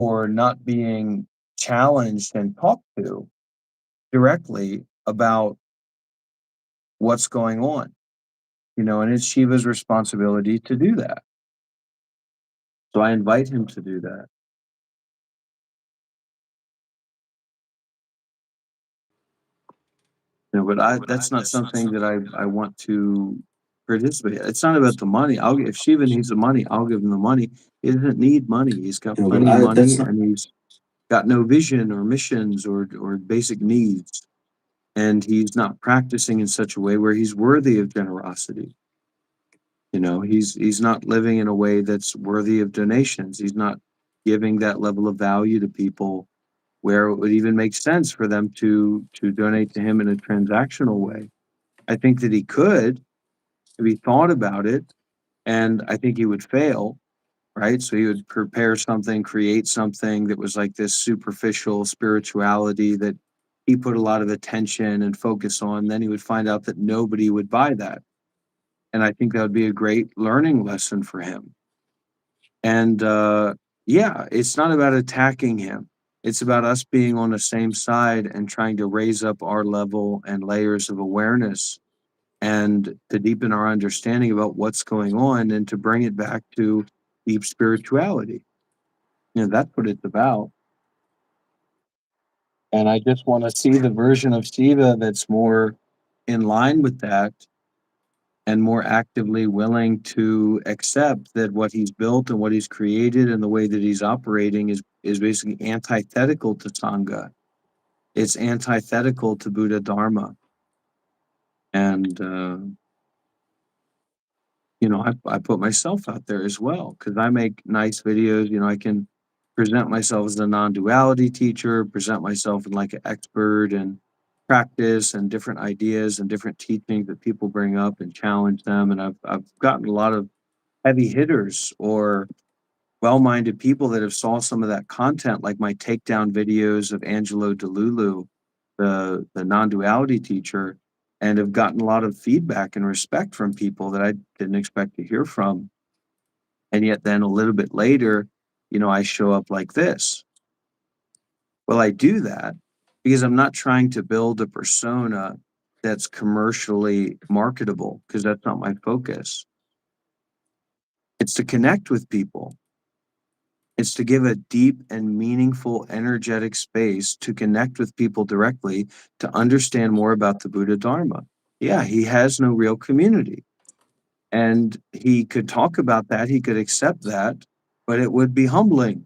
or not being challenged and talked to directly about what's going on, and it's Shiva's responsibility to do that. So I invite him to do that. But that's not something that I want to participate. It's not about the money. If Shiva needs the money, I'll give him the money. He doesn't need money. He's got But plenty of money that's not. and he's got no vision or missions or basic needs. And he's not practicing in such a way where he's worthy of generosity. He's not living in a way that's worthy of donations. He's not giving that level of value to people where it would even make sense for them to donate to him in a transactional way. I think that he could if he thought about it, and I think he would fail, right? So he would prepare something, create something that was like this superficial spirituality that he put a lot of attention and focus on. Then he would find out that nobody would buy that. And I think that would be a great learning lesson for him. And yeah, it's not about attacking him. It's about us being on the same side and trying to raise up our level and layers of awareness and to deepen our understanding about what's going on and to bring it back to deep spirituality. That's what it's about. And I just want to see the version of Shiva that's more in line with that and more actively willing to accept that what he's built and what he's created and the way that he's operating is basically antithetical to Sangha. It's antithetical to Buddha Dharma. And, I put myself out there as well because I make nice videos. I can present myself as a non-duality teacher, present myself in like an expert and practice and different ideas and different teachings that people bring up and challenge them. And I've gotten a lot of heavy hitters or well-minded people that have saw some of that content, like my takedown videos of Angelo DeLulu, the non-duality teacher, and have gotten a lot of feedback and respect from people that I didn't expect to hear from. And yet then a little bit later, I show up like this. Well, I do that because I'm not trying to build a persona that's commercially marketable because that's not my focus. It's to connect with people. It's to give a deep and meaningful, energetic space to connect with people directly to understand more about the Buddha Dharma. Yeah, he has no real community. And he could talk about that, he could accept that, but it would be humbling.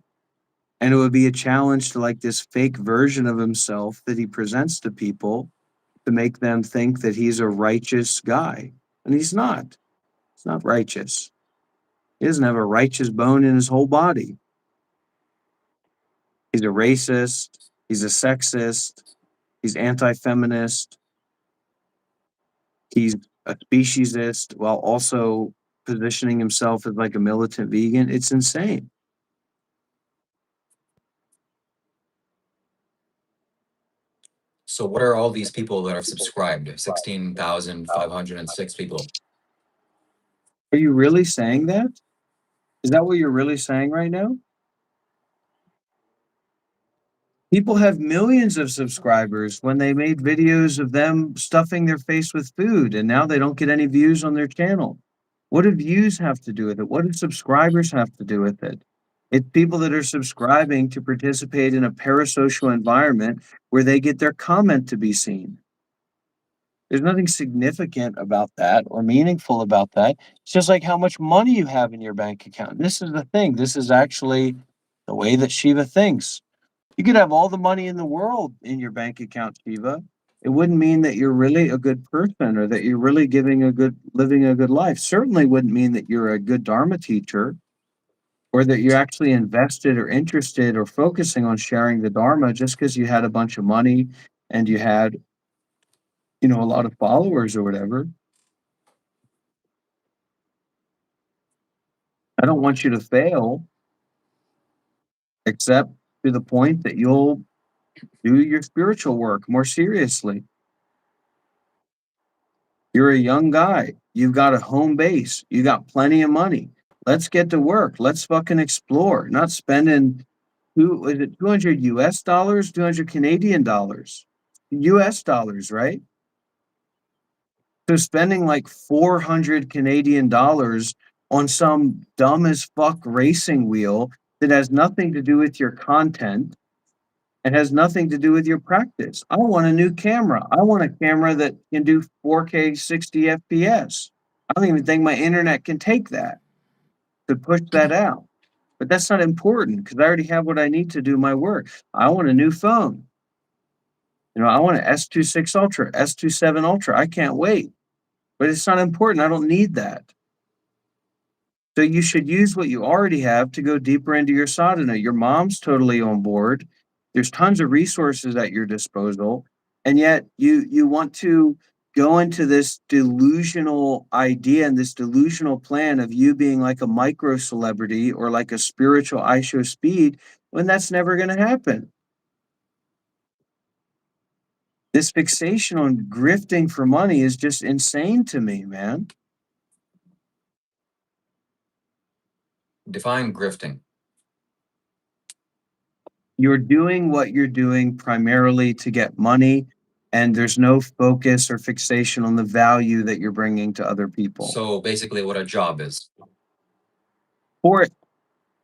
And it would be a challenge to like this fake version of himself that he presents to people to make them think that he's a righteous guy. And he's not. He's not righteous. He doesn't have a righteous bone in his whole body. He's a racist. He's a sexist. He's anti-feminist. He's a speciesist while also positioning himself as like a militant vegan. It's insane. So what are all these people that are subscribed? 16,506 people. Are you really saying that? Is that what you're really saying right now? People have millions of subscribers when they made videos of them stuffing their face with food, and now they don't get any views on their channel. What do views have to do with it? What do subscribers have to do with it? It's people that are subscribing to participate in a parasocial environment where they get their comment to be seen. There's nothing significant about that or meaningful about that. It's just like how much money you have in your bank account. This is the thing. This is actually the way that Shiva thinks. You could have all the money in the world in your bank account, Shiva. It wouldn't mean that you're really a good person or that you're really living a good life. Certainly wouldn't mean that you're a good Dharma teacher or that you're actually invested or interested or focusing on sharing the Dharma just because you had a bunch of money and you had, a lot of followers or whatever. I don't want you to fail, except to the point that you'll do your spiritual work more seriously. You're a young guy. You've got a home base. You got plenty of money. Let's get to work. Let's fucking explore. Not spending is it 200 US dollars, 200 Canadian dollars? US dollars, right? So spending like 400 Canadian dollars on some dumb as fuck racing wheel that has nothing to do with your content. It has nothing to do with your practice. I want a new camera. I want a camera that can do 4K 60 FPS. I don't even think my internet can take that to push that out. But that's not important because I already have what I need to do my work. I want a new phone. I want an S26 Ultra, S27 Ultra. I can't wait. But it's not important. I don't need that. So you should use what you already have to go deeper into your sadhana. Your mom's totally on board. There's tons of resources at your disposal, and yet you want to go into this delusional idea and this delusional plan of you being like a micro celebrity or like a spiritual I show speed when that's never going to happen. This fixation on grifting for money is just insane to me, man. Define grifting. You're doing what you're doing primarily to get money, and there's no focus or fixation on the value that you're bringing to other people. So basically what a job is. For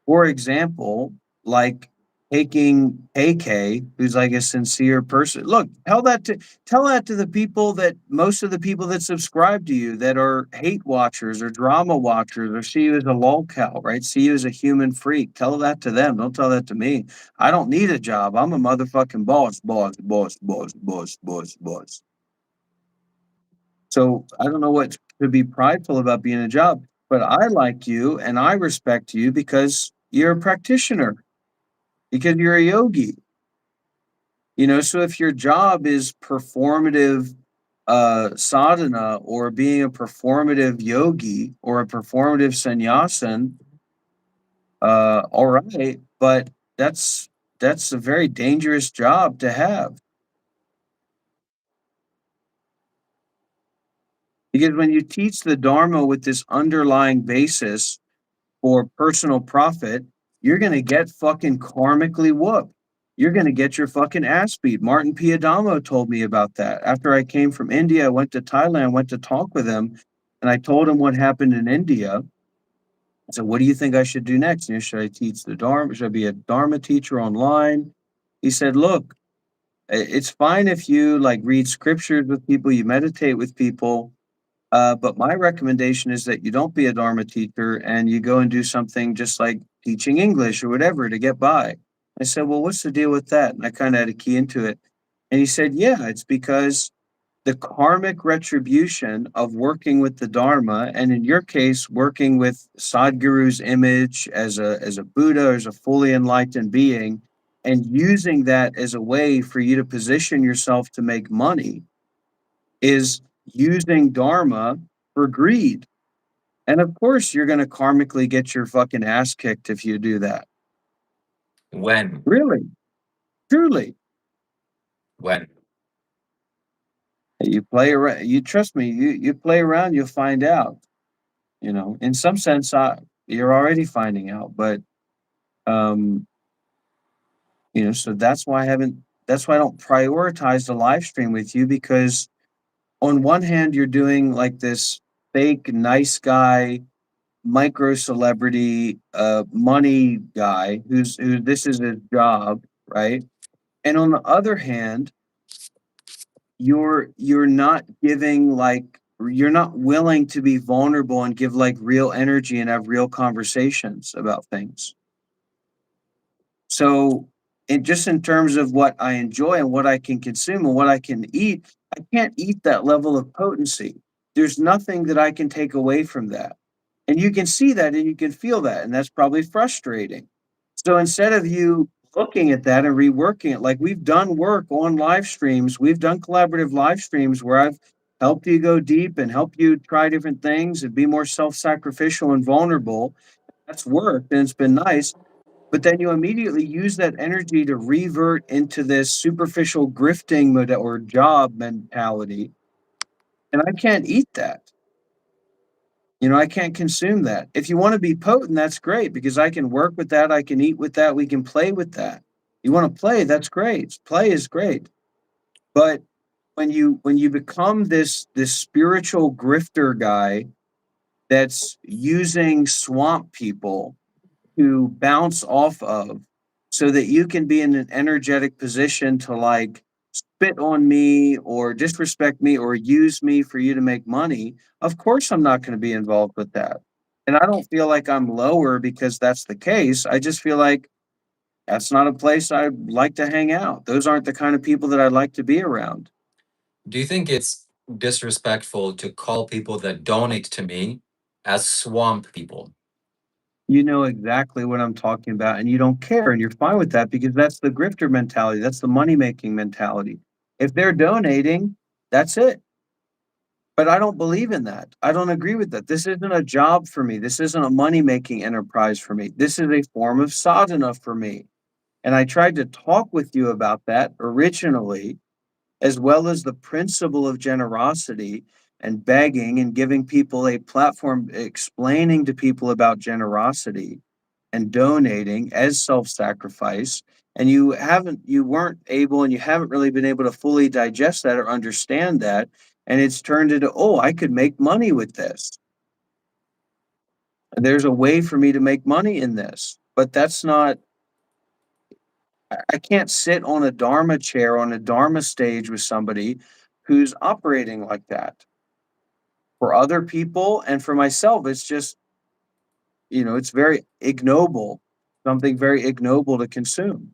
for example, like taking AK, who's like a sincere person. Look, tell that to the people that most of the people that subscribe to you that are hate watchers or drama watchers or see you as a lolcow, right? See you as a human freak. Tell that to them. Don't tell that to me. I don't need a job. I'm a motherfucking boss, boss, boss, boss, boss, boss, boss. So I don't know what to be prideful about being a job, but I like you and I respect you because you're a practitioner, because you're a yogi. So if your job is performative sadhana or being a performative yogi or a performative sannyasin, all right, but that's a very dangerous job to have. Because when you teach the Dharma with this underlying basis for personal profit, you're going to get fucking karmically whooped. You're going to get your fucking ass beat. Martin Piadamo told me about that. After I came from India, I went to Thailand, went to talk with him, and I told him what happened in India. I said, what do you think I should do next? Should I teach the Dharma? Should I be a Dharma teacher online? He said, look, it's fine if you like read scriptures with people, you meditate with people, but my recommendation is that you don't be a Dharma teacher and you go and do something just like teaching English or whatever to get by. I said, well, what's the deal with that? And I kind of had a key into it. And he said, yeah, it's because the karmic retribution of working with the Dharma, and in your case, working with Sadhguru's image as a Buddha, as a fully enlightened being, and using that as a way for you to position yourself to make money is using Dharma for greed. And of course, you're going to karmically get your fucking ass kicked if you do that. When? Really, truly. When? You play around, you trust me, you play around, you'll find out. In some sense, you're already finding out, but, um, so that's why I don't prioritize the live stream with you because on one hand, you're doing like this fake nice guy micro celebrity money guy who this is his job, right? And on the other hand, you're not giving like you're not willing to be vulnerable and give like real energy and have real conversations about things. So just in terms of what I enjoy and what I can consume and what I can eat, I can't eat that level of potency. There's nothing that I can take away from that. And you can see that and you can feel that, and that's probably frustrating. So instead of you looking at that and reworking it, like we've done work on live streams, we've done collaborative live streams where I've helped you go deep and help you try different things and be more self-sacrificial and vulnerable. That's worked and it's been nice. But then you immediately use that energy to revert into this superficial grifting or job mentality. And I can't eat that. You know, I can't consume that. If you want to be potent, that's great because I can work with that. I can eat with that. We can play with that. You want to play, that's great. Play is great. But when you become this spiritual grifter guy that's using swamp people to bounce off of so that you can be in an energetic position to like spit on me or disrespect me or use me for you to make money, of course I'm not going to be involved with that. And I don't feel like I'm lower because that's the case. I just feel like that's not a place I'd like to hang out. Those aren't the kind of people that I'd like to be around. Do you think it's disrespectful to call people that donate to me as swamp people? You know exactly what I'm talking about, and you don't care, and you're fine with that because that's the grifter mentality. That's the money making mentality. If they're donating, that's it. But I don't believe in that. I don't agree with that. This isn't a job for me. This isn't a money making enterprise for me. This is a form of sadhana for me. And I tried to talk with you about that originally, as well as the principle of generosity and begging and giving people a platform, explaining to people about generosity and donating as self-sacrifice. And you weren't able and you haven't really been able to fully digest that or understand that. And it's turned into, oh, I could make money with this. There's a way for me to make money in this. But that's not, I can't sit on a Dharma chair on a Dharma stage with somebody who's operating like that. For other people and for myself, it's just, it's very ignoble, something very ignoble to consume.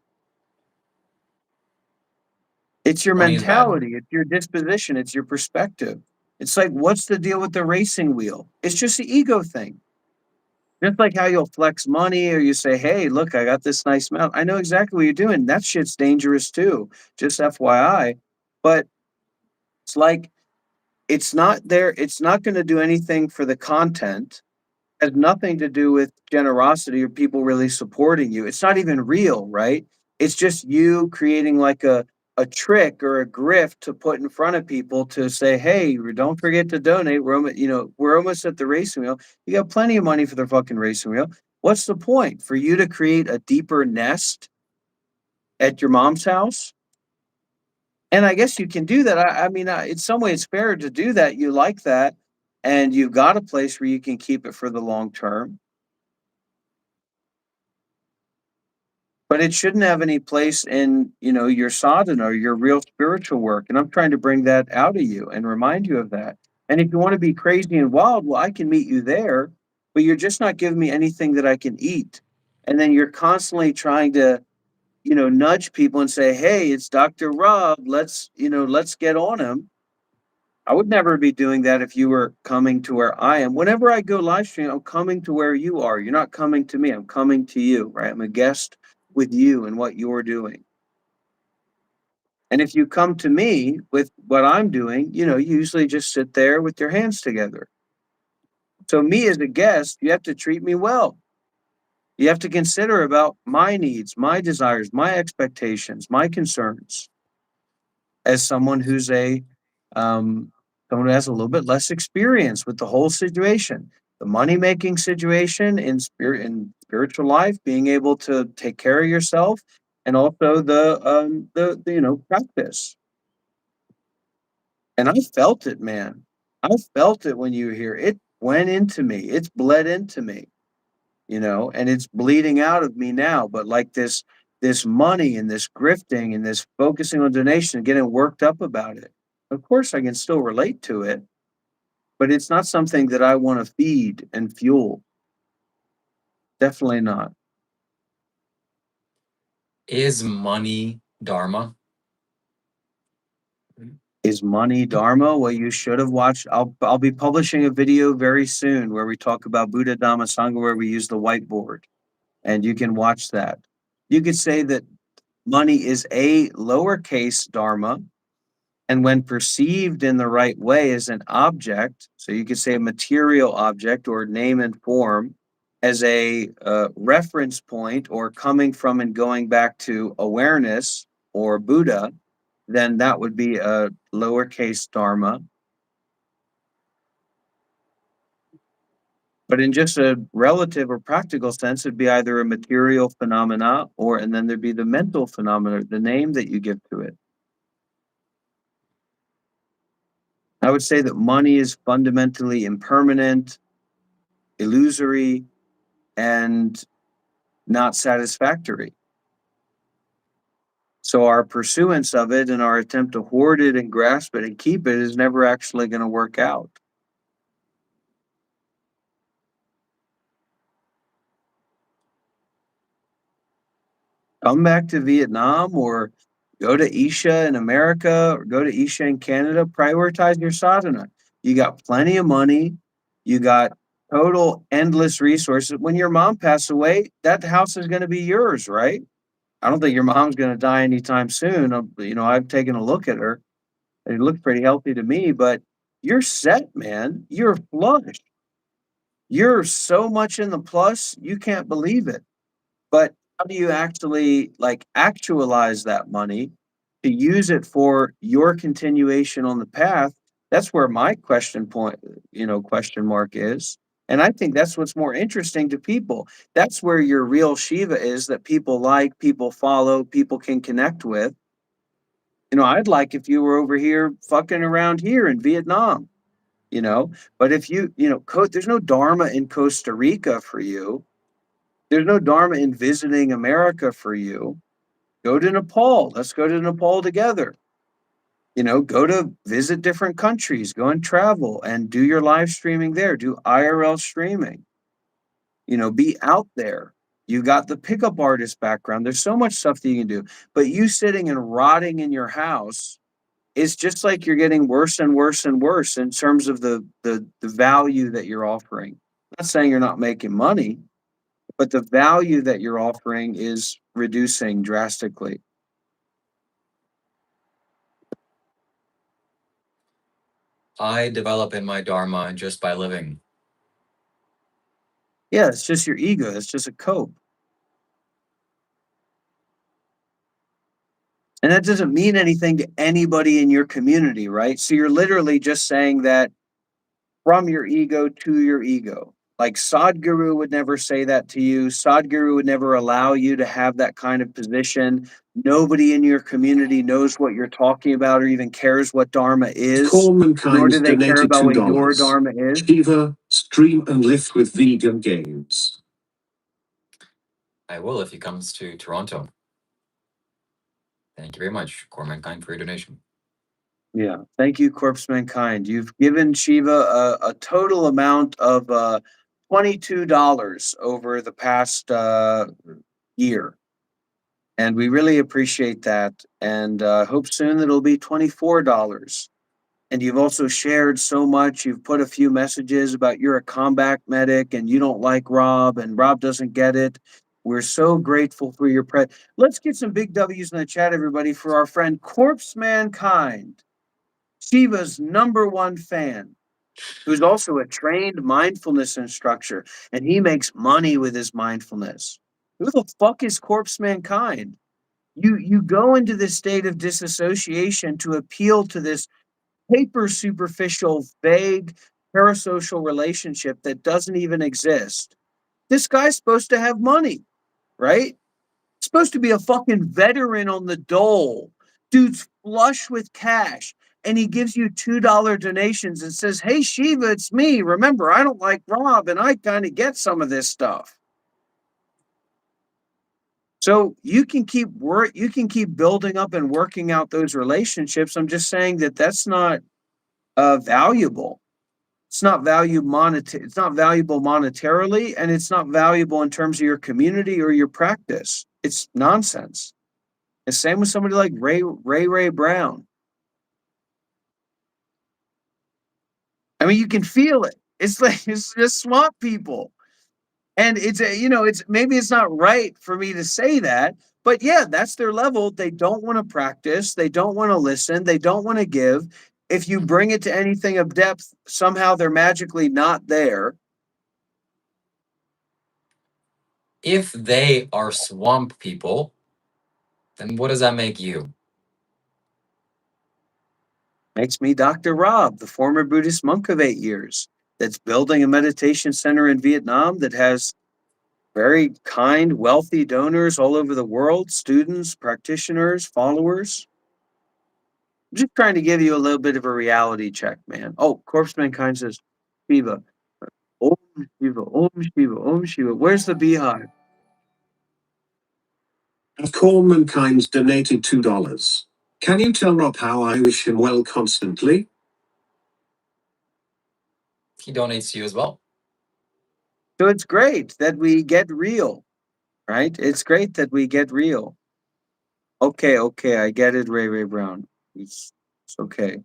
It's your Money is bad. mentality, it's your disposition, it's your perspective. It's like, what's the deal with the racing wheel? It's just the ego thing. Just like how you'll flex money or you say, hey, look, I got this nice mount. I know exactly what you're doing. That shit's dangerous too, just FYI. But it's like, it's not there. It's not going to do anything for the content. Has nothing to do with generosity or people really supporting you. It's not even real, right? It's just you creating like a trick or a grift to put in front of people to say, "Hey, don't forget to donate. We're almost at the racing wheel. You got plenty of money for the fucking racing wheel. What's the point for you to create a deeper nest at your mom's house?" And I guess you can do that. I mean, in some way, it's fair to do that. You like that, and you've got a place where you can keep it for the long term. But it shouldn't have any place in, your sadhana or your real spiritual work, and I'm trying to bring that out of you and remind you of that. And if you wanna be crazy and wild, well, I can meet you there, but you're just not giving me anything that I can eat. And then you're constantly trying to, nudge people and say, "Hey, it's Doctor Rob, let's get on him." I would never be doing that if you were coming to where I am. Whenever I go live stream, I'm coming to where you are. You're not coming to me. I'm coming to you, right? I'm a guest with you and what you're doing. And if you come to me with what I'm doing, you usually just sit there with your hands together. So me as a guest, you have to treat me well. You have to consider about my needs, my desires, my expectations, my concerns as um, someone who has a little bit less experience with the whole situation, the money making situation in spiritual life, being able to take care of yourself, and also the practice. And I felt it, man. I felt it when you were here. It went into me. It's bled into me, and it's bleeding out of me now. But like this money and this grifting and this focusing on donation and getting worked up about it. Of course I can still relate to it, but it's not something that I want to feed and fuel. Definitely not. Is money dharma? Is money dharma? Well, you should have watched. I'll be publishing a video very soon where we talk about Buddha Dhamma Sangha, where we use the whiteboard, and you can watch that. You could say that money is a lowercase dharma, and when perceived in the right way as an object, so you could say a material object or name and form, as a reference point or coming from and going back to awareness or Buddha, then that would be a lowercase dharma. But in just a relative or practical sense, it'd be either a material phenomena or and then there'd be the mental phenomena, the name that you give to it. I would say that money is fundamentally impermanent, illusory, and not satisfactory. So our pursuance of it and our attempt to hoard it and grasp it and keep it is never actually going to work out. Come back to Vietnam or go to Isha in America or go to Isha in Canada, prioritize your sadhana. You got plenty of money, you got total endless resources. When your mom passes away, that house is going to be yours, right? I don't think your mom's going to die anytime soon. I've taken a look at her. It looks pretty healthy to me, but you're set, man. You're flush. You're so much in the plus, you can't believe it. But how do you actually, like, actualize that money to use it for your continuation on the path? That's where my question mark is. And I think that's what's more interesting to people. That's where your real Shiva is that people like, people follow, people can connect with. I'd like if you were over here fucking around here in Vietnam, you know? But if there's no dharma in Costa Rica for you. There's no dharma in visiting America for you. Go to Nepal. Let's go to Nepal together. Go to visit different countries, go and travel and do your live streaming there, do IRL streaming, be out there. You got the pickup artist background. There's so much stuff that you can do. But you sitting and rotting in your house is just like you're getting worse and worse and worse in terms of the value that you're offering. I'm not saying you're not making money, but the value that you're offering is reducing drastically. I develop in my dharma just by living. Yeah, it's just your ego. It's just a cope. And that doesn't mean anything to anybody in your community, right? So you're literally just saying that from your ego to your ego. Like Sadhguru would never say that to you. Sadhguru would never allow you to have that kind of position. Nobody in your community knows what you're talking about or even cares what Dharma is, nor do Mankind they care donated about what your $2. Dharma is. Shiva, stream and lift with vegan games. I will if he comes to Toronto. Thank you very much, Core Mankind, for your donation. Yeah. Thank you, Corpse Mankind. You've given Shiva a total amount of $22 over the past year. And we really appreciate that. And hope soon it'll be $24. And you've also shared so much. You've put a few messages about you're a combat medic and you don't like Rob and Rob doesn't get it. We're so grateful for your Let's get some big W's in the chat, everybody, for our friend Corpse Mankind, Shiva's #1 fan, who's also a trained mindfulness instructor, and he makes money with his mindfulness. Who the fuck is Corpse Mankind? You go into this state of disassociation to appeal to this hyper superficial, vague, parasocial relationship that doesn't even exist. This guy's supposed to have money, right? Supposed to be a fucking veteran on the dole. Dude's flush with cash. And he gives you $2 donations and says, "Hey, Shiva, it's me. Remember, I don't like Rob and I kind of get some of this stuff." So you can keep building up and working out those relationships. I'm just saying that that's not valuable. It's not it's not valuable monetarily, and it's not valuable in terms of your community or your practice. It's nonsense. The same with somebody like Ray Brown. I mean, you can feel it. It's like it's just swamp people. And it's maybe it's not right for me to say that, but yeah, that's their level. They don't want to practice, they don't want to listen, they don't want to give. If you bring it to anything of depth, somehow they're magically not there. If they are swamp people, then what does that make you? Makes me Dr. Rob, the former Buddhist monk of 8 years. that's building a meditation center in Vietnam that has very kind, wealthy donors all over the world, students, practitioners, followers. I'm just trying to give you a little bit of a reality check, man. Oh, Corpse Mankind says, Shiva. Om Shiva, Om Shiva, Om Shiva. Where's the beehive? Corn Mankind's donated $2. Can you tell Rob how I wish him well constantly? He donates to you as well. So it's great that we get real, right? It's great that we get real. Okay, I get it, Ray Ray Brown. It's okay.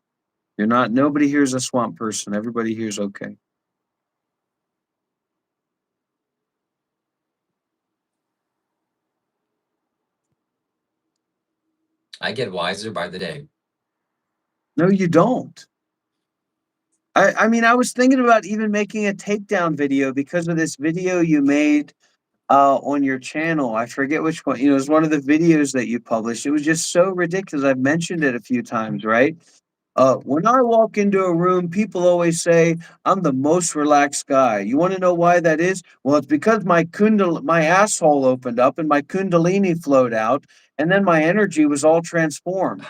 You're not, nobody here's a swamp person. Everybody here's okay. I get wiser by the day. No, you don't. I mean, I was thinking about even making a takedown video because of this video you made on your channel. I forget which one. You know, it was one of the videos that you published. It was just so ridiculous. I've mentioned it a few times, right? When I walk into a room, people always say I'm the most relaxed guy. You want to know why that is? Well, it's because my asshole opened up and my kundalini flowed out, and then my energy was all transformed.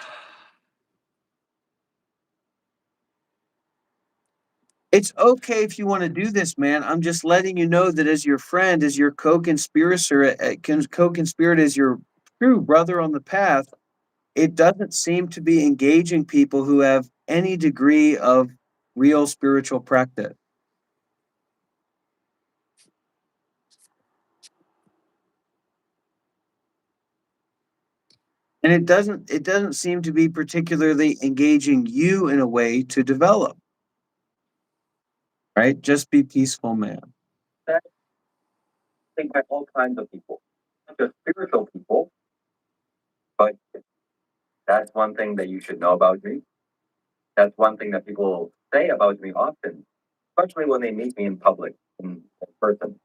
It's okay if you want to do this, man. I'm just letting you know that as your friend, as your co-conspirator, co-conspirator, as your true brother on the path, it doesn't seem to be engaging people who have any degree of real spiritual practice. And it doesn't seem to be particularly engaging you in a way to develop, right? Just be peaceful, man. I think by all kinds of people, not just spiritual people, but that's one thing that you should know about me. That's one thing that people say about me often, especially when they meet me in public, in person.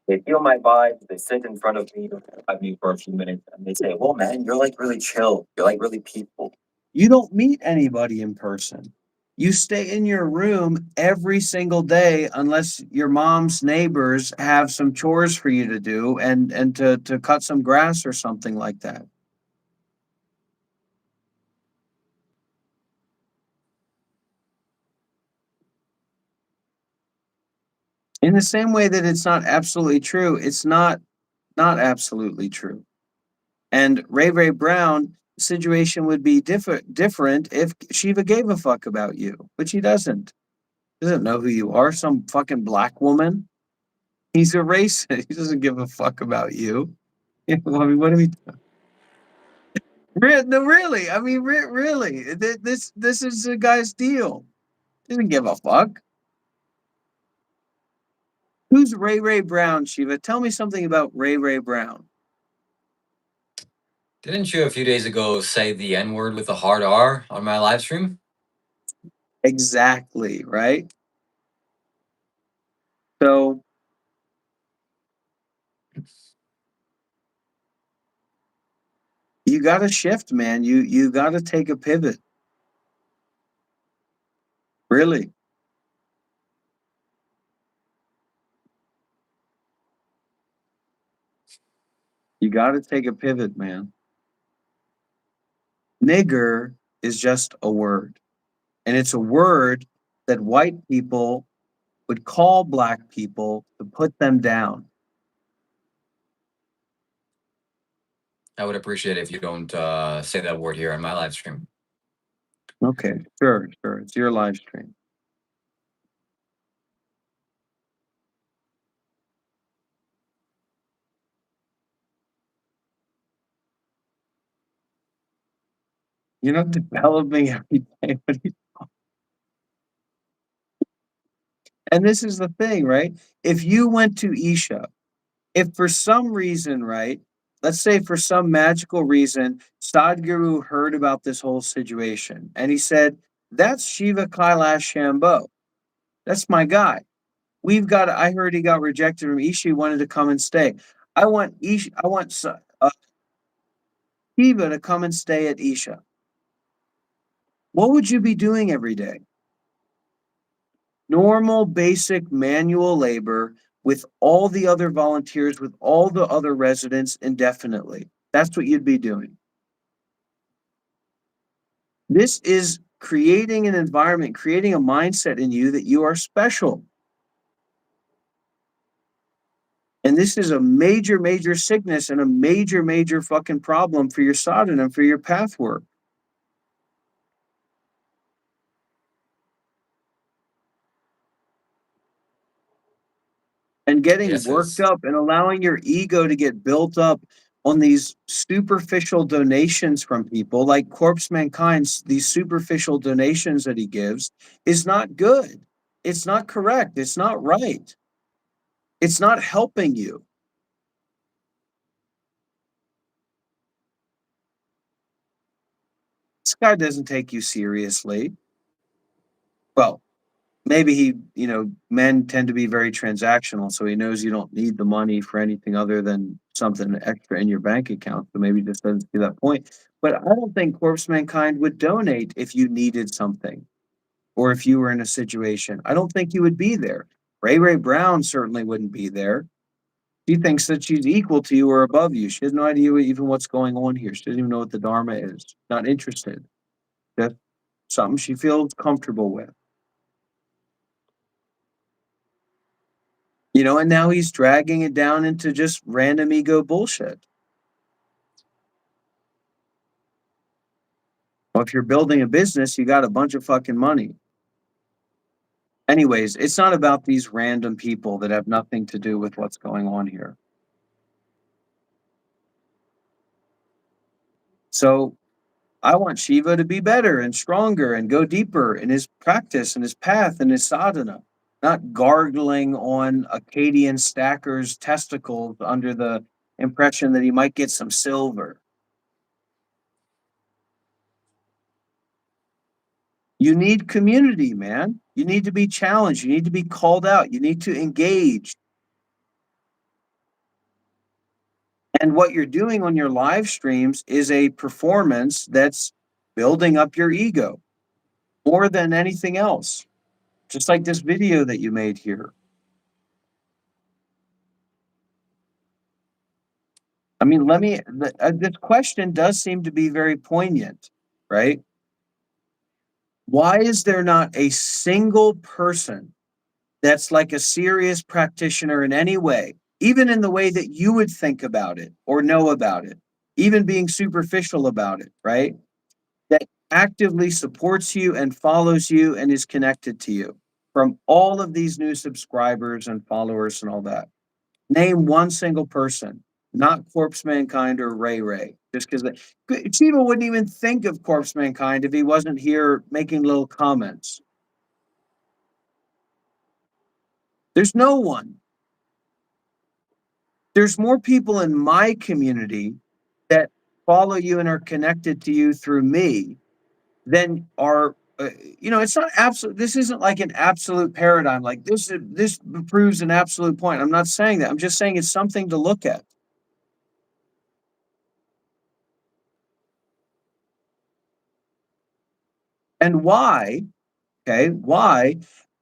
They feel my vibe, they sit in front of me, at me for a few minutes, and they say, "Well, man, you're like really chill. You're like really peaceful." You don't meet anybody in person. You stay in your room every single day unless your mom's neighbors have some chores for you to do and to cut some grass or something like that. In the same way that it's not absolutely true, it's not absolutely true. And Ray Ray Brown situation would be different if Shiva gave a fuck about you, which he doesn't. He doesn't know who you are, some fucking black woman. He's a racist. He doesn't give a fuck about you. I mean, what do we? No, really. I mean, really. This is the guy's deal. He doesn't give a fuck. Who's Ray Ray Brown, Shiva? Tell me something about Ray Ray Brown. Didn't you a few days ago say the N word with a hard R on my live stream? Exactly, right? So you got to shift, man. You got to take a pivot. Really. You got to take a pivot, man. Nigger is just a word. And it's a word that white people would call black people to put them down. I would appreciate it if you don't say that word here on my live stream. Okay, sure. It's your live stream. You're not developing every day. And this is the thing, right? If you went to Isha, if for some reason, right, let's say for some magical reason, Sadhguru heard about this whole situation and he said, that's Shiva Kailash Shambho. That's my guy. I heard he got rejected from Isha. He wanted to come and stay. I want Shiva to come and stay at Isha. What would you be doing every day? normal, basic manual labor with all the other volunteers, with all the other residents indefinitely. That's what you'd be doing. This is creating an environment, creating a mindset in you that you are special. And this is a major, major sickness and a major, major fucking problem for your sadhana and for your path work. And getting Yes, worked it's up and allowing your ego to get built up on these superficial donations from people like Corpse Mankind's, these superficial donations that he gives is not good. It's not correct. It's not right. It's not helping you. This guy doesn't take you seriously. Well, maybe he, men tend to be very transactional, so he knows you don't need the money for anything other than something extra in your bank account. So maybe he just doesn't see that point. But I don't think Corpse Mankind would donate if you needed something or if you were in a situation. I don't think you would be there. Ray Brown certainly wouldn't be there. She thinks that she's equal to you or above you. She has no idea even what's going on here. She doesn't even know what the Dharma is. Not interested. That's something she feels comfortable with. And now he's dragging it down into just random ego bullshit. Well, if you're building a business, you got a bunch of fucking money. Anyways, it's not about these random people that have nothing to do with what's going on here. So I want Shiva to be better and stronger and go deeper in his practice and his path and his sadhana, not gargling on Akkadian stackers' testicles under the impression that he might get some silver. You need community, man. You need to be challenged. You need to be called out. You need to engage. And what you're doing on your live streams is a performance that's building up your ego more than anything else. Just like this video that you made here. I mean, this question does seem to be very poignant, right? Why is there not a single person that's like a serious practitioner in any way, even in the way that you would think about it or know about it, even being superficial about it, right? That actively supports you and follows you and is connected to you from all of these new subscribers and followers and all that. Name one single person, not Corpse Mankind or Ray, just because Shiva wouldn't even think of Corpse Mankind if he wasn't here making little comments. There's no one. There's more people in my community that follow you and are connected to you through me than are, it's not absolute. This isn't like an absolute paradigm. Like this proves an absolute point. I'm not saying that. I'm just saying it's something to look at. And why, why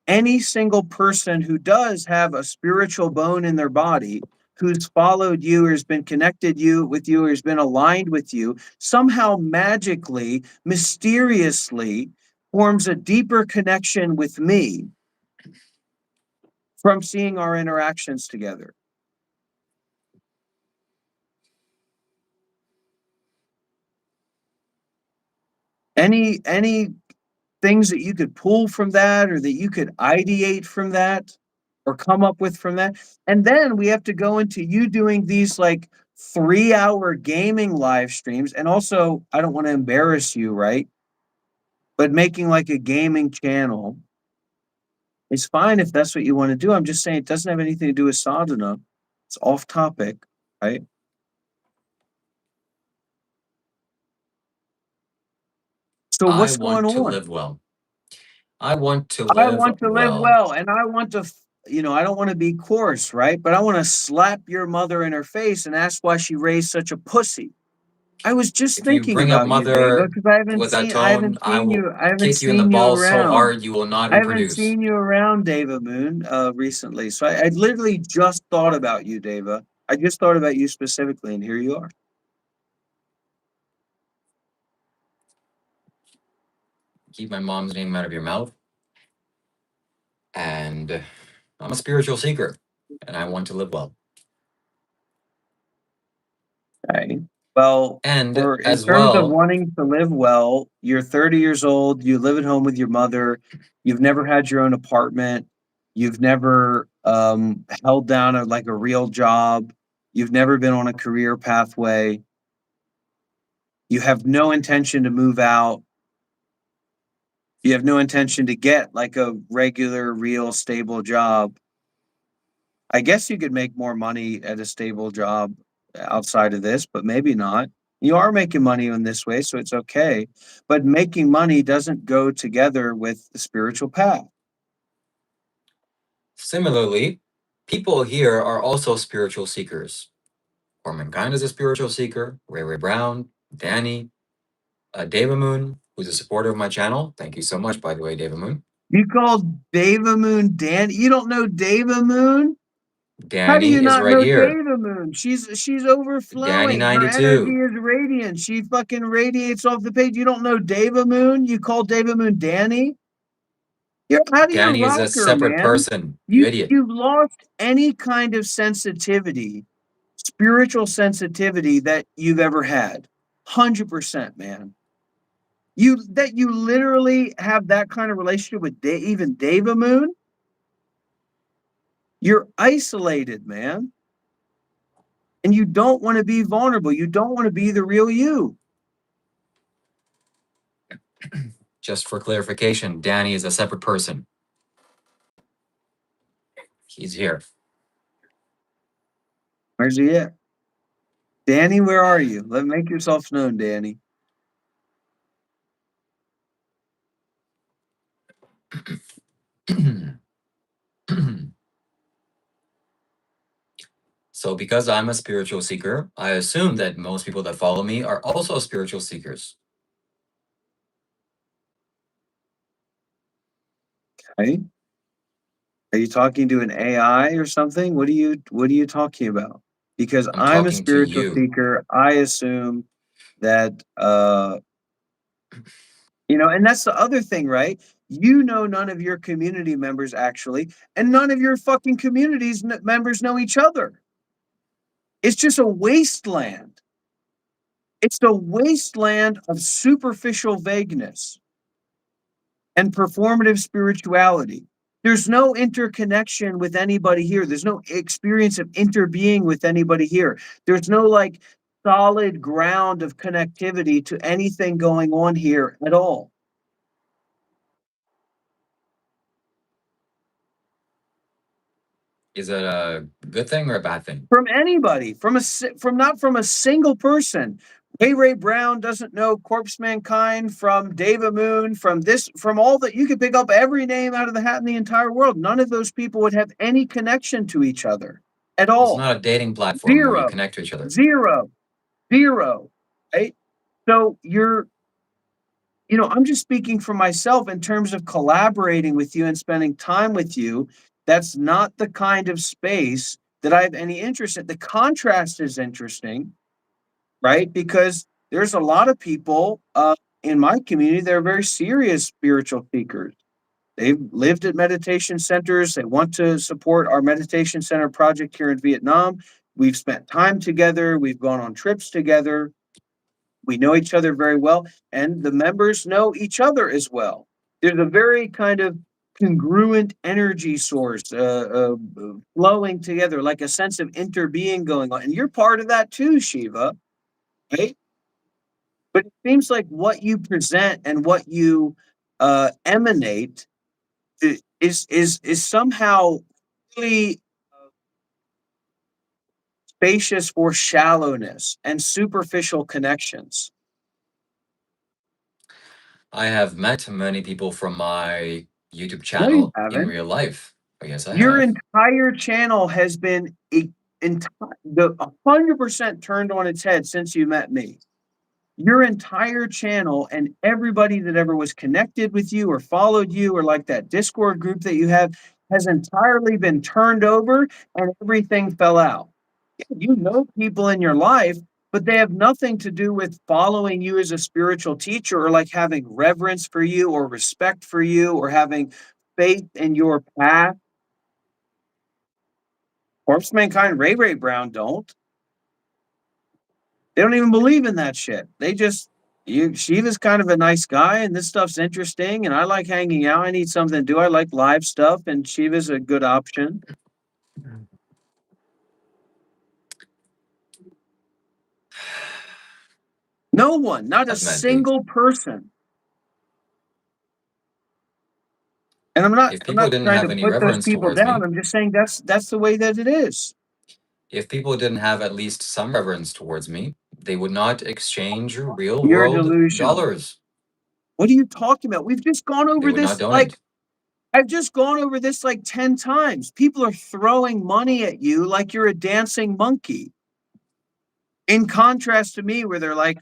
any single person who does have a spiritual bone in their body, who's followed you or has been connected with you or has been aligned with you, somehow magically, mysteriously forms a deeper connection with me from seeing our interactions together. Any things that you could pull from that or that you could ideate from that or come up with from that? And then we have to go into you doing these like 3-hour gaming live streams. And also, I don't want to embarrass you, right? But making like a gaming channel is fine if that's what you want to do. I'm just saying it doesn't have anything to do with sadhana. It's off topic, right? So I what's going want to on? live well. I want to I live want to live well. well, and I want to, I don't want to be coarse, right? But I want to slap your mother in her face and ask why she raised such a pussy. I was just If you thinking bring up about you, Deva, mother because I haven't with that seen I tone, haven't I seen will you I haven't kick you in the seen you balls so around. hard you will not I haven't reproduce. seen you around, Deva Moon, recently. So I literally just thought about you, Deva. I just thought about you specifically, and here you are. Keep my mom's name out of your mouth. And I'm a spiritual seeker, and I want to live well. Okay. Well, And in as terms of well, wanting to live well, you're 30 years old, you live at home with your mother, you've never had your own apartment, you've never held down a real job, you've never been on a career pathway, you have no intention to move out, you have no intention to get like a regular, real, stable job. I guess you could make more money at a stable job outside of this, but maybe not. You are making money in this way, so it's okay. But making money doesn't go together with the spiritual path. similarly, people here are also spiritual seekers. Womankind is a spiritual seeker. Ray Brown, Danny, Deva Moon, who's a supporter of my channel. Thank you so much, by the way, Deva Moon. You call Deva Moon Danny? You don't know Deva Moon? How do Danny you is not right know here. Deva Moon? She's Danny overflowing. Her energy 92. is radiant. She fucking radiates off the page. You don't know Deva Moon? You call Deva Moon Danny? You're out of your Danny is a rocker, separate man. person, you idiot. You've lost any kind of sensitivity, spiritual sensitivity that you've ever had. 100%, man. You literally have that kind of relationship with even Deva Moon. You're isolated, man. And you don't want to be vulnerable. You don't want to be the real you. Just for clarification, Danny is a separate person. He's here. Where's he at? Danny, where are you? Make yourself known, Danny. So because I'm a spiritual seeker, I assume that most people that follow me are also spiritual seekers. Okay. Are you talking to an AI or something? What are you talking about? Because I'm I'm a talking to spiritual you. seeker, I assume that and that's the other thing, right? None of your community members actually, and none of your fucking communities members know each other. It's just a wasteland. It's the wasteland of superficial vagueness and performative spirituality. There's no interconnection with anybody here. There's no experience of interbeing with anybody here. There's no like solid ground of connectivity to anything going on here at all. Is it a good thing or a bad thing? From anybody, not from a single person. Ray Brown doesn't know Corpse Mankind, from Deva Moon, from all that. You could pick up every name out of the hat in the entire world. None of those people would have any connection to each other at It's all. not a dating platform where you Zero, connect to each other. zero, zero. Right? So I'm just speaking for myself in terms of collaborating with you and spending time with you. That's not the kind of space that I have any interest in. The contrast is interesting, right? Because there's a lot of people in my community that are very serious spiritual seekers. They've lived at meditation centers. They want to support our meditation center project here in Vietnam. We've spent time together. We've gone on trips together. We know each other very well, and the members know each other as well. There's a very kind of congruent energy source flowing together, like a sense of interbeing going on. And you're part of that too, Shiva, right? But it seems like what you present and what you emanate is somehow really spacious for shallowness and superficial connections. I have met many people from my YouTube No, you channel in haven't. real life. Oh, yes, I Your have. entire channel has been 100% turned on its head since you met me. your entire channel and everybody that ever was connected with you or followed you or like that Discord group that you have has entirely been turned over and everything fell out. Yeah, you know people in your life, but they have nothing to do with following you as a spiritual teacher or like having reverence for you or respect for you or having faith in your path. Corpse Mankind, Ray Brown don't. They don't even believe in that shit. They just Shiva's kind of a nice guy and this stuff's interesting and I like hanging out. I need something to do. I like live stuff and Shiva's a good option. No one, not a That's mad, dude. single person. And I'm not If I'm people not didn't trying have to any put those reverence people towards down. me, I'm just saying that's the way that it is. if people didn't have at least some reverence towards me, they would not exchange real You're world delusional. dollars. What are you talking about? We've just gone They over would not this like donate. I've just gone over this like 10 times. People are throwing money at you like you're a dancing monkey. In contrast to me, where they're like,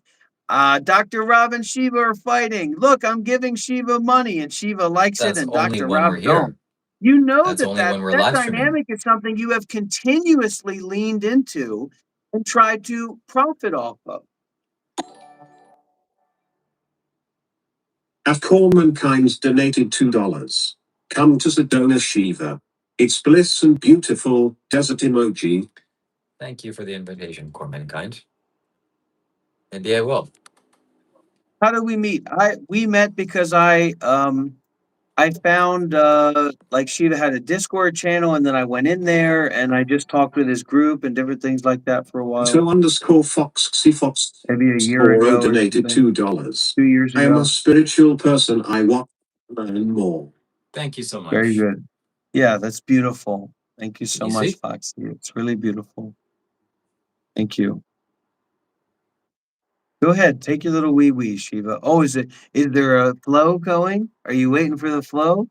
Dr. Rob and Shiva are fighting. Look, I'm giving Shiva money, and Shiva likes it, That's and only Dr. when we're Rob don't. here. You know That's only when we're that live streaming. dynamic is something you have continuously leaned into and tried to profit off of. At Call Mankind's donated $2. Come to Sedona Shiva. It's bliss and beautiful, desert emoji. Thank you for the invitation, Core Mankind. Maybe I will. How did we meet? We met because I found like Shiva had a Discord channel, and then I went in there and I just talked with his group and different things like that for a while. So underscore Foxy Fox Maybe a year Toro ago or donated something. $2. 2 years I am ago. a spiritual person. I want to learn more. Thank you so much. Very good. Yeah, that's beautiful. Thank you so You much, see? Foxy. It's really beautiful. Thank you. Go ahead, take your little wee wee, Shiva. Oh, is there a flow going? Are you waiting for the flow?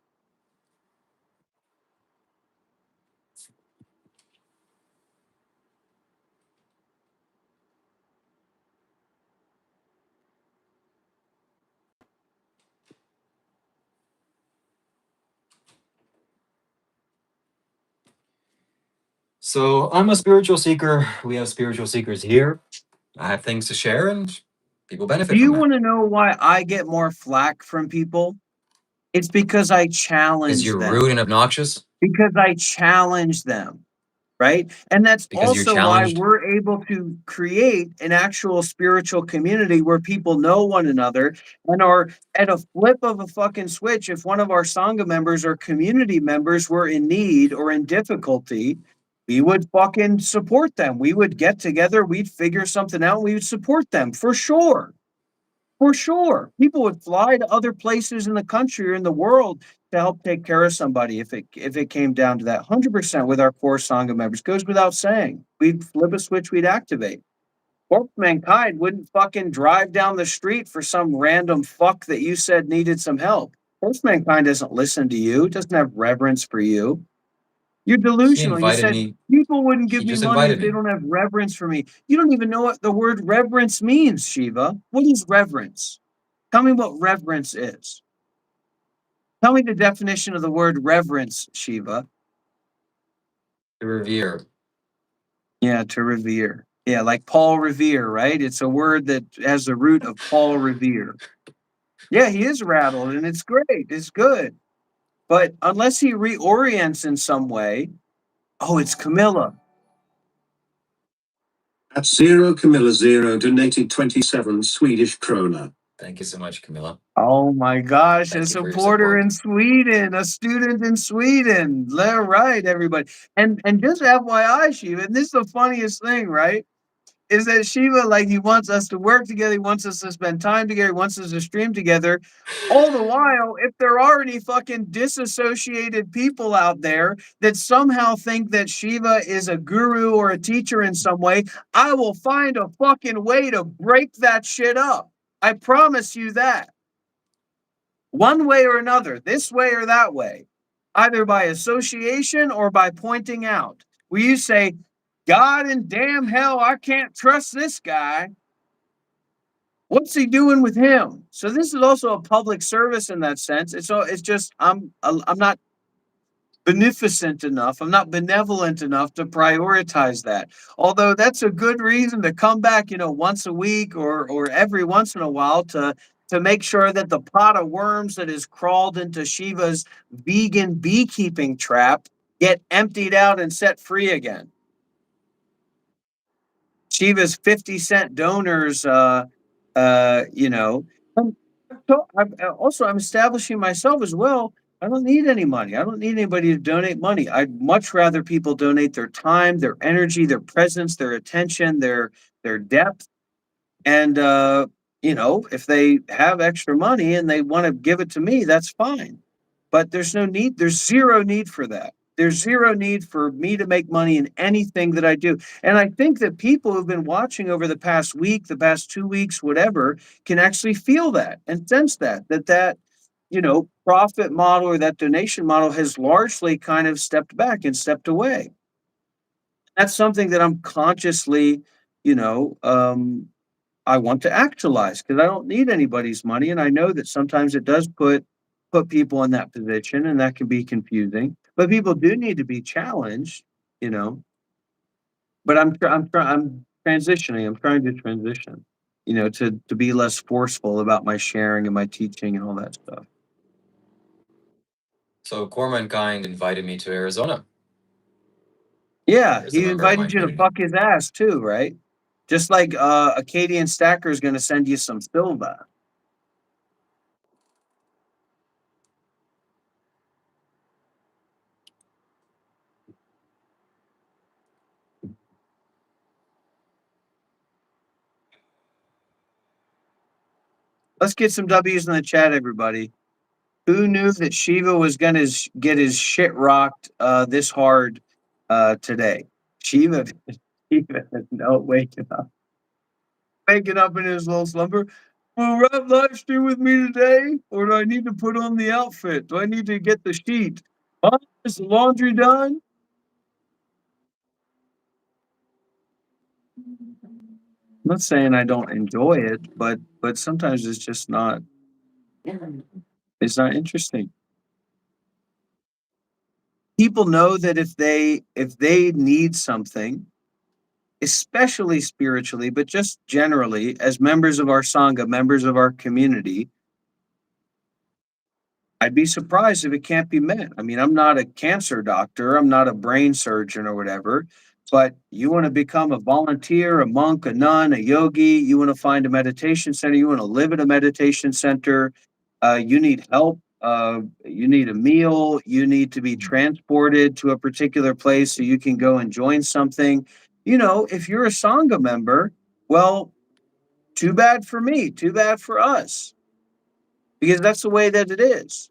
So I'm a spiritual seeker. We have spiritual seekers here. I have things to share, and people benefit Do from you that. want to know why I get more flack from people? It's because I Because challenge you're them. rude and obnoxious. Because I challenge them, right? And that's Because you're also why challenged. we're able to create an actual spiritual community where people know one another and are at a flip of a fucking switch. If one of our Sangha members or community members were in need or in difficulty, we would fucking support them. We would get together, we'd figure something out, we would support them for sure. For sure. People would fly to other places in the country or in the world to help take care of somebody if it came down to that. 100% with our core Sangha members. Goes without saying. We'd flip a switch, we'd activate. Corpse Mankind wouldn't fucking drive down the street for some random fuck that you said needed some help. Corpse Mankind doesn't listen to you, doesn't have reverence for you. You're He delusional. You invited said me. people wouldn't give He me just money invited if they me. don't have reverence for me. You don't even know what the word reverence means, Shiva. What is reverence? Tell me what reverence is. Tell me the definition of the word reverence, Shiva. To revere. Yeah, to revere. Yeah, like Paul Revere, right? It's a word that has the root of Paul Revere. Yeah, he is rattled and it's great. It's good. But unless he reorients in some way, oh, it's Camilla. At Zero Camilla Zero donated 27 Swedish krona. Thank you so much, Camilla. Oh my gosh, a Thank you for your supporter support. in Sweden, a student in Sweden. All right, everybody. And just FYI, Shiva, and this is the funniest thing, right? Is that Shiva, like, he wants us to work together, he wants us to spend time together, he wants us to stream together. All the while, if there are any fucking disassociated people out there that somehow think that Shiva is a guru or a teacher in some way, I will find a fucking way to break that shit up. I promise you that. One way or another, this way or that way, either by association or by pointing out. Where you say, God and damn hell, I can't trust this guy. What's he doing with him? So this is also a public service in that sense. It's just I'm not beneficent enough. I'm not benevolent enough to prioritize that. Although that's a good reason to come back, once a week or every once in a while to make sure that the pot of worms that has crawled into Shiva's vegan beekeeping trap get emptied out and set free again. Shiva's 50-cent donors, you know. So I'm establishing myself as well. I don't need any money. I don't need anybody to donate money. I'd much rather people donate their time, their energy, their presence, their attention, their depth. And if they have extra money and they want to give it to me, that's fine. But there's zero need for that. There's zero need for me to make money in anything that I do. And I think that people who've been watching over the past week, the past 2 weeks, whatever, can actually feel that and sense that profit model or that donation model has largely kind of stepped back and stepped away. That's something that I'm consciously, you know, I want to actualize because I don't need anybody's money, and I know that sometimes it does put people in that position, and that can be confusing. But people do need to be challenged, you know. But I'm transitioning. I'm trying to transition, to be less forceful about my sharing and my teaching and all that stuff. So Cormankind invited me to Arizona Yeah, as a he member of my invited you to community. fuck his ass too, right? Just like Acadian Stacker is going to send you some silver. Let's get some W's in the chat, everybody. Who knew that Shiva was going to get his shit rocked this hard today? Shiva, Shiva, no, waking up in his little slumber. Will Rob live stream with me today, or do I need to put on the outfit? Do I need to get the sheet? Mom, is the laundry done? I'm not saying I don't enjoy it, but sometimes it's just not. It's not interesting. People know that if they need something, especially spiritually, but just generally, as members of our Sangha, members of our community, I'd be surprised if it can't be met. I mean, I'm not a cancer doctor, I'm not a brain surgeon or whatever, but you want to become a volunteer, a monk, a nun, a yogi, you want to find a meditation center, you want to live at a meditation center, you need help, you need a meal, you need to be transported to a particular place so you can go and join something. If you're a Sangha member, well, too bad for me, too bad for us, because that's the way that it is.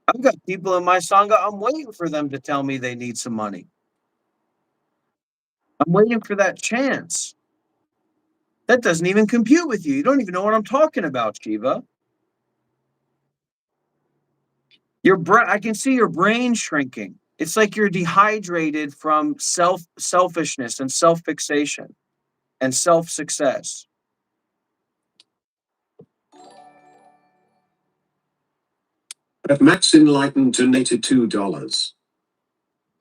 I've got people in my Sangha, I'm waiting for them to tell me they need some money. I'm waiting for that chance. That doesn't even compute with you. You don't even know what I'm talking about, Shiva. I can see your brain shrinking. It's like you're dehydrated from selfishness and self-fixation and self-success. Max Enlightened donated $2.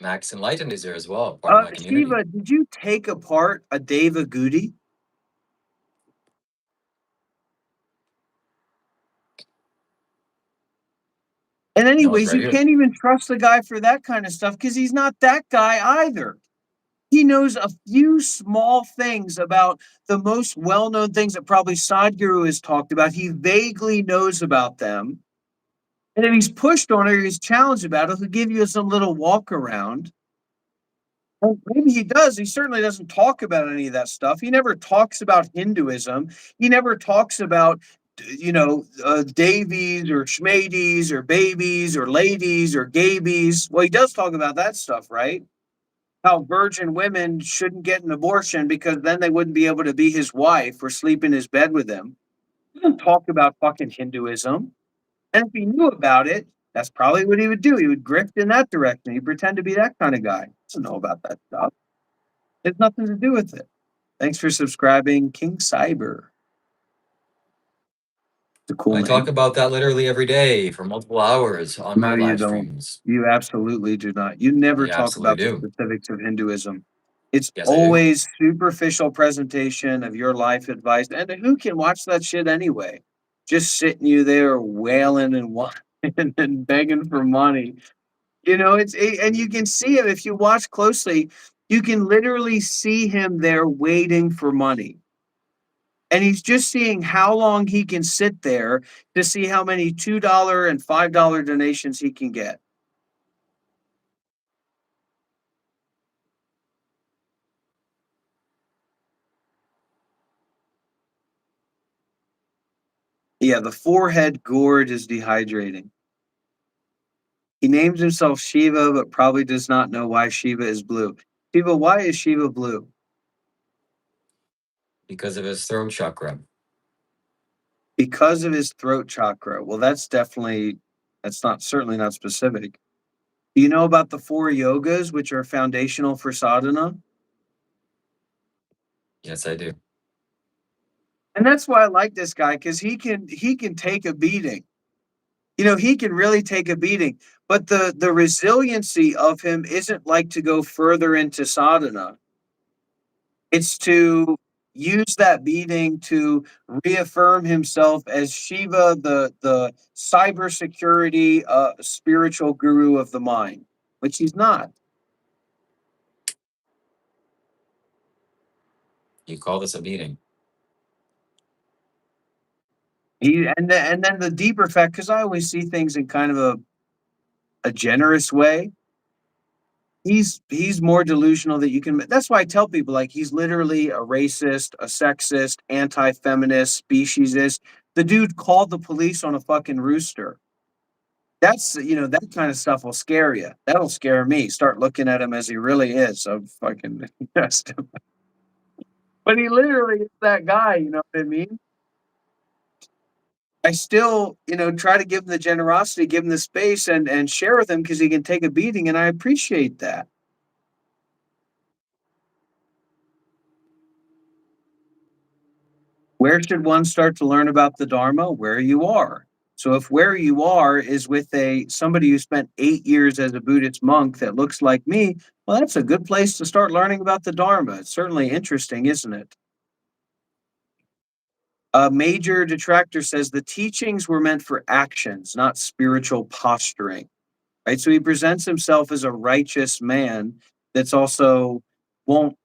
Max Enlightened is there as well, part of my community. Shiva, did you take apart a Deva Goody? And No, it's anyways, right you here. can't even trust the guy for that kind of stuff because he's not that guy either. He knows a few small things about the most well-known things that probably Sadhguru has talked about. He vaguely knows about them. And if he's pushed on it or he's challenged about it, he'll give you some little walk around. Well, maybe he does. He certainly doesn't talk about any of that stuff. He never talks about Hinduism. He never talks about, Davies or Schmadies or babies or ladies or gabies. Well, he does talk about that stuff, right? How virgin women shouldn't get an abortion because then they wouldn't be able to be his wife or sleep in his bed with him. He doesn't talk about fucking Hinduism. And if he knew about it, that's probably what he would do. He would grift in that direction. He'd pretend to be that kind of guy. He doesn't know about that stuff. It's nothing to do with it. Thanks for subscribing, King Cyber. It's a cool I talk name. about that literally every day for multiple hours on my No, you live don't. streams. You absolutely do not. You never You talk absolutely about the do. specifics of Hinduism. It's Yes, I do. always superficial presentation of your life advice. And who can watch that shit anyway? Just sitting you there wailing and whining and begging for money. You know, and you can see him if you watch closely, you can literally see him there waiting for money. And he's just seeing how long he can sit there to see how many $2 and $5 donations he can get. Yeah, the forehead gourd is dehydrating. He names himself Shiva, but probably does not know why Shiva is blue. Shiva, why is Shiva blue? Because of his throat chakra. Because of his throat chakra. Well, that's not certainly not specific. Do you know about the four yogas, which are foundational for sadhana? Yes, I do. And that's why I like this guy, because he can take a beating. You know, he can really take a beating, but the resiliency of him isn't like to go further into sadhana. It's to use that beating to reaffirm himself as Shiva, the cybersecurity spiritual guru of the mind, which he's not. You call this a beating. And then the deeper fact, because I always see things in kind of a generous way. He's more delusional that you can. That's why I tell people, like, he's literally a racist, a sexist, anti-feminist, speciesist. The dude called the police on a fucking rooster. That's, that kind of stuff will scare you. That'll scare me. Start looking at him as he really is. I'm fucking yes. But he literally is that guy, you know what I mean? I still, try to give him the generosity, give him the space and share with him because he can take a beating, and I appreciate that. Where should one start to learn about the Dharma? Where you are. So if where you are is with a somebody who spent 8 years as a Buddhist monk that looks like me, well, that's a good place to start learning about the Dharma. It's certainly interesting, isn't it? A major detractor says the teachings were meant for actions, not spiritual posturing. Right. So he presents himself as a righteous man that's also won't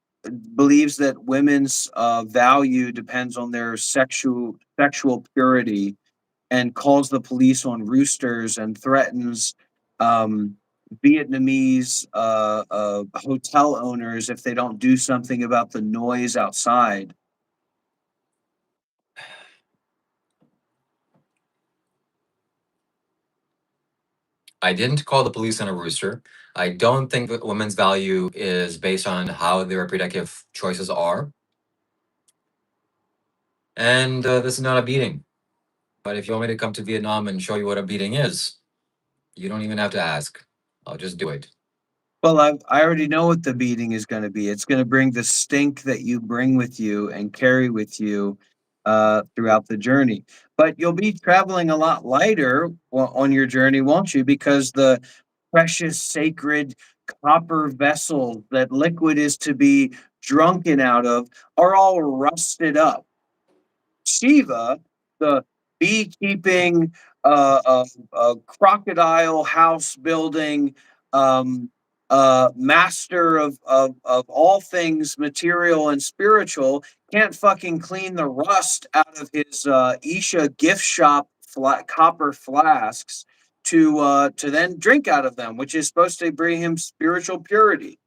believes that women's value depends on their sexual purity, and calls the police on roosters and threatens um, Vietnamese hotel owners if they don't do something about the noise outside. I didn't call the police on a rooster. I don't think that women's value is based on how their reproductive choices are. And this is not a beating. But if you want me to come to Vietnam and show you what a beating is, you don't even have to ask. I'll just do it. Well, I already know what the beating is going to be. It's going to bring the stink that you bring with you and carry with you throughout the journey. But you'll be traveling a lot lighter on your journey, won't you? Because the precious, sacred copper vessels that liquid is to be drunken out of are all rusted up. Shiva, the beekeeping, crocodile house building, um, master of all things material and spiritual, can't fucking clean the rust out of his Isha gift shop copper flasks to then drink out of them, which is supposed to bring him spiritual purity.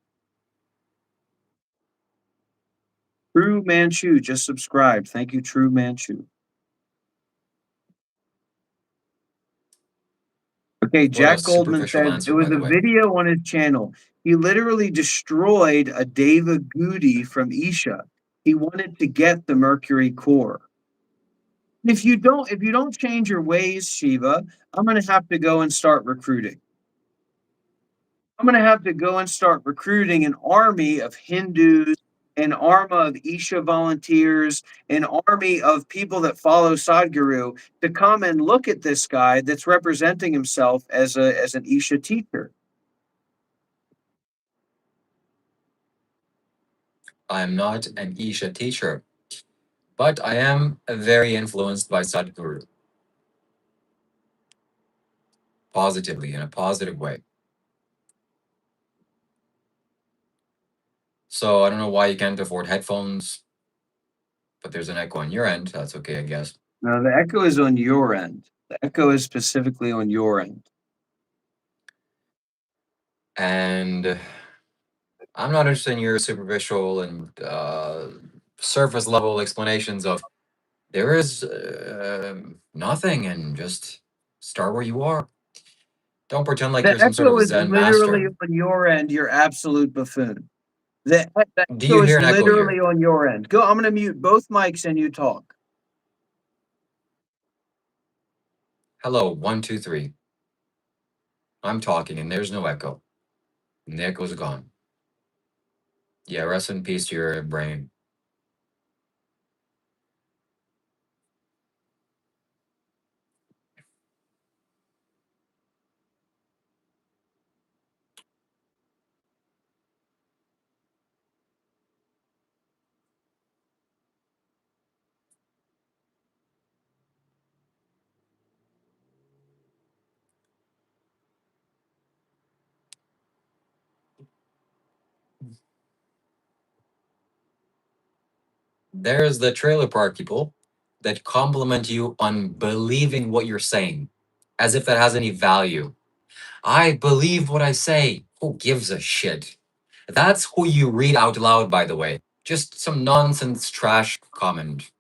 True Manchu just subscribed. Thank you, True Manchu. Okay, What a Jack Goldman superficial says it answer, was by the a way. video on his channel. He literally destroyed a Deva Goody from Isha. He wanted to get the Mercury core. If you don't change your ways, Shiva, I'm gonna have to go and start recruiting. I'm going to have to go and start recruiting an army of Hindus, an army of Isha volunteers, an army of people that follow Sadhguru to come and look at this guy that's representing himself as an Isha teacher. I'm not an Isha teacher, but I am very influenced by Sadhguru. Positively, in a positive way. So I don't know why you can't afford headphones, but there's an echo on your end. That's okay, I guess. No, the echo is on your end. The echo is specifically on your end. And I'm not interested in your superficial and surface level explanations of there is nothing and just start where you are. Don't pretend like The you're some sort echo of is Zen literally master. on your end, you absolute buffoon. The Do you echo hear is an echo literally here? on your end. Go, I'm going to mute both mics and you talk. Hello, 1, 2, 3. I'm talking and there's no echo. And the echo's gone. Yeah, rest in peace to your brain. There's the trailer park people that compliment you on believing what you're saying, as if that has any value. I believe what I say. Who gives a shit? That's who you read out loud, by the way. Just some nonsense trash comment.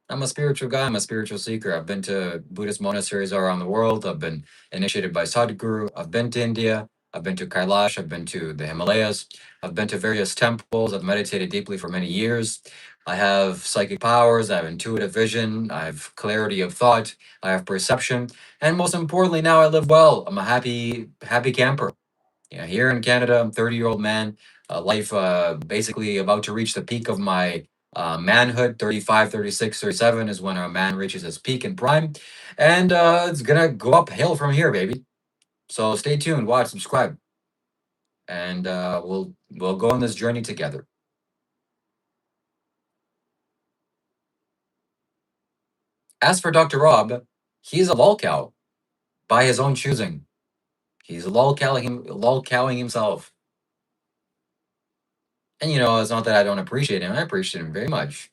I'm a spiritual guy. I'm a spiritual seeker. I've been to Buddhist monasteries all around the world. I've been initiated by Sadhguru. I've been to India. I've been to Kailash. I've been to the Himalayas. I've been to various temples. I've meditated deeply for many years. I have psychic powers. I have intuitive vision. I have clarity of thought. I have perception. And most importantly, now I live well. I'm a happy camper. Yeah, here in Canada, I'm a 30-year-old man. Life basically about to reach the peak of my manhood. 35, 36, 37 is when a man reaches his peak and prime. And it's going to go uphill from here, baby. So stay tuned, watch, subscribe. And we'll go on this journey together. As for Dr. Rob, he's a lolcow by his own choosing. He's lolcowing himself. And it's not that I don't appreciate him. I appreciate him very much.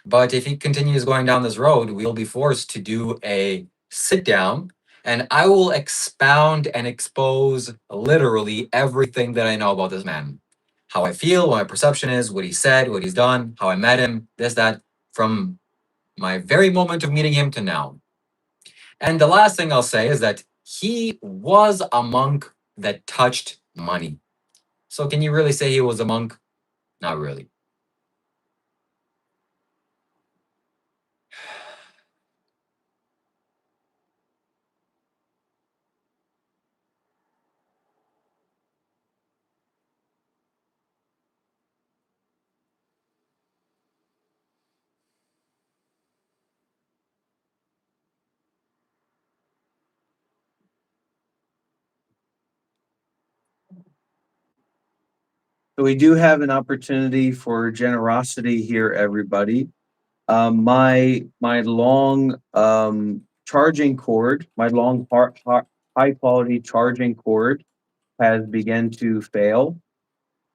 But if he continues going down this road, we'll be forced to do a sit down and I will expound and expose literally everything that I know about this man. How I feel, what my perception is, what he said, what he's done, how I met him, this, that, from my very moment of meeting him to now. And the last thing I'll say is that he was a monk that touched money. So can you really say he was a monk? Not really. So we do have an opportunity for generosity here, everybody. My long charging cord, my long high quality charging cord has begun to fail.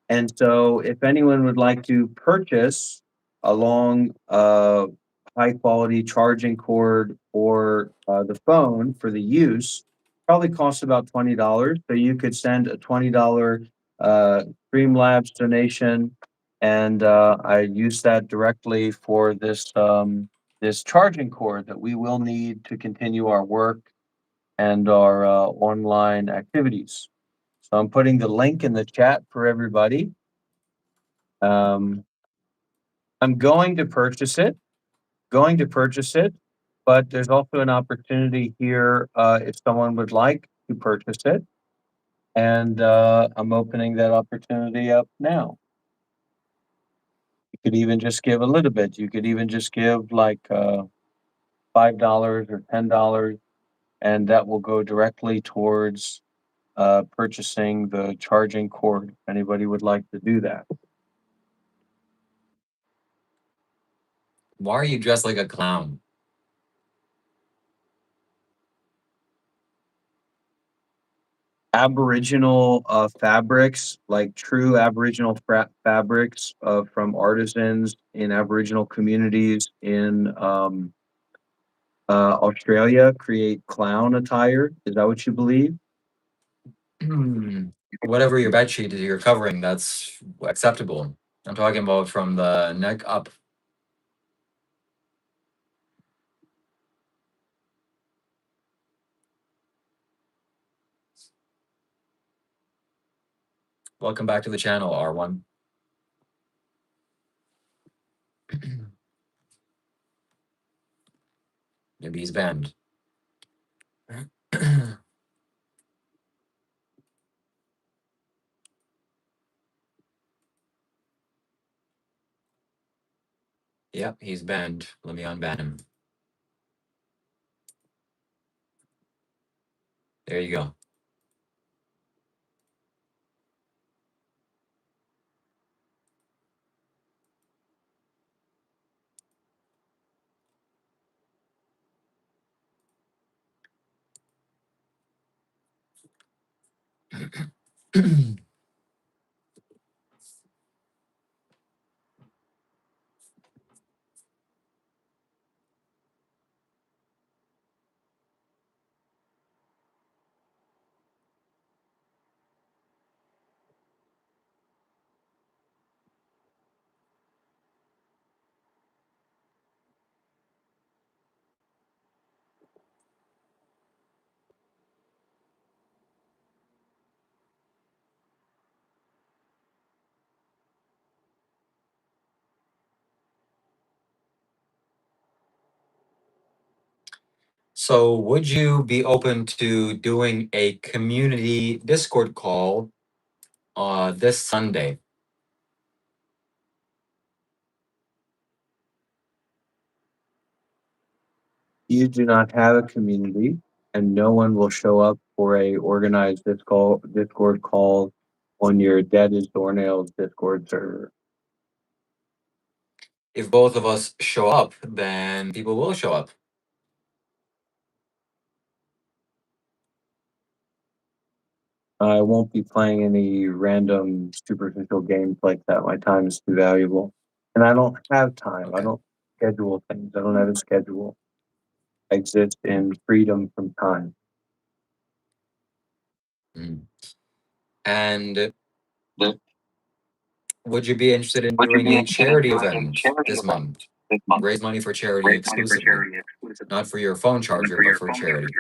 And so if anyone would like to purchase a long high quality charging cord or the phone for the use, probably costs about $20. So you could send a $20 Streamlabs donation, and I use that directly for this charging cord that we will need to continue our work and our online activities. So I'm putting the link in the chat for everybody. I'm going to purchase it. going to purchase it, but there's also an opportunity here if someone would like to purchase it. And I'm opening that opportunity up now. You could even just give a little bit. You could even just give like $5 or $10, and that will go directly towards purchasing the charging cord. If anybody would like to do that. Why are you dressed like a clown? Aboriginal fabrics, like true Aboriginal fabrics from artisans in Aboriginal communities in Australia, create clown attire. Is that what you believe? Whatever your bed sheet is you're covering, that's acceptable. I'm talking about from the neck up. Welcome back to the channel, R1. Maybe he's banned. Yep, he's banned. Let me unban him. There you go. So would you be open to doing a community Discord call this Sunday? You do not have a community, and no one will show up for a organized Discord call on your Dead as Doornails Discord server. If both of us show up, then people will show up. I won't be playing any random superficial games like that. My time is too valuable. And I don't have time. Okay. I don't schedule things. I don't have a schedule. I exist in freedom from time. And would you be interested in doing a charity event this month? Raise money for charity exclusively. Not for your phone charger, but for charity.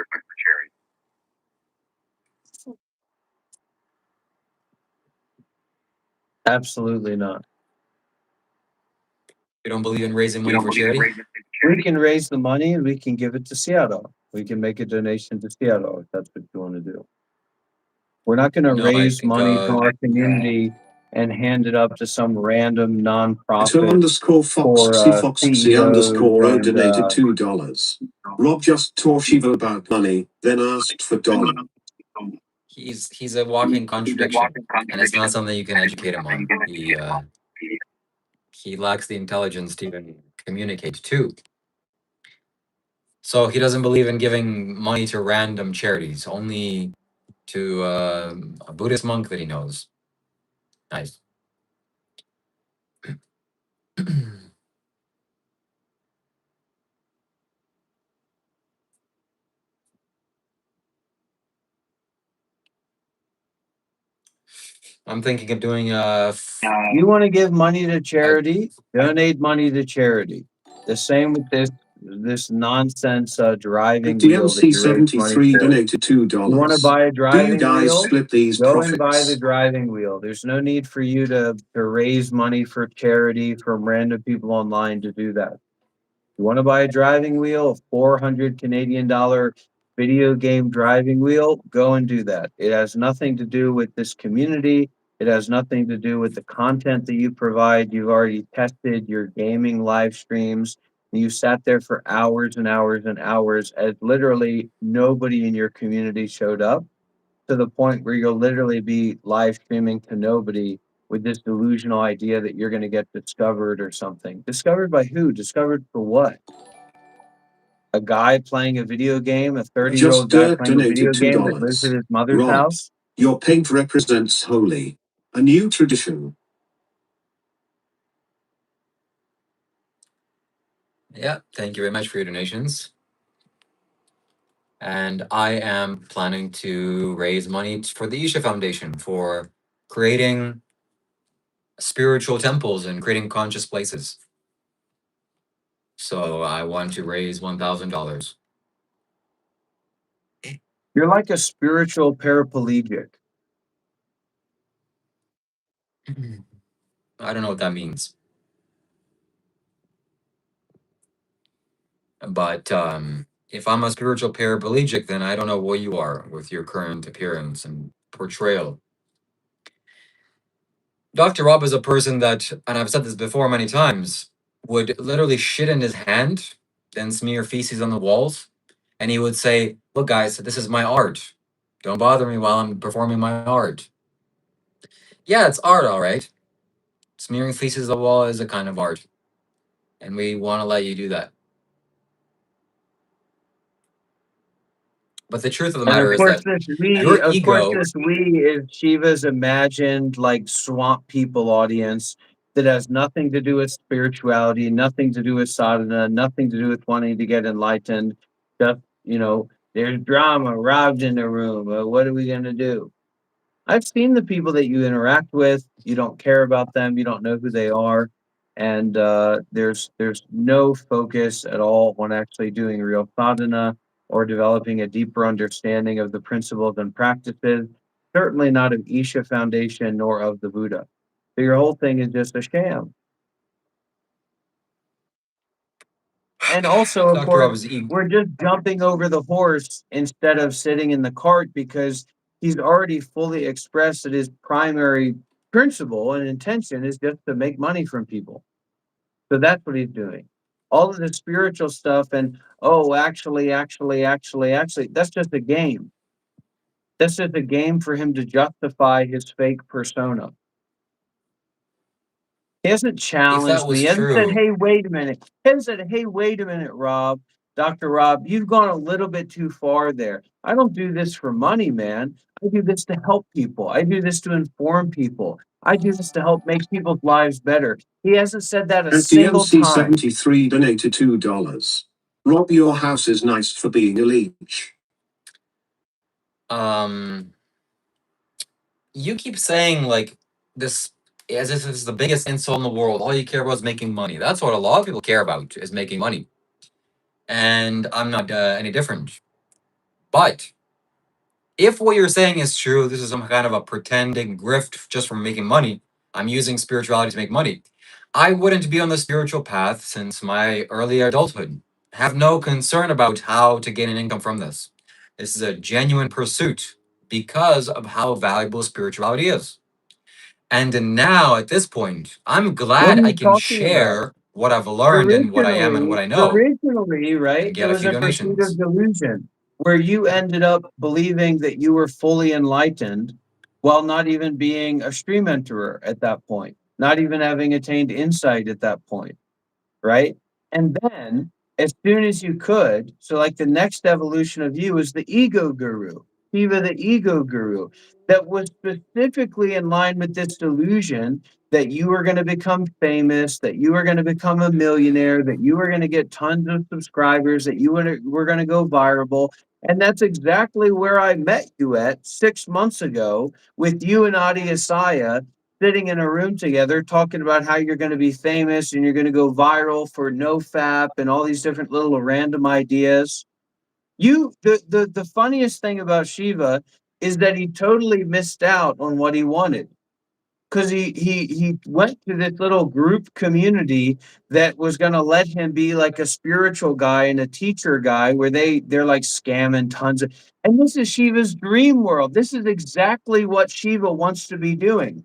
Absolutely not. You don't believe in raising money for charity? We can raise the money and we can give it to Seattle. We can make a donation to Seattle if that's what you want to do. We're not going to No, raise like, money from our community and hand it up to some random nonprofit. _Foxy_O donated $2. Rob just tore Shiva about money, then asked for dollar. He's a walking contradiction, and it's not something you can educate him on. He lacks the intelligence to even communicate too. So he doesn't believe in giving money to random charities, only to a Buddhist monk that he knows. Nice. I'm thinking of doing You want to give money to charity? Donate money to charity. The same with this nonsense driving wheel that you raise money DMC73 for. donated $2. You want to buy a driving Do you guys wheel? split these Go profits? and buy the driving wheel. There's no need for you to raise money for charity from random people online to do that. You want to buy a driving wheel, a 400 Canadian dollar video game driving wheel? Go and do that. It has nothing to do with this community. It has nothing to do with the content that you provide. You've already tested your gaming live streams. You sat there for hours and hours and hours as literally nobody in your community showed up, to the point where you'll literally be live streaming to nobody with this delusional idea that you're going to get discovered or something. Discovered by who? Discovered for what? A guy playing a video game, a 30-year-old Just guy playing a donated video game that lives $2. at his mother's Rob, house? your paint represents holy. A new tradition. Yeah, thank you very much for your donations. And I am planning to raise money for the Isha Foundation for creating spiritual temples and creating conscious places. So I want to raise $1,000. You're like a spiritual paraplegic. I don't know what that means. But if I'm a spiritual paraplegic, then I don't know what you are with your current appearance and portrayal. Dr. Rob is a person that, and I've said this before many times, would literally shit in his hand, then smear feces on the walls, and he would say, "Look, guys, this is my art. Don't bother me while I'm performing my art." Yeah, it's art, all right. Smearing feces on the wall is a kind of art, and we want to let you do that. But the truth of the And matter of is course, that this we, your of course, ego, this we is Shiva's imagined like swamp people audience that has nothing to do with spirituality, nothing to do with sadhana, nothing to do with wanting to get enlightened. Just, there's drama, Rob's in the room. What are we going to do? I've seen the people that you interact with. You don't care about them. You don't know who they are, and there's no focus at all on actually doing real sadhana or developing a deeper understanding of the principles and practices. Certainly not of Isha Foundation nor of the Buddha. So your whole thing is just a sham. And also, of Dr. course, Rob is ego. we're just jumping over the horse instead of sitting in the cart, because he's already fully expressed that his primary principle and intention is just to make money from people. So that's what he's doing. All of the spiritual stuff and, oh, actually, that's just a game. That's just a game for him to justify his fake persona. He hasn't If that challenged me. was He hasn't said, true, "Hey, wait a minute." He hasn't said, "Hey, wait a minute, Rob, Dr. Rob, you've gone a little bit too far there. I don't do this for money, man. I do this to help people. I do this to inform people. I do this to help make people's lives better." He hasn't said that a At single time. DMC73 donated $2. Rob, your house is nice for being a leech. You keep saying like this as if it's the biggest insult in the world. All you care about is making money. That's what a lot of people care about, is making money. And I'm not any different. But if what you're saying is true, this is some kind of a pretending grift just from making money. I'm using spirituality to make money. I wouldn't be on the spiritual path since my early adulthood. Have no concern about how to gain an income from this. This is a genuine pursuit because of how valuable spirituality is. And now at this point, I'm What glad are I you can talking about? share what I've learned and what I am and what I know Originally, and right, it get a was few a pursuit of donations. delusion where you ended up believing that you were fully enlightened while not even being a stream enterer at that point, not even having attained insight at that point, right? And then, as soon as you could, so like the next evolution of you is the ego guru, Shiva the ego guru, that was specifically in line with this delusion that you were going to become famous, that you were going to become a millionaire, that you were going to get tons of subscribers, that you were going to go viral. And that's exactly where I met you at 6 months ago with you and Adi Asaya sitting in a room together talking about how you're going to be famous and you're going to go viral for no fap and all these different little random ideas. The funniest thing about Shiva is that he totally missed out on what he wanted. because he went to this little group community that was going to let him be like a spiritual guy and a teacher guy where they're like scamming tons of, and this is Shiva's dream world. This is exactly what Shiva wants to be doing.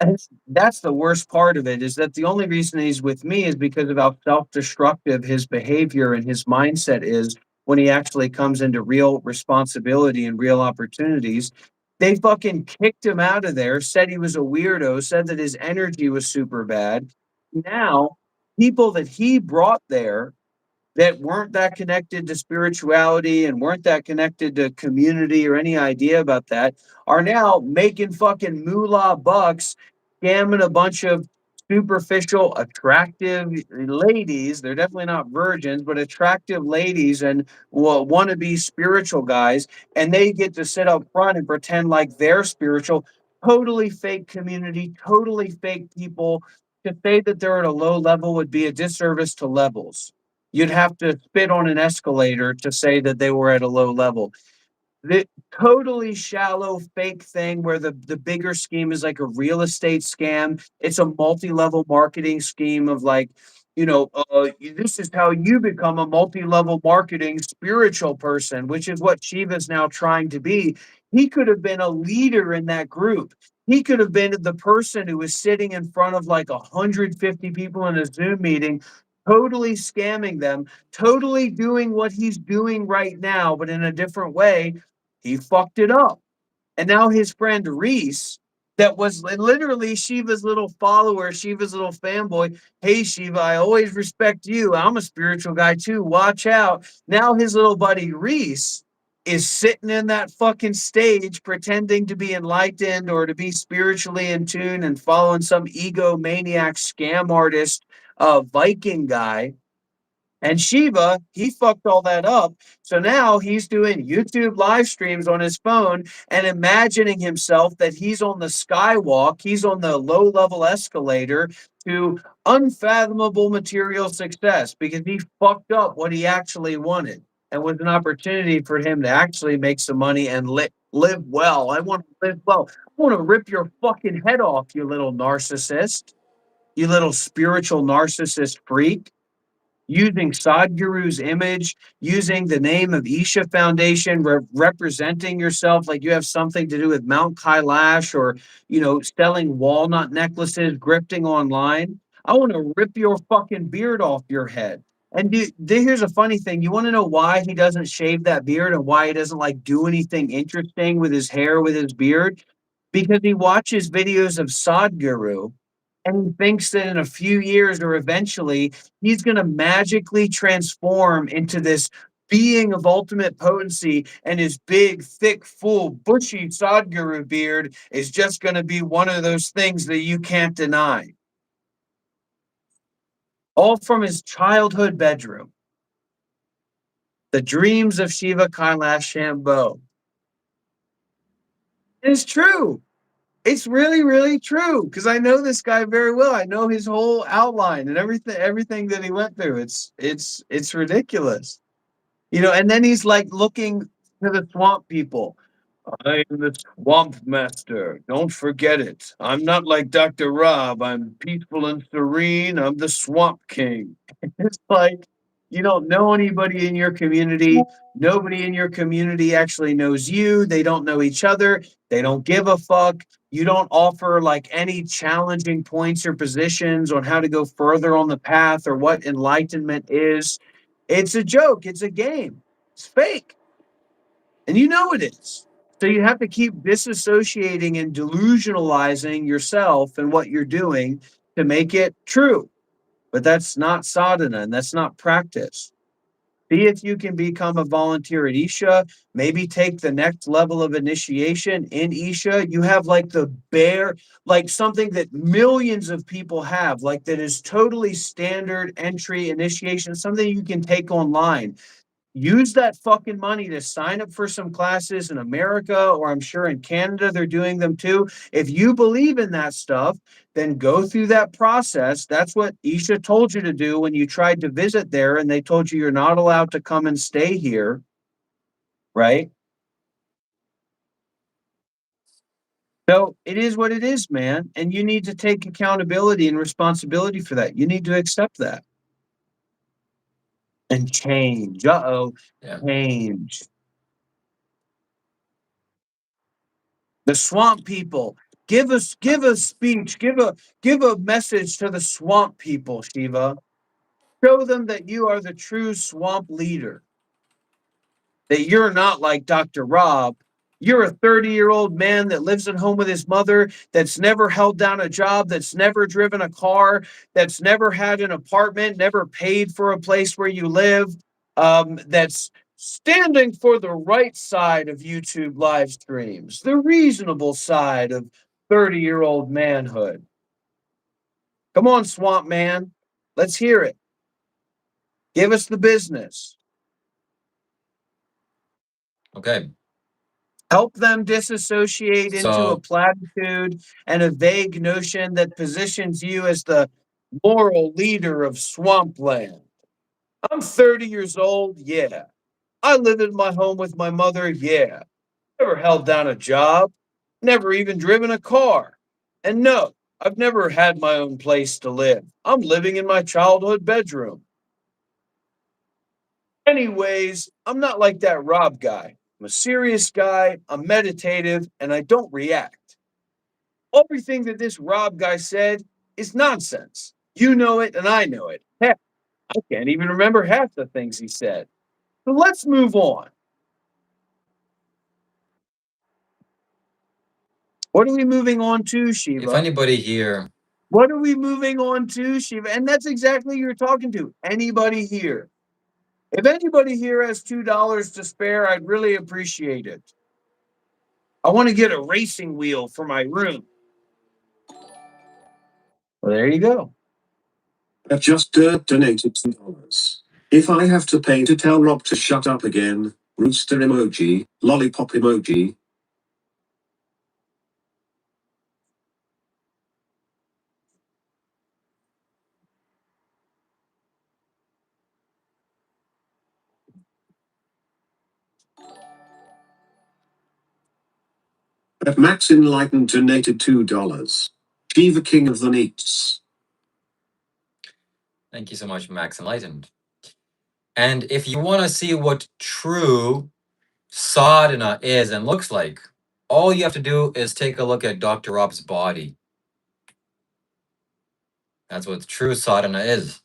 And that's the worst part of it, is that the only reason he's with me is because of how self-destructive his behavior and his mindset is when he actually comes into real responsibility and real opportunities. They fucking kicked him out of there, said he was a weirdo, said that his energy was super bad. Now, people that he brought there that weren't that connected to spirituality and weren't that connected to community or any idea about that are now making fucking moolah bucks, scamming a bunch of superficial, attractive ladies. They're definitely not virgins, but attractive ladies and want to be spiritual guys. And they get to sit up front and pretend like they're spiritual. Totally fake community, totally fake people. To say that they're at a low level would be a disservice to levels. You'd have to spit on an escalator to say that they were at a low level. The totally shallow fake thing where the bigger scheme is like a real estate scam. It's a multi-level marketing scheme of like, this is how you become a multi-level marketing spiritual person, which is what Shiva's now trying to be. He could have been a leader in that group. He could have been the person who was sitting in front of like 150 people in a Zoom meeting, totally scamming them, totally doing what he's doing right now, but in a different way. He fucked it up. And now his friend Reese, that was literally Shiva's little follower, Shiva's little fanboy. Hey, Shiva, I always respect you. I'm a spiritual guy too. Watch out. Now his little buddy Reese is sitting in that fucking stage pretending to be enlightened or to be spiritually in tune and following some egomaniac scam artist, Viking guy. And Shiva, he fucked all that up. So now he's doing YouTube live streams on his phone and imagining himself that he's on the skywalk, he's on the low level escalator to unfathomable material success because he fucked up what he actually wanted and was an opportunity for him to actually make some money and live well. I want to live well. I want to rip your fucking head off, you little narcissist, you little spiritual narcissist freak, using Sadhguru's image, using the name of Isha Foundation, representing yourself like you have something to do with Mount Kailash or, selling walnut necklaces, grifting online. I want to rip your fucking beard off your head. And here's a funny thing. You want to know why he doesn't shave that beard and why he doesn't like do anything interesting with his hair, with his beard? Because he watches videos of Sadhguru and he thinks that in a few years or eventually he's going to magically transform into this being of ultimate potency, and his big, thick, full, bushy Sadhguru beard is just going to be one of those things that you can't deny. All from his childhood bedroom. The dreams of Shiva Kailash Shambho. It's true. It's really, really true because I know this guy very well. I know his whole outline and everything that he went through. It's ridiculous. And then he's like looking to the swamp people. I am the swamp master. Don't forget it. I'm not like Dr. Rob. I'm peaceful and serene. I'm the swamp king. It's like you don't know anybody in your community. Nobody in your community actually knows you. They don't know each other. They don't give a fuck. You don't offer like any challenging points or positions on how to go further on the path or what enlightenment is. It's a joke. It's a game. It's fake. And you know it is. So you have to keep disassociating and delusionalizing yourself and what you're doing to make it true. But that's not sadhana and that's not practice. See if you can become a volunteer at Isha, maybe take the next level of initiation in Isha. You have like the bare, like something that millions of people have, like that is totally standard entry initiation, something you can take online. Use that fucking money to sign up for some classes in America, or I'm sure in Canada they're doing them too. If you believe in that stuff, then go through that process. That's what Isha told you to do when you tried to visit there and they told you you're not allowed to come and stay here, right? So it is what it is, man. And you need to take accountability and responsibility for that. You need to accept that and change. Uh-oh, Yeah. change. The swamp people. Give a speech, give a message to the swamp people, Shiva. Show them that you are the true swamp leader. That you're not like Dr. Rob. You're a 30-year-old man that lives at home with his mother, that's never held down a job, that's never driven a car, that's never had an apartment, never paid for a place where you live, that's standing for the right side of YouTube live streams, the reasonable side of 30-year-old manhood. Come on, Swamp Man. Let's hear it. Give us the business. Okay. Help them disassociate into a So platitude and a vague notion that positions you as the moral leader of swampland. I'm 30 years old, yeah. I live in my home with my mother, yeah. Never held down a job, never even driven a car. And no, I've never had my own place to live. I'm living in my childhood bedroom. Anyways, I'm not like that Rob guy. I'm a serious guy, I'm meditative, and I don't react. Everything that this Rob guy said is nonsense. You know it, and I know it. Heck, I can't even remember half the things he said. So let's move on. What are we moving on to, if Shiva? anybody here, What are we moving on to, Shiva? And that's exactly who you're talking to. Anybody here. If anybody here has $2 to spare, I'd really appreciate it. I want to get a racing wheel for my room. Well, there you go. I've just donated $2. If I have to pay to tell Rob to shut up again, rooster emoji, lollipop emoji. At Max Enlightened donated $2. Shiva King of the Neats. thank you so much, Max Enlightened. And if you want to see what true sadhana is and looks like, all you have to do is take a look at Dr. Rob's body. That's what true sadhana is.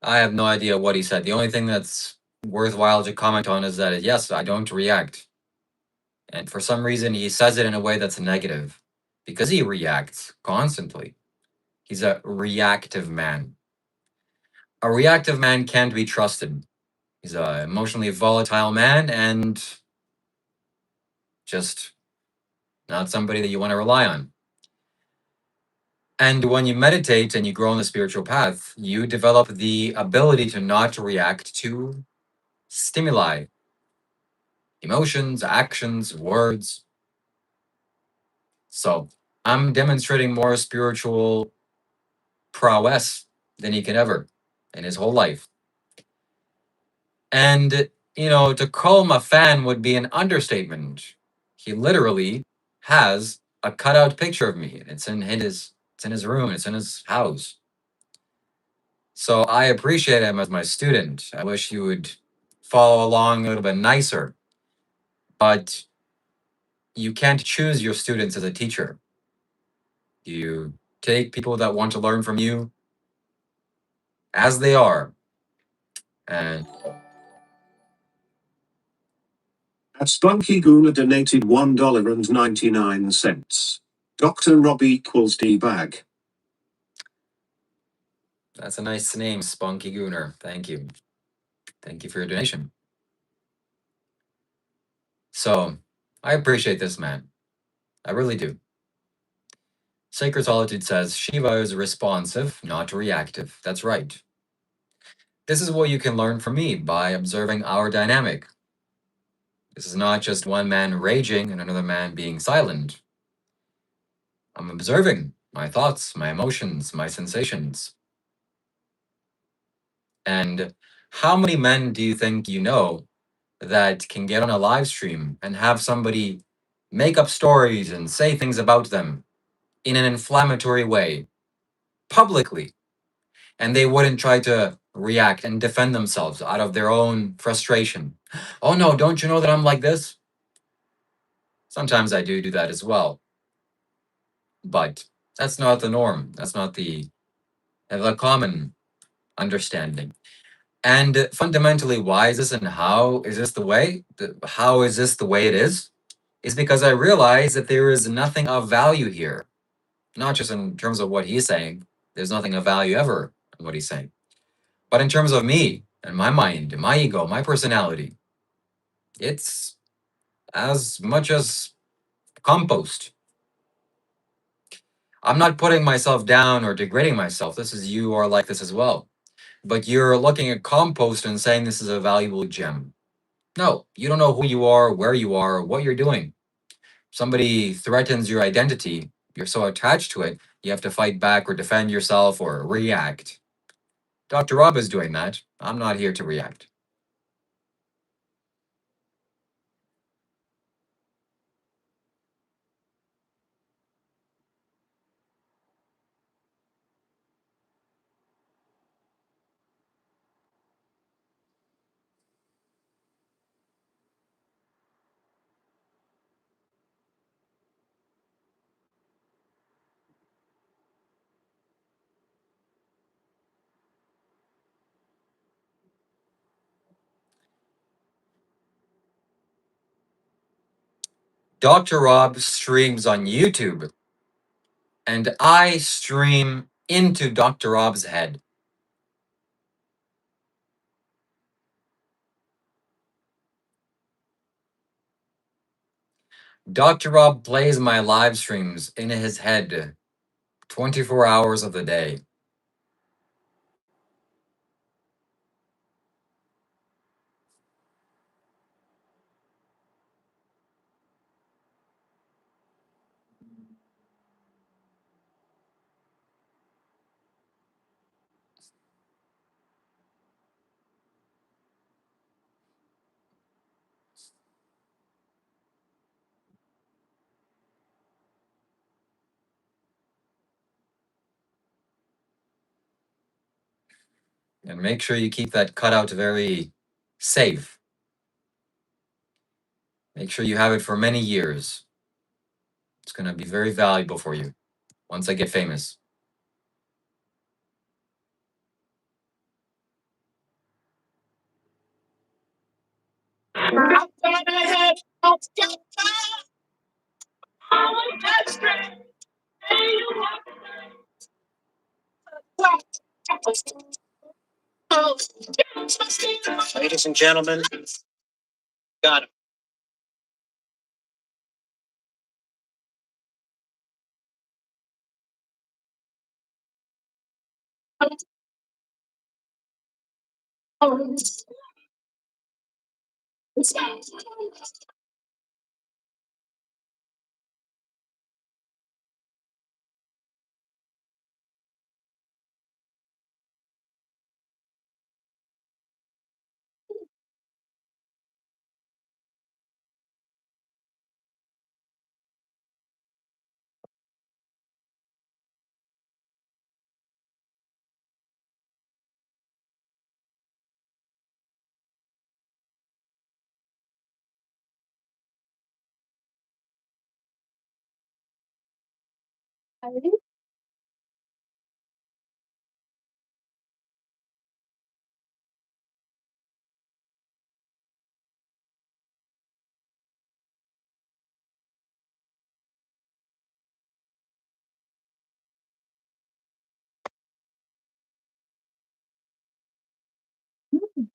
I have no idea what he said. The only thing that's worthwhile to comment on is that, yes, I don't react. And for some reason, he says it in a way that's negative because he reacts constantly. He's a reactive man. A reactive man can't be trusted. He's an emotionally volatile man and just not somebody that you want to rely on. And when you meditate and you grow on the spiritual path, you develop the ability to not react to stimuli, emotions, actions, words. So I'm demonstrating more spiritual prowess than he can ever in his whole life. And, to call him a fan would be an understatement. He literally has a cutout picture of me. It's in his room, it's in his house. So I appreciate him as my student. I wish you would follow along a little bit nicer. But you can't choose your students as a teacher. You take people that want to learn from you as they are. And At Spunky Guna donated $1.99. Dr. Rob equals D-bag. that's a nice name, Spunky Gooner. Thank you. Thank you for your donation. So I appreciate this man. I really do. Sacred Solitude says Shiva is responsive, not reactive. That's right. This is what you can learn from me by observing our dynamic. This is not just one man raging and another man being silent. I'm observing my thoughts, my emotions, my sensations. And how many men do you think you know that can get on a live stream and have somebody make up stories and say things about them in an inflammatory way publicly, and they wouldn't try to react and defend themselves out of their own frustration? Oh no, don't you know that I'm like this? Sometimes I do that as well, but that's not the norm. That's not the common understanding. And fundamentally, why is this and how is this the way? How is this the way it is? Is because I realize that there is nothing of value here, not just in terms of what he's saying. There's nothing of value ever in what he's saying, but in terms of me and my mind, my ego, my personality, it's as much as compost. I'm not putting myself down or degrading myself. This is you are like this as well. But you're looking at compost and saying this is a valuable gem. No, you don't know who you are, where you are, or what you're doing. Somebody threatens your identity, you're so attached to it, you have to fight back or defend yourself or react. Dr. Rob is doing that. I'm not here to react. Dr. Rob streams on YouTube, and I stream into Dr. Rob's head. Dr. Rob plays my live streams in his head 24 hours of the day. And make sure you keep that cutout very safe. Make sure you have it for many years. It's going to be very valuable for you once I get famous. Ladies and gentlemen, got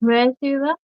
Where Shiva?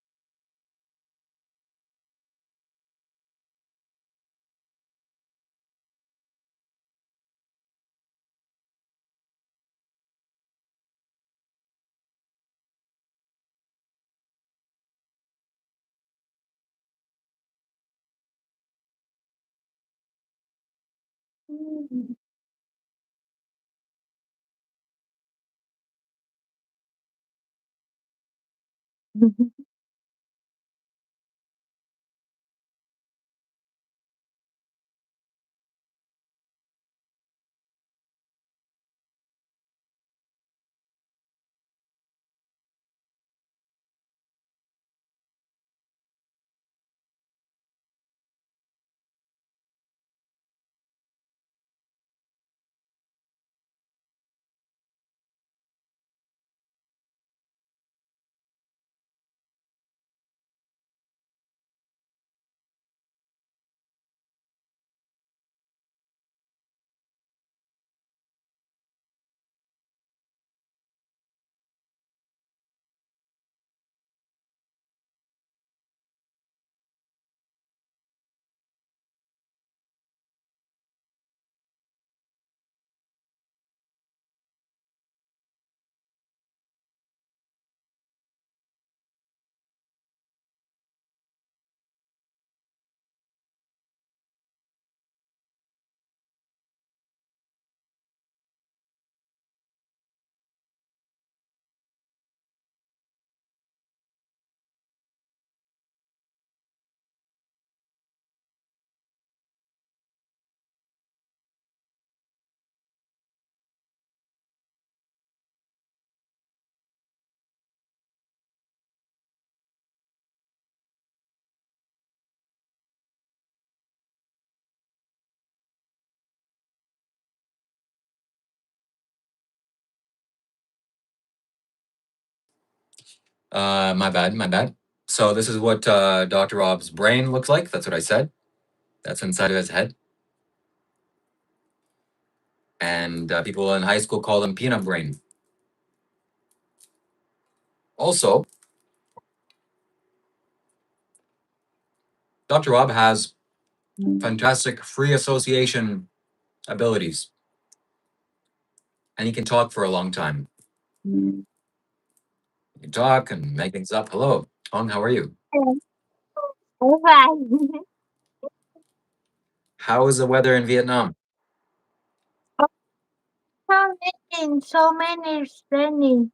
My bad, my bad. So this is what Dr. Rob's brain looks like. That's what I said. That's inside of his head. And people in high school call him peanut brain. Also, Dr. Rob has fantastic free association abilities. And he can talk for a long time. He can talk and make things up. Hello, Hong, how are you? How is the weather in Vietnam? So many raining.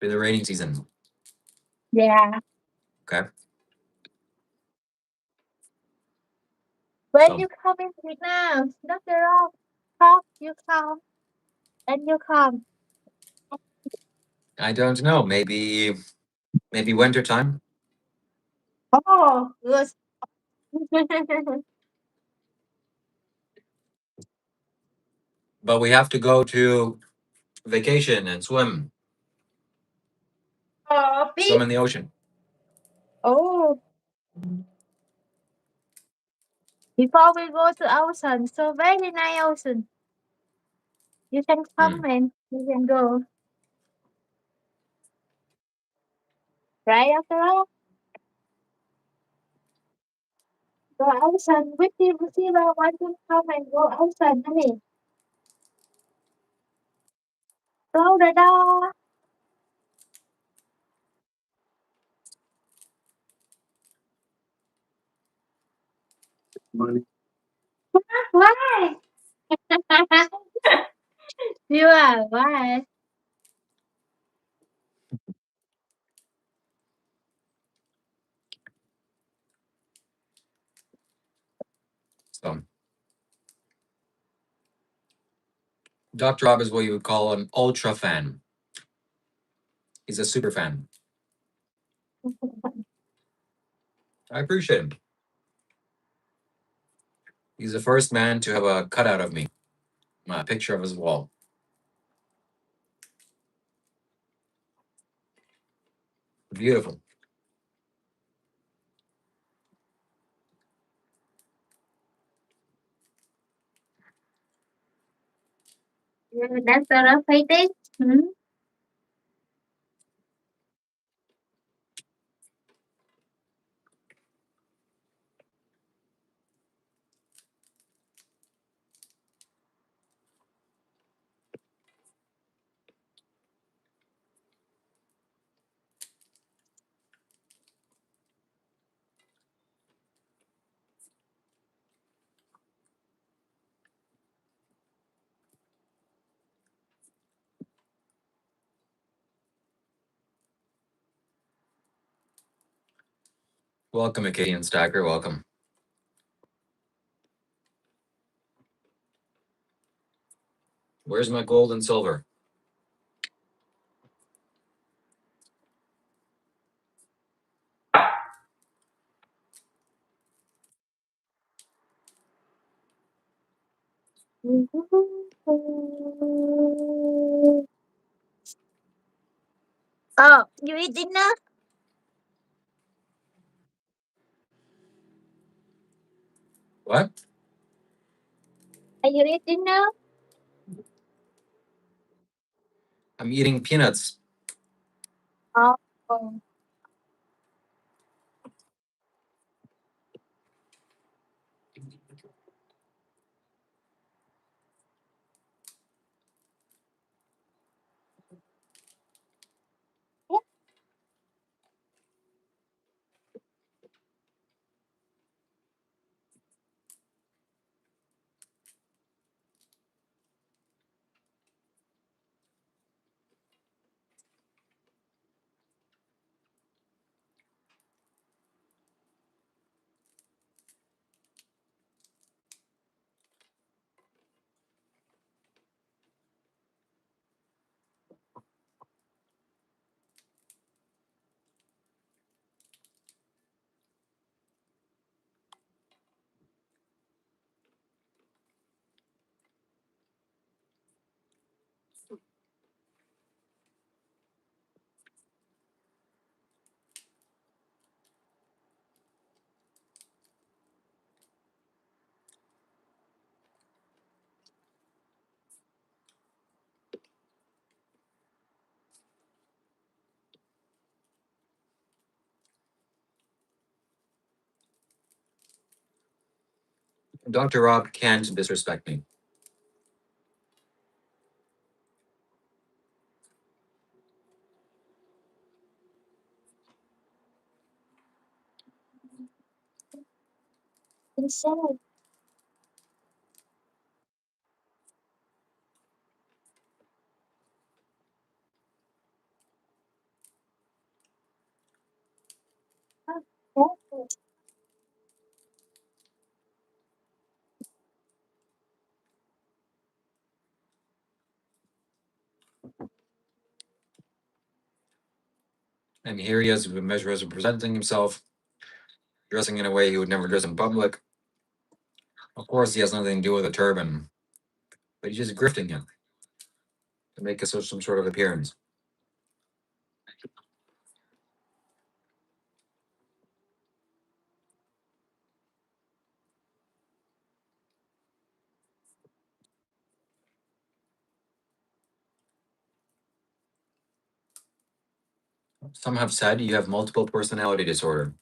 For the rainy season. Yeah. Okay. When So- you come in Vietnam, Dr. Rob, talk, you come, and you come. I don't know. Maybe winter time. Oh, good. But we have to go to vacation and swim. Oh, Swim in the ocean. Oh. Before we go to ocean, so very nice ocean. You can come and you can go. Right after all? Go ocean. With you, Shiva want to come and go ocean, honey. Close the door. Money. Why? Shiva, why? So Dr. Rob is what you would call an ultra fan. He's a super fan. I appreciate him. He's the first man to have a cutout of me, a picture of his wall. Beautiful. That's a rough fighting. Hmm? Welcome, Acadian Stacker. Welcome. Where's my gold and silver? Oh, you eat dinner? What? Are you eat dinner? I'm eating peanuts. Oh. Dr. Rob can't disrespect me. Inside. Oh. And here he is, presenting himself, dressing in a way he would never dress in public. Of course, he has nothing to do with a turban, but he's just grifting him to make some sort of appearance. Some have said you have multiple personality disorder.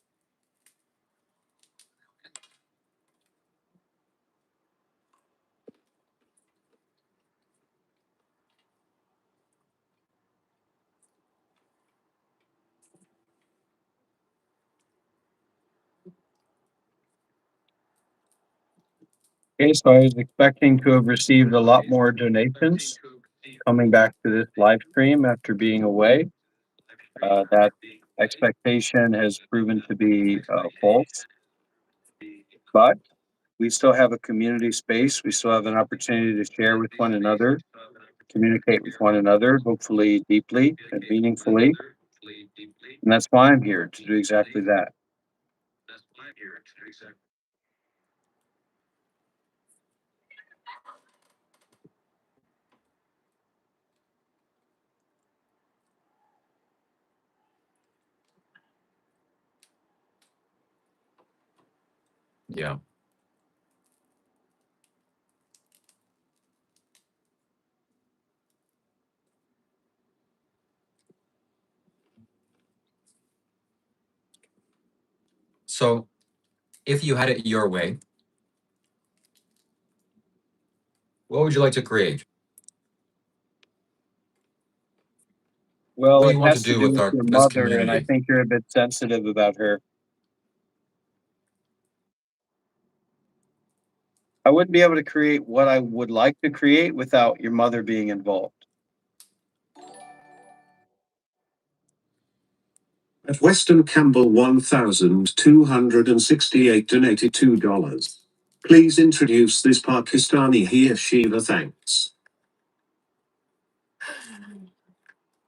Okay, so I was expecting to have received a lot more donations coming back to this live stream after being away. That expectation has proven to be false, but we still have a community space. We still have an opportunity to share with one another, communicate with one another, hopefully deeply and meaningfully. And that's why I'm here to do exactly that. Yeah. So, if you had it your way, what would you like to create? What Well, do it you want to has to do do with with your this mother, and I community? think you're a bit sensitive about her. I wouldn't be able to create what I would like to create without your mother being involved. At Weston Campbell 1268 donated $2. Please introduce this Pakistani here, Shiva, thanks.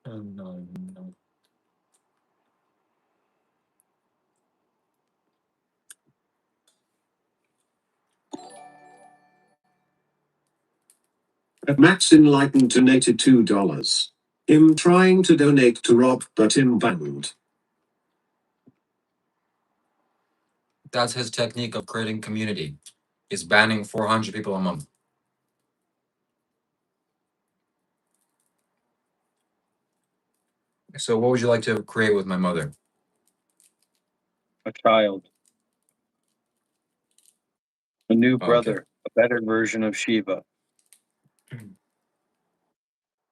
Oh, no, no. At Max Enlightened donated $2. Him trying to donate to Rob, but him banned. That's his technique of creating community. He's banning 400 people a month. So what would you like to create with my mother? A child, a new Okay. brother, a better version of Shiva.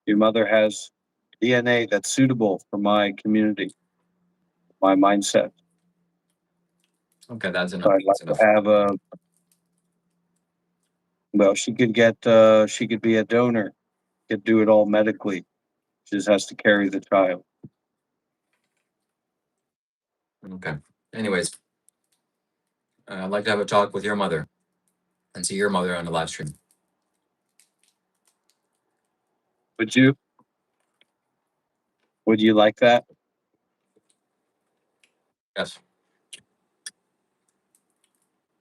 Your mother has DNA that's suitable for my community, my mindset. Okay, that's So enough. I'd like That's to enough. have well, she could she could be a donor, could do it all medically. She just has to carry the child. Okay. Anyways, I'd like to have a talk with your mother and see your mother on the live stream. Would you? Would you like that? Yes.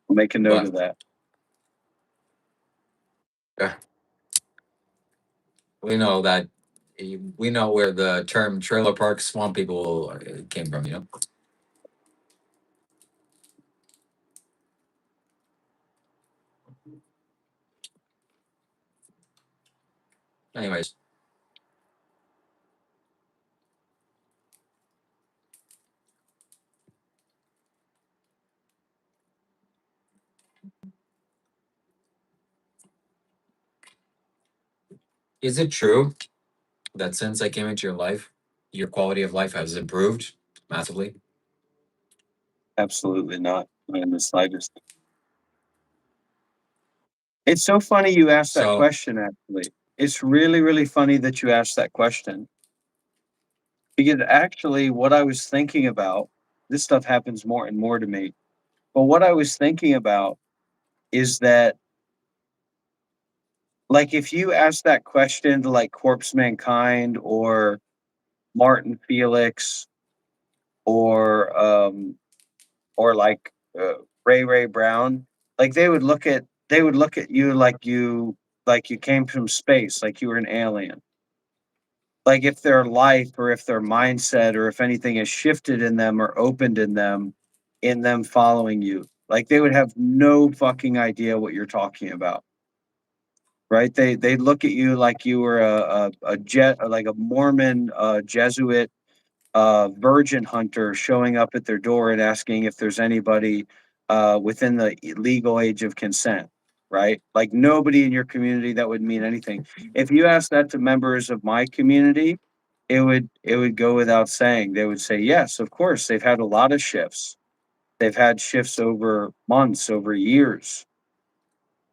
I'll make a note But of that. we know that we know where the term trailer park swamp people came from, you know? Anyways. Is it true that since I came into your life, your quality of life has improved massively? Absolutely not, not in the slightest. It's so funny you asked that So question, actually. It's really, really funny that you asked that question. Because actually, what I was thinking about, this stuff happens more and more to me. But what I was thinking about is that, like, if you ask that question to like Corpse Mankind or Martin Felix or or like Ray Brown, like they would look at you like you came from space, like you were an alien. Like if their life or if their mindset or if anything has shifted in them or opened in them following you. Like they would have no fucking idea what you're talking about. Right? They look at you like you were a jet like a Mormon Jesuit virgin hunter showing up at their door and asking if there's anybody within the legal age of consent, right? Like nobody in your community that would mean anything. If you ask that to members of my community, it would go without saying. They would say, yes, of course. They've had a lot of shifts. They've had shifts over months, over years,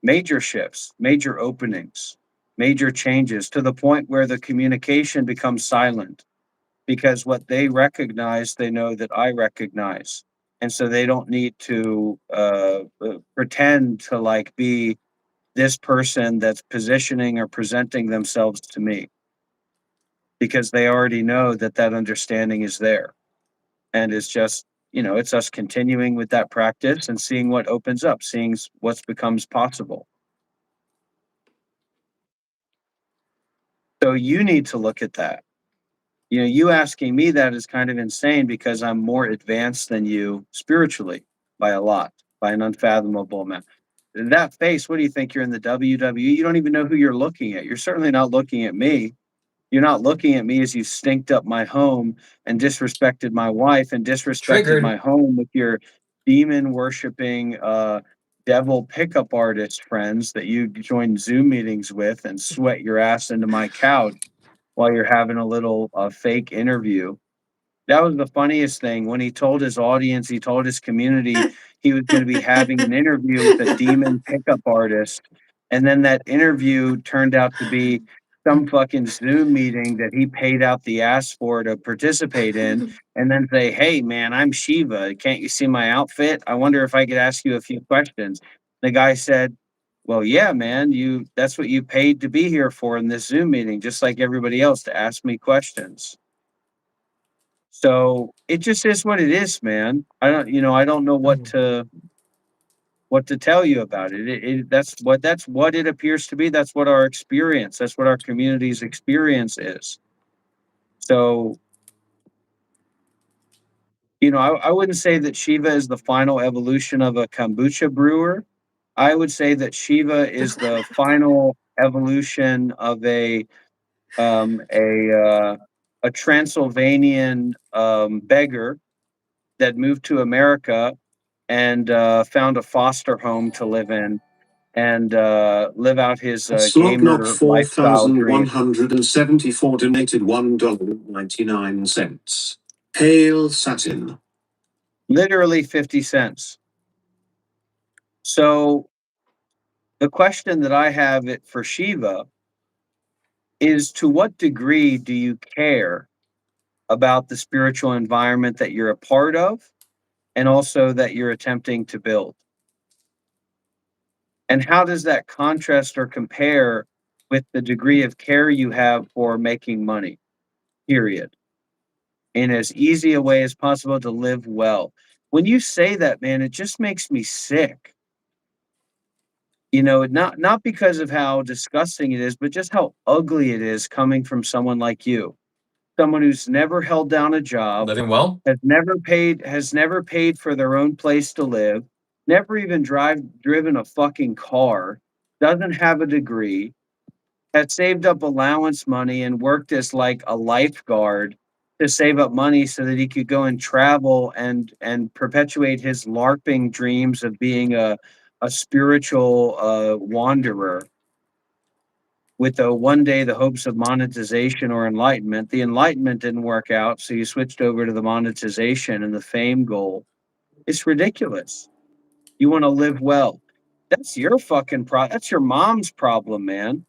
major shifts, major openings, major changes to the point where the communication becomes silent because what they recognize, they know that I recognize. And so they don't need to pretend to like be this person that's positioning or presenting themselves to me because they already know that that understanding is there. And it's just, you know, it's us continuing with that practice and seeing what opens up, seeing what becomes possible. So you need to look at that. You know, you asking me that is kind of insane because I'm more advanced than you spiritually by a lot, by an unfathomable amount. That face, what do you think? You're in the WWE? You don't even know who you're looking at. You're certainly not looking at me. You're not looking at me as you stinked up my home and disrespected my wife and disrespected triggered. my home with your demon worshiping devil pickup artist friends that you join Zoom meetings with and sweat your ass into my couch while you're having a little fake interview. That was the funniest thing when he told his audience, he told his community he was going to be having an interview with a demon pickup artist. And then that interview turned out to be some fucking Zoom meeting that he paid out the ass for to participate in, and then say, "Hey, man, I'm Shiva. Can't you see my outfit? I wonder if I could ask you a few questions." The guy said, "Well, yeah, man, that's what you paid to be here for in this Zoom meeting, just like everybody else, to ask me questions." So it just is what it is, man. I don't know what to tell you about it. That's what it appears to be. That's what our experience. That's what our community's experience is. So, I wouldn't say that Shiva is the final evolution of a kombucha brewer. I would say that Shiva is the final evolution of um, a uh, a Transylvanian beggar that moved to America and found a foster home to live in and live out his Slognok gamer lifestyle dream. 4174 donated $1.99. Hail Satin. Literally 50 cents. So the question that I have for Shiva is, to what degree do you care about the spiritual environment that you're a part of and also that you're attempting to build? And how does that contrast or compare with the degree of care you have for making money, period, in as easy a way as possible to live well? When you say that, man, it just makes me sick. Not because of how disgusting it is, but just how ugly it is coming from someone like you. Someone who's never held down a job, Living well? has never paid for their own place to live, never even driven a fucking car, doesn't have a degree, had saved up allowance money and worked as like a lifeguard to save up money so that he could go and travel and perpetuate his LARPing dreams of being a spiritual wanderer with one day the hopes of monetization or enlightenment. The enlightenment didn't work out, so you switched over to the monetization and the fame goal. It's ridiculous. You want to live well. That's your fucking that's your mom's problem, man.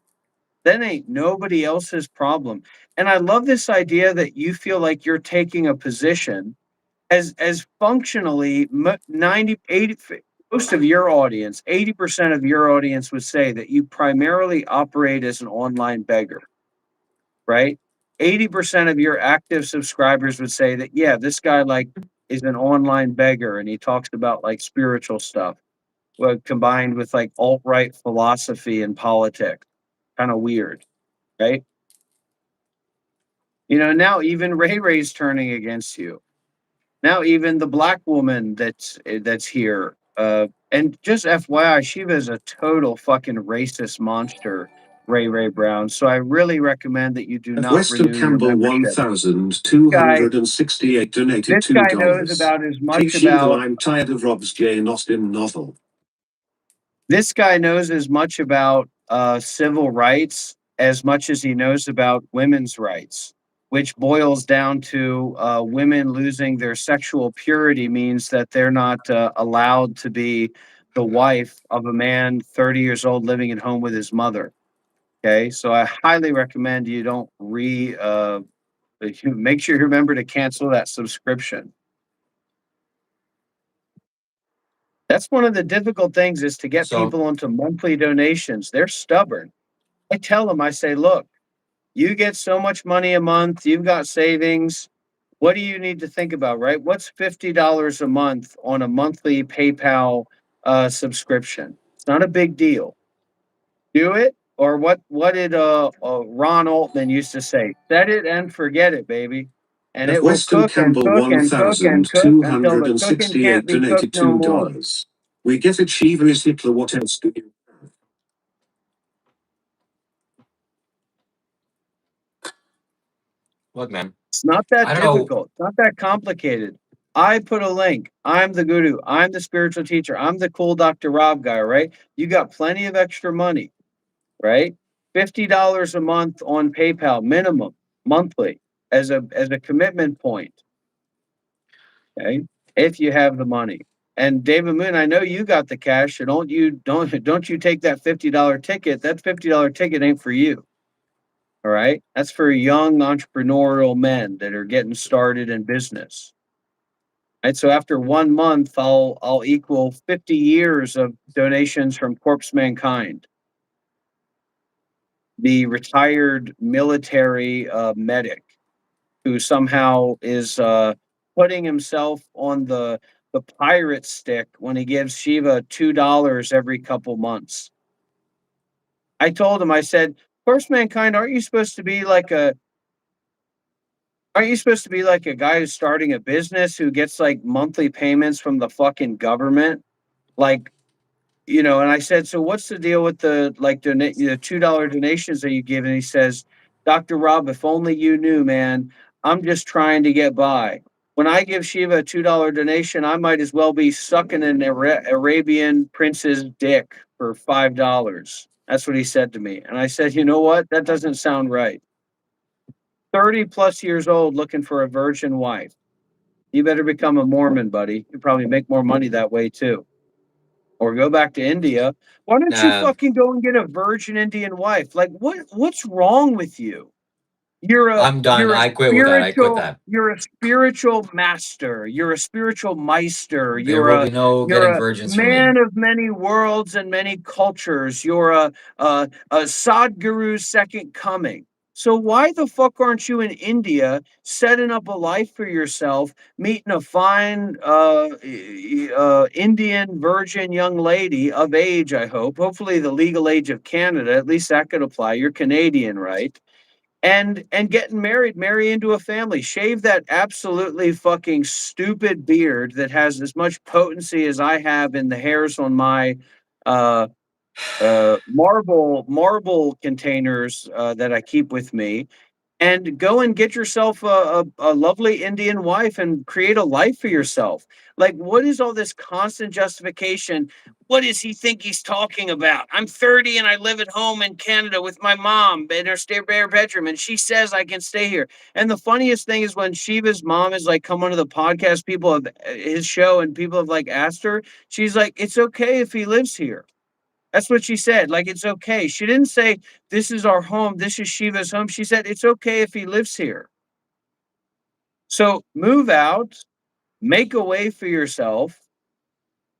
That ain't nobody else's problem. And I love this idea that you feel like you're taking a position as functionally 90, 80, most of your audience, 80% of your audience would say that you primarily operate as an online beggar, right? 80% of your active subscribers would say that, yeah, this guy like is an online beggar and he talks about like spiritual stuff, combined with like alt-right philosophy and politics. Kind of weird, right? Now even Ray Ray's turning against you. Now even the black woman that's here. And just FYI, Shiva is a total fucking racist monster, Ray Brown. So I really recommend that you do not Weston renew your Campbell membership. Guy, 1268 donated this guy knows $2. about as Hey much Shiva, about I'm tired of Rob's Jane Austen novel. this guy knows as much about civil rights as much as he knows about women's rights, which boils down to women losing their sexual purity means that they're not allowed to be the wife of a man 30 years old living at home with his mother. Okay, so I highly recommend you don't make sure you remember to cancel that subscription. That's one of the difficult things, is to get So people into monthly donations. They're stubborn. I tell them, I say, look, you get so much money a month, you've got savings. What do you need to think about, right? What's $50 a month on a monthly PayPal subscription? It's not a big deal. Do it. Or what did Ron Altman used to say? Set it and forget it, baby. And At it will Weston cook and Campbell cook and cook and cook until the cooking can't 1268 be cooked donated no more. $2. We get it, Shiva is Hitler, what else do you have? look, man. It's not that I don't know. difficult. It's not that complicated. I put a link. I'm the guru. I'm the spiritual teacher. I'm the cool Dr. Rob guy, right? You got plenty of extra money, right? $50 a month on PayPal minimum monthly as a commitment point. Okay. If you have the money. And David Moon, I know you got the cash, so don't you take that $50 ticket. That $50 ticket ain't for you. All right. That's for young entrepreneurial men that are getting started in business. Right. So after 1 month, I'll equal 50 years of donations from Corpse Mankind, the retired military medic who somehow is putting himself on the pirate stick when he gives Shiva $2 every couple months. I told him, I said, "First mankind, aren't you supposed to be like a guy who's starting a business who gets like monthly payments from the fucking government? Like, you know," and I said, "So what's the deal with the like donate the $2 donations that you give?" And he says, "Dr. Rob, if only you knew, man, I'm just trying to get by. When I give Shiva a $2 donation, I might as well be sucking an Arabian prince's dick for $5." That's what he said to me. And I said, "You know what? That doesn't sound right. 30 plus years old looking for a virgin wife. You better become a Mormon, buddy. You probably make more money that way too. Or go back to India. Why don't you Uh, fucking go and get a virgin Indian wife? Like what's wrong with you? You're a I'm done. I quit with that. I quit that. you're a spiritual master. You're a spiritual meister. There will be no You're getting a virgins from me. man of many worlds and many cultures. You're a Sadhguru's second coming. So why the fuck aren't you in India setting up a life for yourself, meeting a fine Indian virgin young lady of age, I hope, hopefully the legal age of Canada, at least that could apply. You're Canadian, right? And getting married, marry into a family, shave that absolutely fucking stupid beard that has as much potency as I have in the hairs on my uh marble containers that I keep with me, and go and get yourself a lovely Indian wife and create a life for yourself. Like, what is all this constant justification? What does he think he's talking about? I'm 30 and I live at home in Canada with my mom in her spare bedroom, and she says I can stay here. And the funniest thing is when Shiva's mom is like come onto the podcast, people have his show, and people have like asked her, she's like, "It's okay if he lives here." That's what she said. Like, it's okay. She didn't say, "This is our home. This is Shiva's home." She said, "It's okay if he lives here." So move out, make a way for yourself,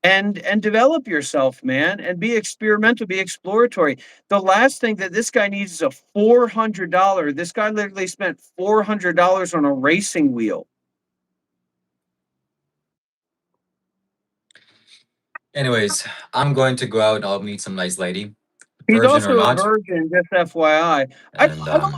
and develop yourself, man, and be experimental, be exploratory. The last thing that this guy needs is a $400. This guy literally spent $400 on a racing wheel. Anyways, I'm going to go out. I'll meet some nice lady, He's virgin or also a not. virgin, just FYI. And I don't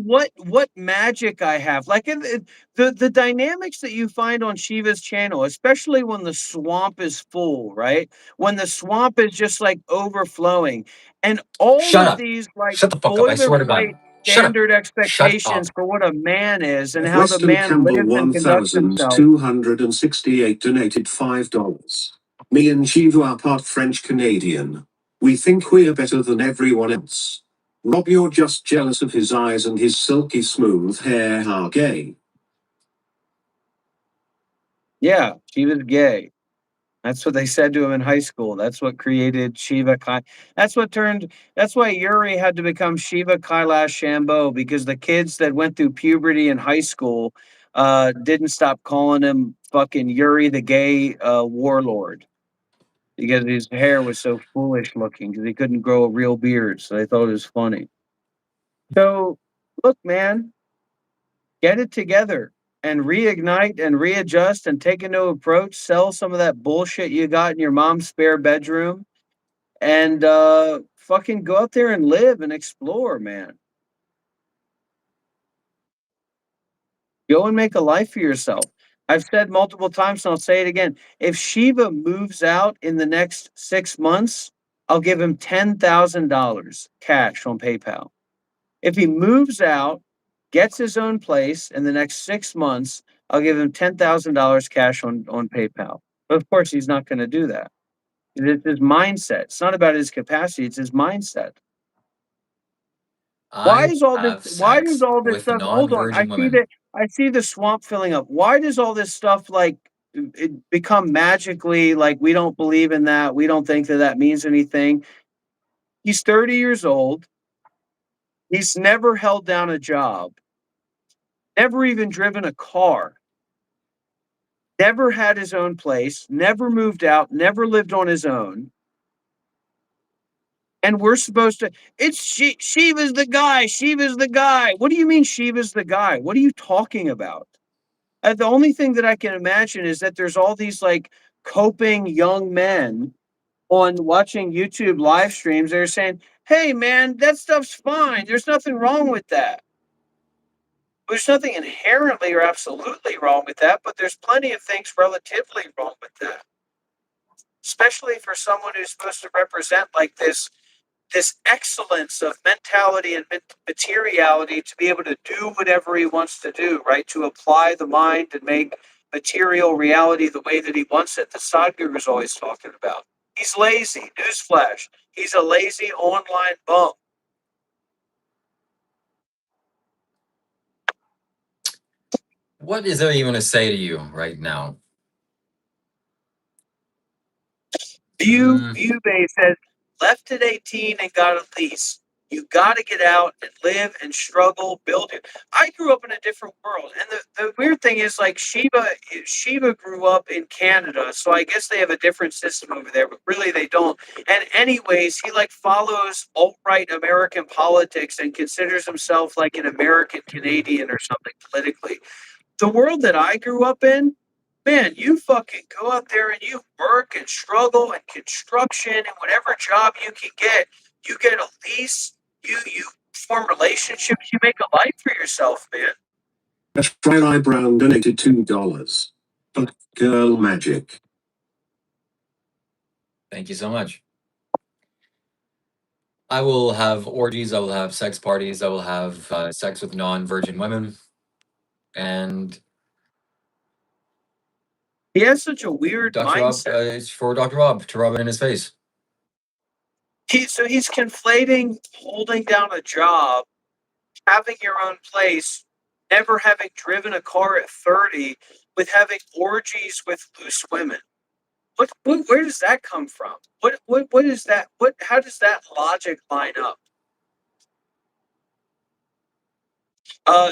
know what magic I have. Like the dynamics that you find on Shiva's channel, especially when the swamp is full, right? When the swamp is just like overflowing, and all shut of up. these like Shut the fuck up. I swear to God. boilerplate Shut up. standard Shut expectations up. for what a man is and how the Weston man Campbell lives and conducts himself. 1268 donated $5. Me and Shiva are part French Canadian. We think we're better than everyone else. Rob, you're just jealous of his eyes and his silky smooth hair. How gay. Yeah, Shiva's gay. That's what they said to him in high school. That's what created Shiva Kai. That's what turned. That's why Yuri had to become Shiva Kailash Shambho, because the kids that went through puberty in high school didn't stop calling him fucking Yuri the gay warlord, because his hair was so foolish looking because he couldn't grow a real beard. So they thought it was funny. So look, man, get it together and reignite and readjust and take a new approach. Sell some of that bullshit you got in your mom's spare bedroom, and fucking go out there and live and explore, man. Go and make a life for yourself. I've said multiple times and I'll say it again. If Shiva moves out in the next 6 months, I'll give him $10,000 cash on PayPal. If he moves out, gets his own place in the next 6 months, I'll give him $10,000 cash on PayPal. But of course, he's not going to do that. It's his mindset. It's not about his capacity, it's his mindset. Why I is all this have why does sex all this with stuff hold on, non-virgin women. I see the swamp filling up. Why does all this stuff like it become magically like we don't believe in that, we don't think that that means anything? He's 30 years old. He's never held down a job, never even driven a car, never had his own place, never moved out, never lived on his own. And we're supposed to, Shiva's the guy. Shiva's the guy. What do you mean Shiva's the guy? What are you talking about? The only thing that I can imagine is that there's all these like coping young men on watching YouTube live streams. They're saying, hey, man, that stuff's fine. There's nothing wrong with that. There's nothing inherently or absolutely wrong with that, but there's plenty of things relatively wrong with that. Especially for someone who's supposed to represent like this excellence of mentality and materiality to be able to do whatever he wants to do, right? To apply the mind and make material reality the way that he wants it. The Sadhguru is always talking about. He's lazy. Newsflash. He's a lazy online bum. What is there even to say to you right now? Bay says, left at 18 and got a lease. You got to get out and live and struggle, build it. I grew up in a different world. And the weird thing is, like, Shiva grew up in Canada, so I guess they have a different system over there, but really they don't. And anyways, he, like, follows alt-right American politics and considers himself, like, an American Canadian or something politically. The world that I grew up in, man, you fucking go out there and you work and struggle and construction and whatever job you can get. You get a lease, you form relationships, you make a life for yourself, man. Fry Brown donated $2. Girl magic. Thank you so much. I will have orgies, I will have sex parties, I will have sex with non-virgin women. And he has such a weird Dr. mindset. Rob, it's for Dr. Rob to rub it in his face. So he's conflating holding down a job, having your own place, never having driven a car at 30, with having orgies with loose women. Where does that come from? What is that? How does that logic line up?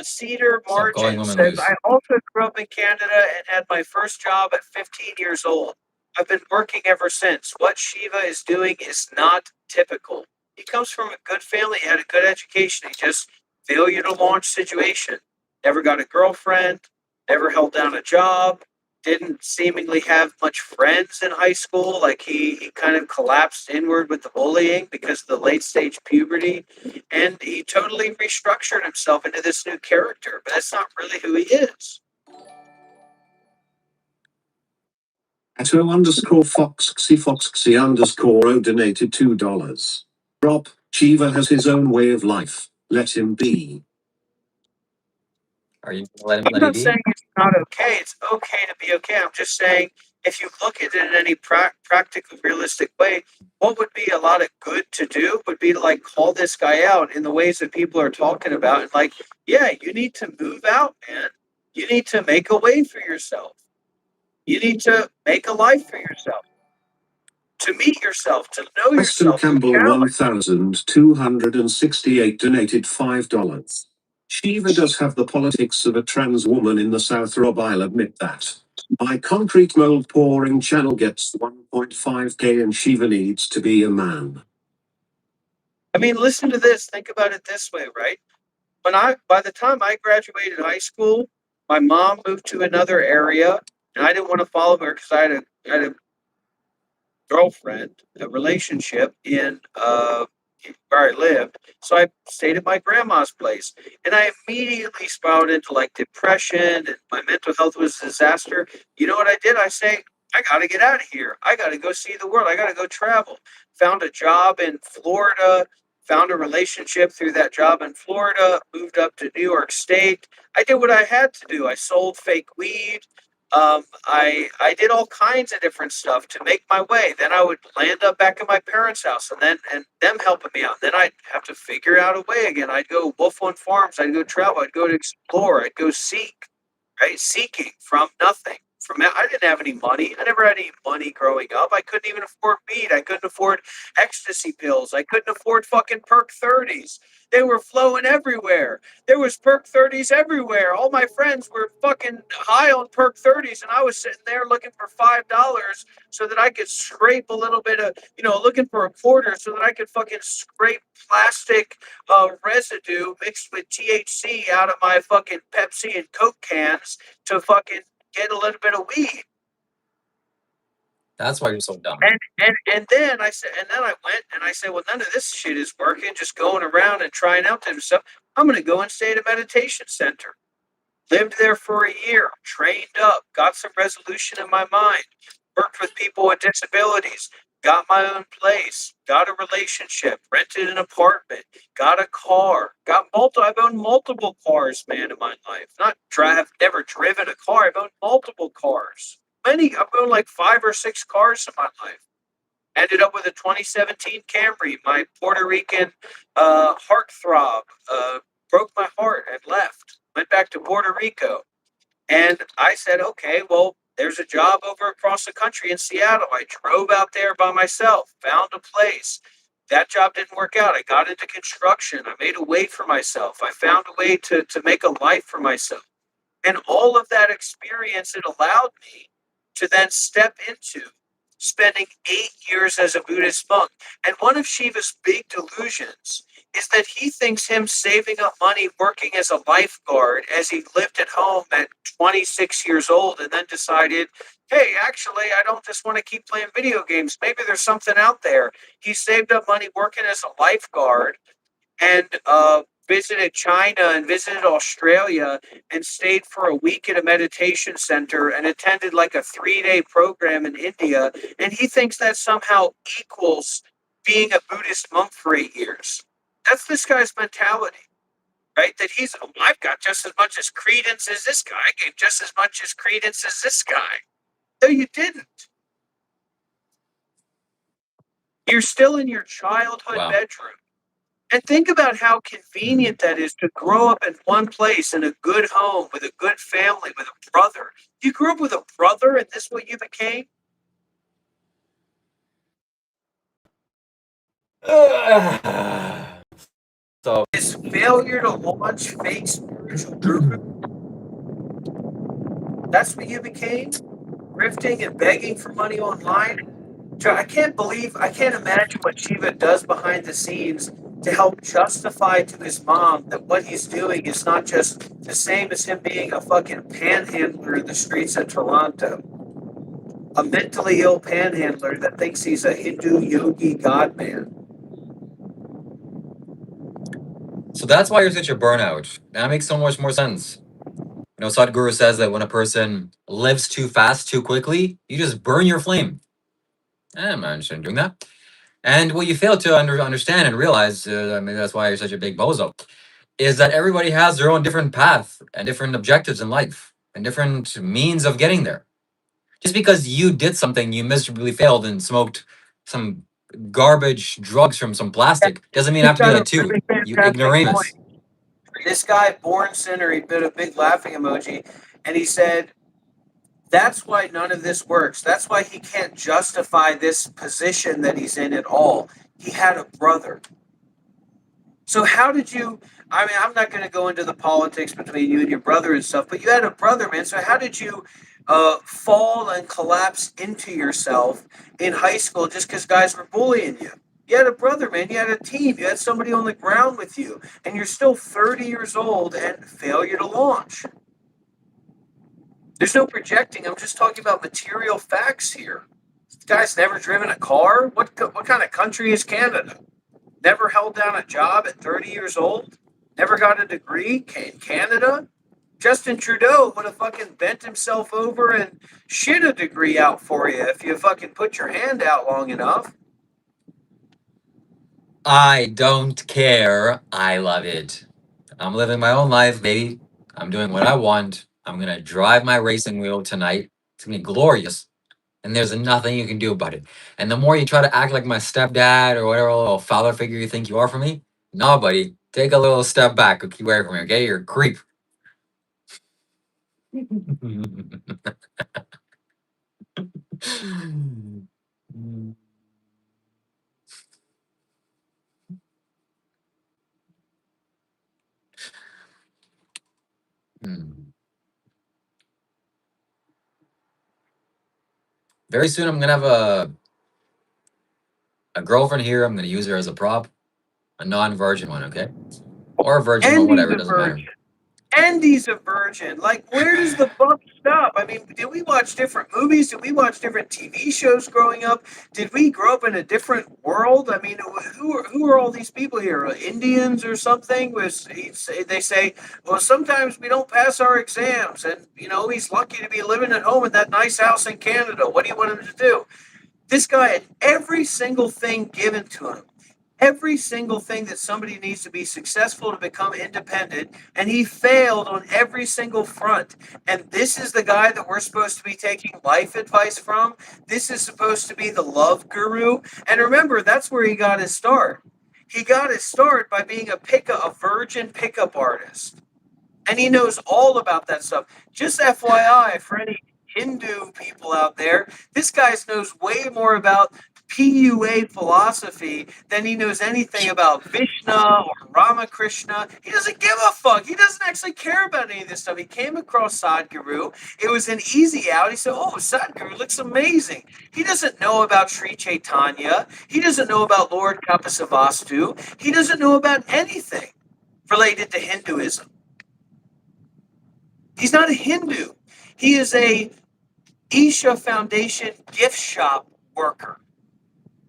Cedar Margin says, I also grew up in Canada and had my first job at 15 years old. I've been working ever since. What Shiva is doing is not typical. He comes from a good family, had a good education. He just failure to launch situation. Never got a girlfriend, never held down a job, didn't seemingly have much friends in high school. Like he kind of collapsed inward with the bullying because of the late stage puberty. And he totally restructured himself into this new character, but that's not really who he is. @O_Foxxy_O donated $2. Rob, Shiva has his own way of life. Let him be. Are you let him I'm not be? saying it's not okay. It's okay to be okay. I'm just saying if you look at it in any practical, realistic way, what would be a lot of good to do would be to like call this guy out in the ways that people are talking about. And like, yeah, you need to move out, man. You need to make a way for yourself. You need to make a life for yourself. To meet yourself, to know Preston yourself. Campbell 1268 donated $5. Shiva does have the politics of a trans woman in the South, Rob, I'll admit that. My concrete mold pouring channel gets 1.5K and Shiva needs to be a man. I mean, listen to this. Think about it this way, right? By the time I graduated high school, my mom moved to another area, and I didn't want to follow her because I had a girlfriend, a relationship in where I lived. So I stayed at my grandma's place, and I immediately spiraled into like depression, and my mental health was a disaster. You know what I did? I say, I got to get out of here. I got to go see the world. I got to go travel. Found a job in Florida. Found a relationship through that job in Florida. Moved up to New York State. I did what I had to do. I sold fake weed. I did all kinds of different stuff to make my way. Then I would land up back at my parents' house, and them helping me out. Then I'd have to figure out a way again. I'd go wolf on farms. I'd go travel. I'd go to explore. I'd go seek, right? Seeking from nothing. I didn't have any money. I never had any money growing up. I couldn't even afford weed. I couldn't afford ecstasy pills. I couldn't afford fucking perk 30s. They were flowing everywhere. There was perk 30s everywhere. All my friends were fucking high on perk 30s, and I was sitting there looking for $5 so that I could scrape a little bit of, looking for a quarter so that I could fucking scrape plastic residue mixed with THC out of my fucking Pepsi and Coke cans to fucking get a little bit of weed. That's why you're so dumb. And then I went and I said, well, none of this shit is working. Just going around and trying out different stuff. I'm gonna go and stay at a meditation center. Lived there for a year, trained up, got some resolution in my mind, worked with people with disabilities, got my own place, got a relationship, rented an apartment, got a car, I've owned multiple cars, man, in my life. I've never driven a car. I've owned multiple cars. I've owned like 5 or 6 cars in my life. Ended up with a 2017 Camry. My Puerto Rican heartthrob broke my heart and left. Went back to Puerto Rico. And I said, okay, well, there's a job over across the country in Seattle. I drove out there by myself, found a place. That job didn't work out. I got into construction. I made a way for myself. I found a way to make a life for myself. And all of that experience, it allowed me to then step into spending 8 years as a Buddhist monk. And one of Shiva's big delusions is that he thinks him saving up money working as a lifeguard as he lived at home at 26 years old and then decided, hey, actually, I don't just want to keep playing video games. Maybe there's something out there. He saved up money working as a lifeguard and visited China and visited Australia and stayed for a week at a meditation center and attended like a 3-day program in India. And he thinks that somehow equals being a Buddhist monk for 8 years. That's this guy's mentality, right? That I've got just as much as credence as this guy. I gave just as much as credence as this guy. No, you didn't. You're still in your childhood bedroom. And think about how convenient that is to grow up in one place in a good home with a good family, with a brother. You grew up with a brother and this is what you became? So is failure to launch fake spiritual guru. That's what you became? Grifting and begging for money online? I can't imagine what Shiva does behind the scenes to help justify to his mom that what he's doing is not just the same as him being a fucking panhandler in the streets of Toronto. A mentally ill panhandler that thinks he's a Hindu yogi god man. So that's why you're such a burnout. That makes so much more sense. Sadhguru says that when a person lives too fast, too quickly, you just burn your flame. I'm not interested in doing that. And what you fail to understand and realize, maybe that's why you're such a big bozo, is that everybody has their own different path and different objectives in life and different means of getting there. Just because you did something, you miserably failed and smoked some garbage drugs from some plastic, doesn't mean I have to do that too. You ignoramus. This guy, Born Sinner, he put a big laughing emoji, and he said, that's why none of this works. That's why he can't justify this position that he's in at all. He had a brother. So how did you, I'm not going to go into the politics between you and your brother and stuff, but you had a brother, man. So how did you fall and collapse into yourself in high school just because guys were bullying you? You had a brother, man. You had a team. You had somebody on the ground with you. And you're still 30 years old and failure to launch. There's no projecting. I'm just talking about material facts here. This guy's never driven a car. What kind of country is Canada? Never held down a job at 30 years old? Never got a degree in Canada? Justin Trudeau would have fucking bent himself over and shit a degree out for you if you fucking put your hand out long enough. I don't care. I love it. I'm living my own life, baby. I'm doing what I want. I'm going to drive my racing wheel tonight. It's going to be glorious. And there's nothing you can do about it. And the more you try to act like my stepdad or whatever little father figure you think you are for me, no, buddy. Take a little step back. Keep away from me, okay? You're a creep. Very soon, I'm gonna have a girlfriend here. I'm gonna use her as a prop, a non-virgin one, okay, or a virgin one, whatever. It doesn't matter. Andy's a virgin. Like, where does the buck stop? I mean, did we watch different movies? Did we watch different TV shows growing up? Did we grow up in a different world? I mean, who are all these people here? Indians or something? They say, well, sometimes we don't pass our exams, and he's lucky to be living at home in that nice house in Canada. What do you want him to do? This guy had every single thing given to him. Every single thing that somebody needs to be successful to become independent, and he failed on every single front. And this is the guy that we're supposed to be taking life advice from. This is supposed to be the love guru. And remember, that's where he got his start. He got his start by being a virgin pickup artist. And he knows all about that stuff. Just FYI, for any Hindu people out there, this guy knows way more about PUA philosophy than he knows anything about Vishnu or Ramakrishna. He doesn't give a fuck. He doesn't actually care about any of this stuff. He came across Sadhguru. It was an easy out. He said, oh, Sadhguru looks amazing. He doesn't know about Sri Chaitanya. He doesn't know about Lord Kapasavastu. He doesn't know about anything related to Hinduism. He's not a Hindu. He is a Isha Foundation gift shop worker.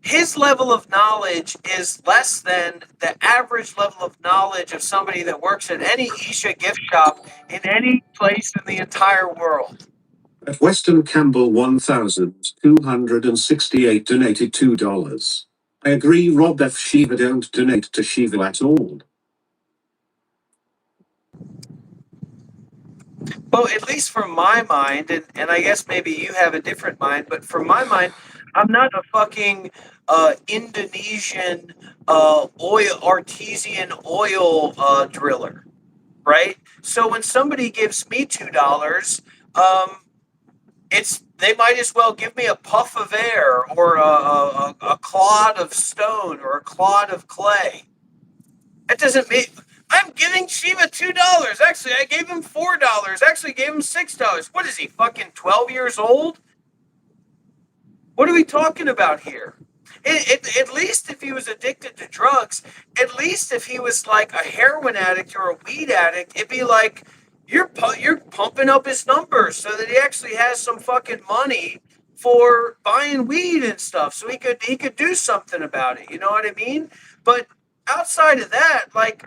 His level of knowledge is less than the average level of knowledge of somebody that works at any Isha gift shop in any place in the entire world. At Weston Campbell 1268 donated $2. I agree, Rob F. Shiva don't donate to Shiva at all. Well, at least from my mind, and I guess maybe you have a different mind, but from my mind, I'm not a fucking Indonesian artesian oil driller, right? So when somebody gives me $2, they might as well give me a puff of air or a clod of stone or a clod of clay. That doesn't mean I'm giving Shiva $2. Actually, I gave him $4. Actually, gave him $6. What is he, fucking 12 years old? What are we talking about here? At least if he was addicted to drugs, at least if he was like a heroin addict or a weed addict, it'd be like you're pumping up his numbers so that he actually has some fucking money for buying weed and stuff, so he could do something about it. You know what I mean? But outside of that, like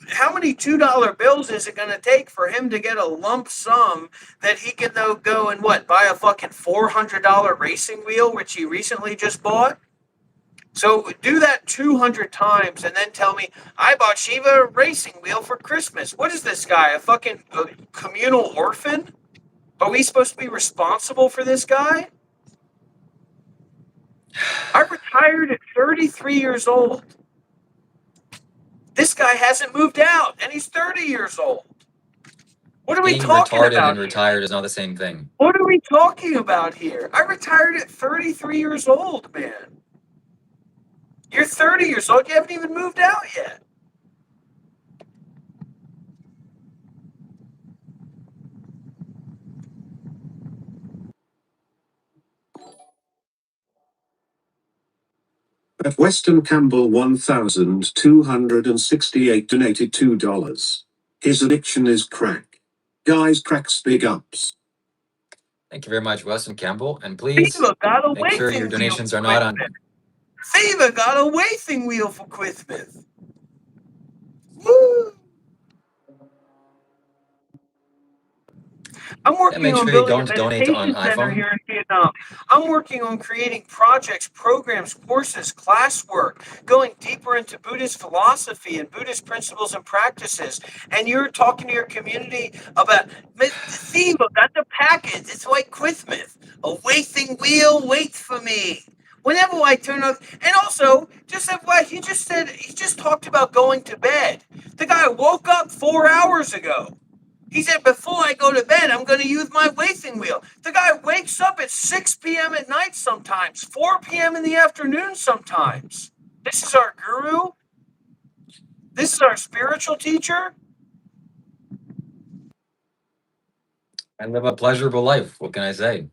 how many $2 bills is it going to take for him to get a lump sum that he can though go and buy a fucking $400 racing wheel, which he recently just bought? So do that 200 times and then tell me, I bought Shiva a racing wheel for Christmas. What is this guy, a fucking communal orphan? Are we supposed to be responsible for this guy? I retired at 33 years old. This guy hasn't moved out, and he's 30 years old. What are we talking about? Being retarded and retired is not the same thing. What are we talking about here? I retired at 33 years old, man. You're 30 years old. You haven't even moved out yet. At Weston Campbell 1268 donated $2. His addiction is crack. Guys, cracks big ups. Thank you very much, Weston Campbell. And please make sure your donations are not on. Shiva got a racing wheel for Christmas. Woo! I'm working on building a meditation center here in Vietnam. I'm working on creating projects, programs, courses, classwork, going deeper into Buddhist philosophy and Buddhist principles and practices. And you're talking to your community about, Shiva got the package. It's like Christmas. A racing wheel waits for me. Whenever I turn on, and also, just FYI, he just talked about going to bed. The guy woke up 4 hours ago. He said, before I go to bed, I'm going to use my weighting wheel. The guy wakes up at 6 p.m. at night sometimes, 4 p.m. in the afternoon sometimes. This is our guru? This is our spiritual teacher? I live a pleasurable life. What can I say?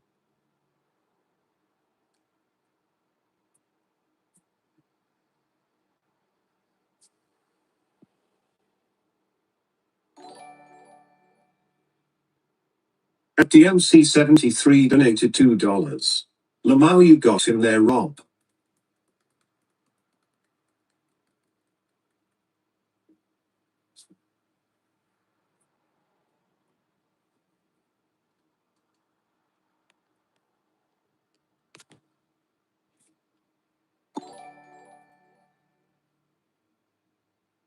At DMC73 donated $2. Lamau, you got him there, Rob.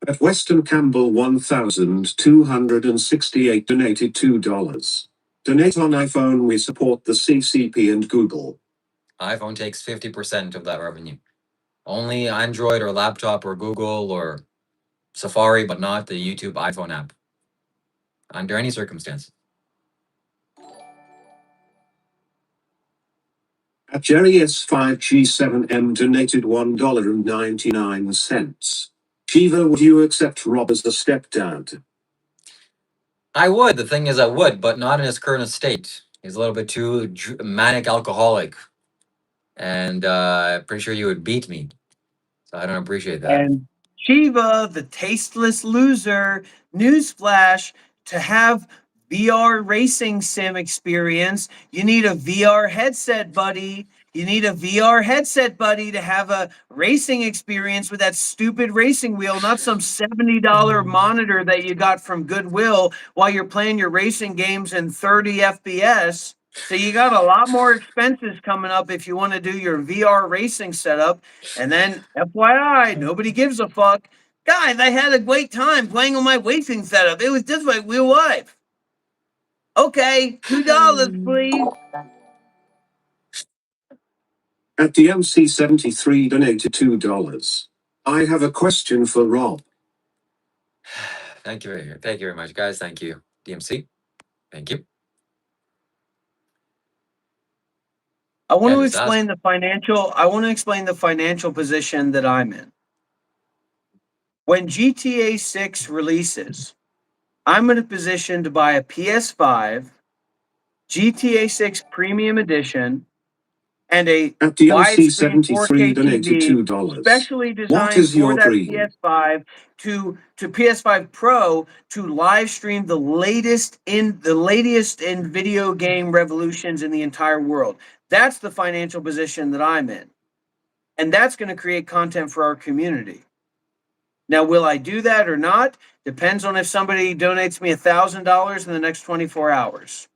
At Weston Campbell 1268 donated $2. Donate on iPhone, we support the CCP and Google. iPhone takes 50% of that revenue. Only Android or laptop or Google or Safari, but not the YouTube iPhone app. Under any circumstance. At Jerry S5G7M donated $1.99. Shiva, would you accept Rob as a stepdad? I would. The thing is, I would, but not in his current state. He's a little bit too manic alcoholic. And I'm pretty sure you would beat me. So I don't appreciate that. And Shiva, the tasteless loser, newsflash, to have VR racing sim experience, you need a VR headset, buddy. You need a VR headset, buddy, to have a racing experience with that stupid racing wheel, not some $70 monitor that you got from Goodwill while you're playing your racing games in 30 FPS. So you got a lot more expenses coming up if you want to do your VR racing setup. And then, FYI, nobody gives a fuck. Guys, I had a great time playing on my racing setup. It was just like real life. Okay, $2, please. At DMC73 donated $2. I have a question for Rob. Thank you very much, guys. Thank you. DMC. Thank you. I want Yeah, to just ask. explain the financial position that I'm in. When GTA 6 releases, I'm in a position to buy a PS5, GTA 6 Premium Edition, and a At widescreen DMC73 4K donated TV $2. specially What designed is for your that dream? PS5 to PS5 Pro to live stream the latest in video game revolutions in the entire world. That's the financial position that I'm in. And that's going to create content for our community. Now, will I do that or not? Depends on if somebody donates me $1,000 in the next 24 hours.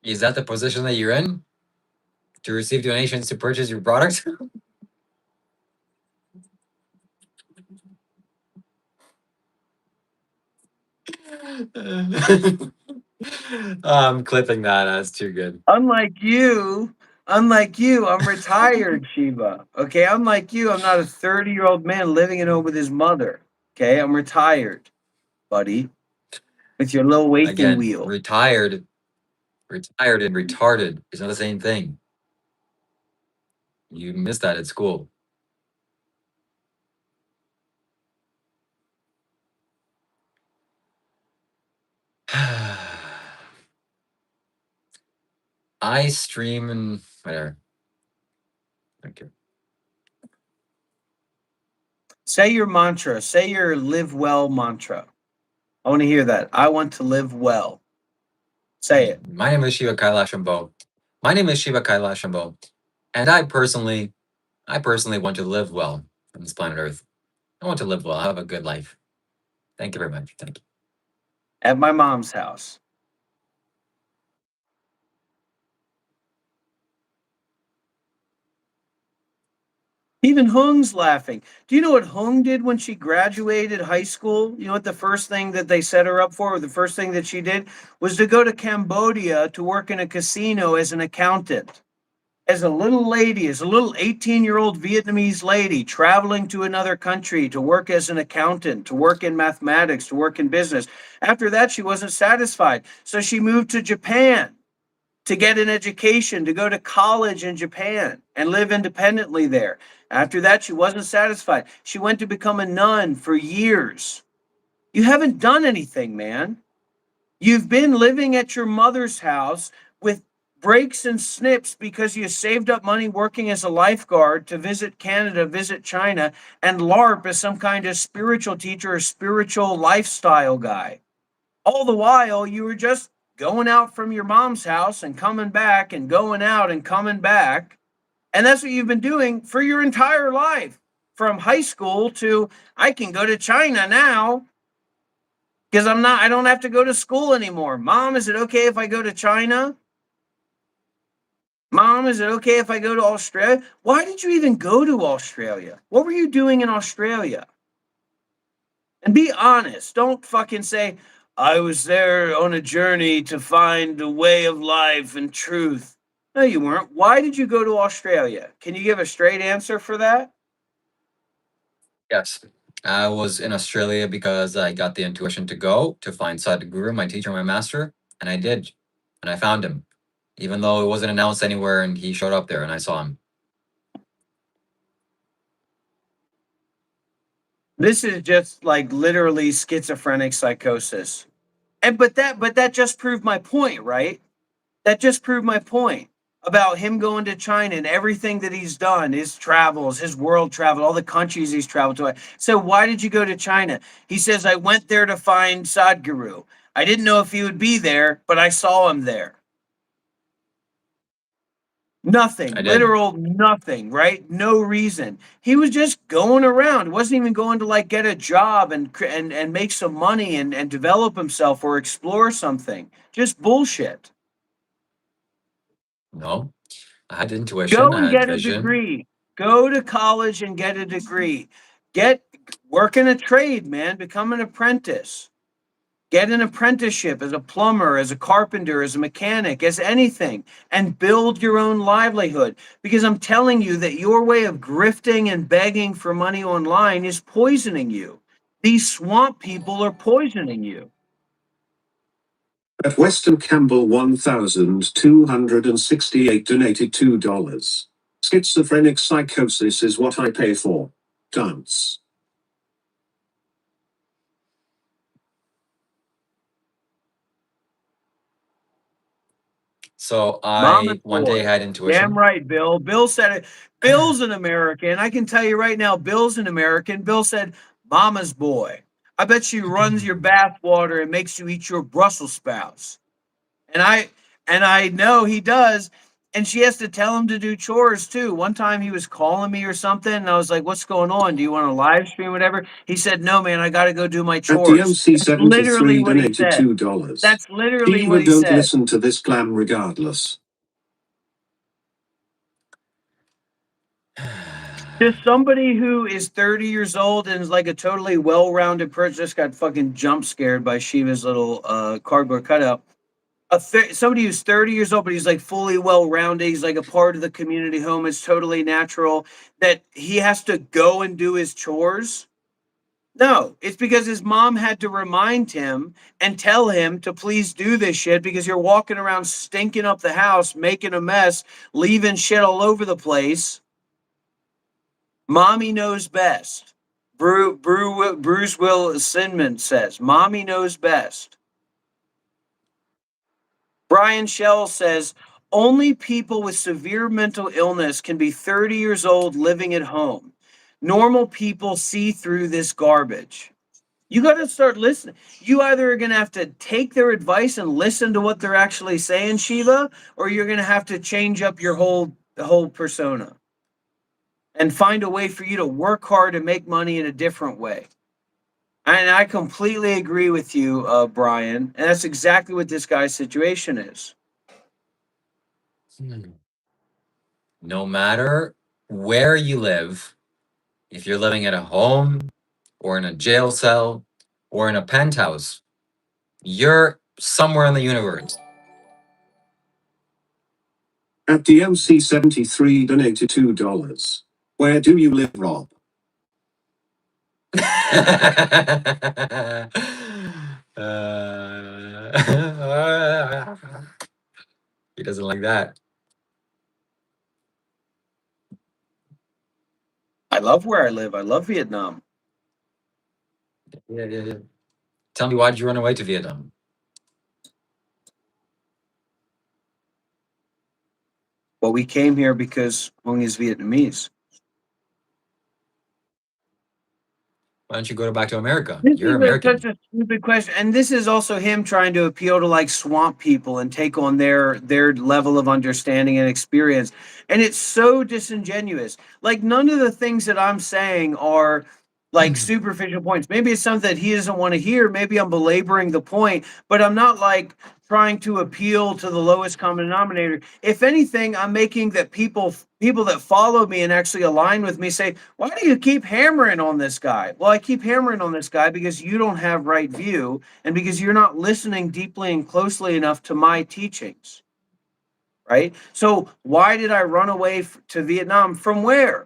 Is that the position that you're in? To receive donations to purchase your products? I'm clipping that. That's too good. Unlike you, I'm retired, Shiva. Okay, unlike you, I'm not a 30-year-old man living at home with his mother. Okay, I'm retired, buddy, with your little weighting Again, wheel. retired and retarded is not the same thing. You missed that at school. I stream and whatever. Thank you. Say your mantra. Say your live well mantra. I want to hear that. I want to live well. Say it. My name is Shiva Kailash Shambho. And I personally want to live well on this planet Earth. I want to live well. Have a good life. Thank you very much. Thank you. At my mom's house. Even Hung's laughing. Do you know what Hung did when she graduated high school? You know what the first thing that they set her up for, or the first thing that she did, was to go to Cambodia to work in a casino as an accountant. as a little lady, as a little 18-year-old Vietnamese lady traveling to another country to work as an accountant, to work in mathematics, to work in business. After that, she wasn't satisfied. So she moved to Japan to get an education, to go to college in Japan and live independently there. After that, she wasn't satisfied. She went to become a nun for years. You haven't done anything, man. You've been living at your mother's house with breaks and snips because you saved up money working as a lifeguard to visit Canada, visit China, and LARP as some kind of spiritual teacher or spiritual lifestyle guy. All the while, you were just going out from your mom's house and coming back and going out and coming back. And that's what you've been doing for your entire life, from high school to I can go to China now because I don't have to go to school anymore. Mom, is it okay if I go to China? Mom, is it okay if I go to Australia? Why did you even go to Australia? What were you doing in Australia? And be honest. Don't fucking say, I was there on a journey to find a way of life and truth. No, you weren't. Why did you go to Australia? Can you give a straight answer for that? Yes. I was in Australia because I got the intuition to go to find Sadhguru, my teacher, my master, and I did. And I found him, even though it wasn't announced anywhere, and he showed up there and I saw him. This is just like literally schizophrenic psychosis. But that just proved my point, right? That just proved my point about him going to China and everything that he's done, his travels, his world travel, all the countries he's traveled to. So why did you go to China? He says, I went there to find Sadhguru. I didn't know if he would be there, but I saw him there. Nothing, literal nothing, right? No reason. He was just going around. He wasn't even going to like get a job and make some money and develop himself or explore something. Just bullshit. No, I had intuition, Go I and had get a vision. degree. Go to college and get a degree. Work in a trade, man. Become an apprentice. Get an apprenticeship as a plumber, as a carpenter, as a mechanic, as anything, and build your own livelihood. Because I'm telling you that your way of grifting and begging for money online is poisoning you. These swamp people are poisoning you. At Weston Campbell 1268 donated $2. Schizophrenic psychosis is what I pay for. Dance. So Mama's I one day boy. had Damn intuition. right, Bill. Bill said it. Bill's an American. I can tell you right now, Bill's an American. Bill said, Mama's boy. I bet she runs your bath water and makes you eat your Brussels sprouts. And I know he does. And she has to tell him to do chores too. One time he was calling me or something, and I was like, "What's going on? Do you want to live stream, whatever?" He said, "No, man, I got to go do my At chores." That's literally DMC73 what he donated said. $2. That's literally what Shiva, he don't said. listen to this clam regardless. Just somebody who is 30 years old and is like a totally well-rounded person just got fucking jump scared by Shiva's little cardboard cutout. Somebody who's 30 years old, but he's like fully well-rounded. He's like a part of the community home. It's totally natural that he has to go and do his chores. No, it's because his mom had to remind him and tell him to please do this shit because you're walking around stinking up the house, making a mess, leaving shit all over the place. Mommy knows best. Bruce Will Sinman says, Mommy knows best. Brian Shell says, only people with severe mental illness can be 30 years old living at home. Normal people see through this garbage. You got to start listening. You either are going to have to take their advice and listen to what they're actually saying, Shiva, or you're going to have to change up your whole persona and find a way for you to work hard and make money in a different way. And I completely agree with you, Brian. And that's exactly what this guy's situation is. No matter where you live, if you're living at a home or in a jail cell or in a penthouse, you're somewhere in the universe. At DMC73 donated $2. Where do you live, Rob? He doesn't like that. I love where I live. I love Vietnam. Yeah. Tell me, why did you run away to Vietnam? Well, we came here because Hung is Vietnamese. Why don't you go back to America? This You're is American. such a stupid question, and this is also him trying to appeal to like swamp people and take on their level of understanding and experience, and it's so disingenuous. Like none of the things that I'm saying are like superficial points. Maybe it's something that he doesn't want to hear. Maybe I'm belaboring the point, but I'm not like trying to appeal to the lowest common denominator. If anything, I'm making that people that follow me and actually align with me say, why do you keep hammering on this guy? Well, I keep hammering on this guy because you don't have right view and because you're not listening deeply and closely enough to my teachings. Right? So why did I run away to Vietnam? From where?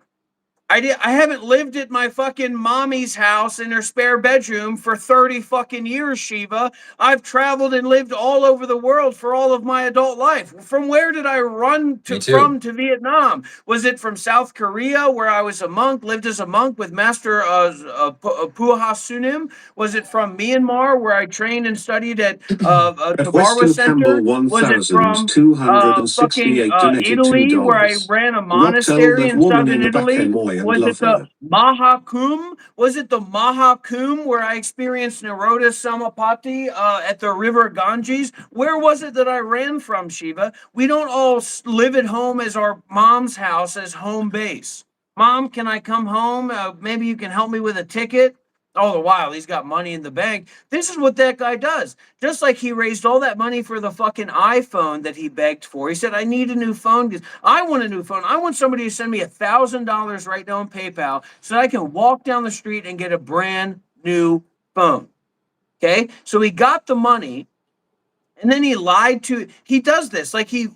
I haven't lived at my fucking mommy's house in her spare bedroom for 30 fucking years, Shiva. I've traveled and lived all over the world for all of my adult life. From where did I run to Vietnam? Was it from South Korea, where I was a monk, lived as a monk with Master Puaha Sunim? Was it from Myanmar, where I trained and studied at At Tabarwa Western Center? Campbell Was it from 1268 donated Italy, where I $2. ran a Rob, tell monastery that in woman southern in the back Italy? Moy and Was it love the her. Mahakum? Was it the Mahakum where I experienced Naroda Samapati at the river Ganges? Where was it that I ran from, Shiva? We don't all live at home as our mom's house as home base. Mom, can I come home? Maybe you can help me with a ticket. All the while, he's got money in the bank. This is what that guy does. Just like he raised all that money for the fucking iPhone that he begged for. He said, I need a new phone because I want a new phone. I want somebody to send me $1,000 right now on PayPal so that I can walk down the street and get a brand new phone. Okay? So he got the money. And then he lied to he does this like he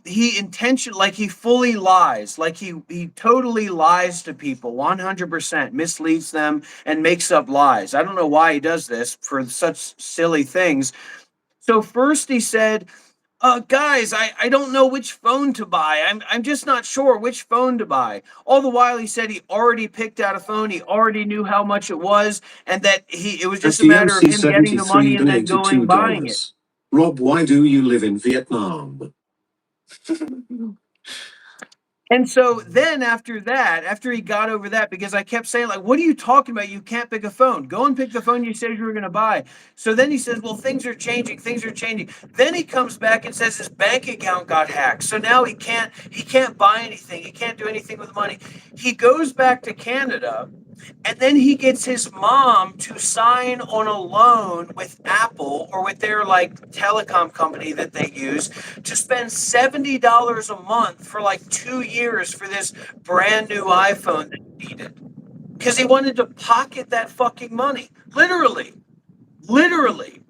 like he fully lies, like he totally lies to people 100%, misleads them and makes up lies. I don't know why he does this for such silly things. So first he said, guys, I don't know which phone to buy. I'm just not sure which phone to buy. All the while he said he already picked out a phone, he already knew how much it was, and that it was just a matter of him getting the money DMC73 and then donated going buying it. $2. Rob, why do you live in Vietnam? And so then after that, after he got over that, because I kept saying, like, what are you talking about? You can't pick a phone. Go and pick the phone you said you were going to buy. So then he says, well, things are changing. Things are changing. Then he comes back and says his bank account got hacked. So now he can't buy anything. He can't do anything with money. He goes back to Canada. And then he gets his mom to sign on a loan with Apple or with their like telecom company that they use to spend $70 a month for like 2 years for this brand new iPhone that he needed. Because he wanted to pocket that fucking money. Literally. Literally.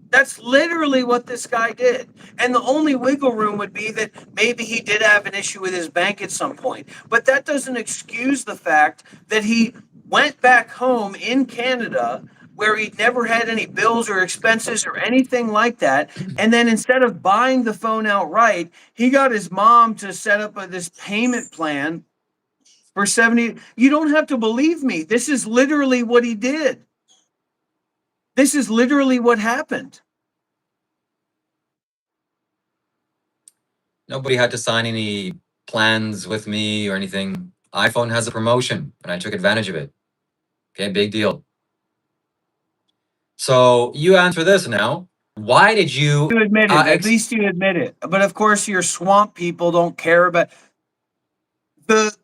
That's literally what this guy did. And the only wiggle room would be that maybe he did have an issue with his bank at some point. But that doesn't excuse the fact that he went back home in Canada where he never had any bills or expenses or anything like that. And then instead of buying the phone outright, he got his mom to set up this payment plan for 70. You don't have to believe me. This is literally what he did. This is literally what happened. Nobody had to sign any plans with me or anything. iPhone has a promotion, and I took advantage of it. Okay, big deal. So you answer this now. Why did you admit it? At least you admit it. But of course, your swamp people don't care about the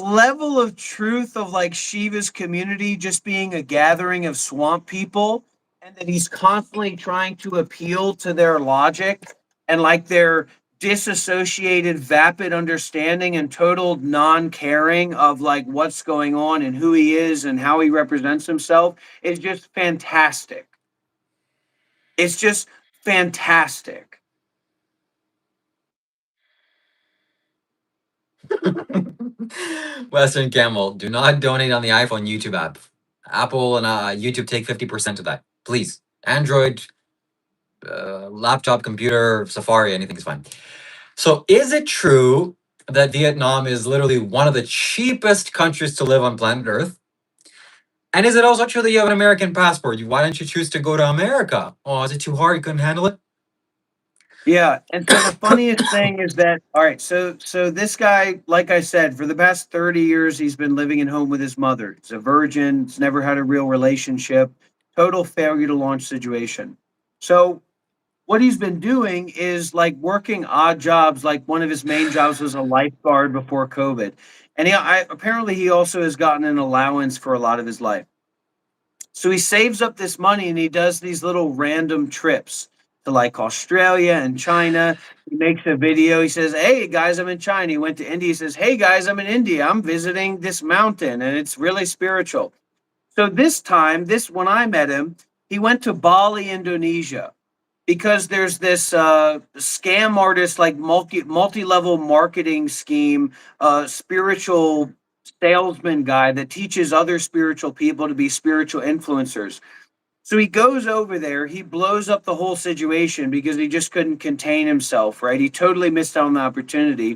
level of truth of like Shiva's community just being a gathering of swamp people, and that he's constantly trying to appeal to their logic and like their disassociated, vapid understanding and total non-caring of like what's going on and who he is and how he represents himself is just fantastic. It's just fantastic. Western Camel, do not donate on the iPhone YouTube app. Apple and YouTube take 50% of that. Please. Android, laptop, computer, Safari, anything is fine. So is it true that Vietnam is literally one of the cheapest countries to live on planet Earth? And is it also true that you have an American passport? Why didn't you choose to go to America? Oh, is it too hard? You couldn't handle it? Yeah, and so the funniest thing is that all right, so this guy, like I said, for the past 30 years he's been living at home with his mother. He's a virgin, he's never had a real relationship, total failure to launch situation. So what he's been doing is like working odd jobs. Like one of his main jobs was a lifeguard before COVID. And apparently he also has gotten an allowance for a lot of his life. So he saves up this money and he does these little random trips to like Australia and China. He makes a video. He says, "Hey guys, I'm in China." He went to India. He says, "Hey guys, I'm in India. I'm visiting this mountain and it's really spiritual." So this time, when I met him, he went to Bali, Indonesia, because there's this scam artist, like multi-level marketing scheme, spiritual salesman guy that teaches other spiritual people to be spiritual influencers. So he goes over there, he blows up the whole situation because he just couldn't contain himself, right? He totally missed out on the opportunity.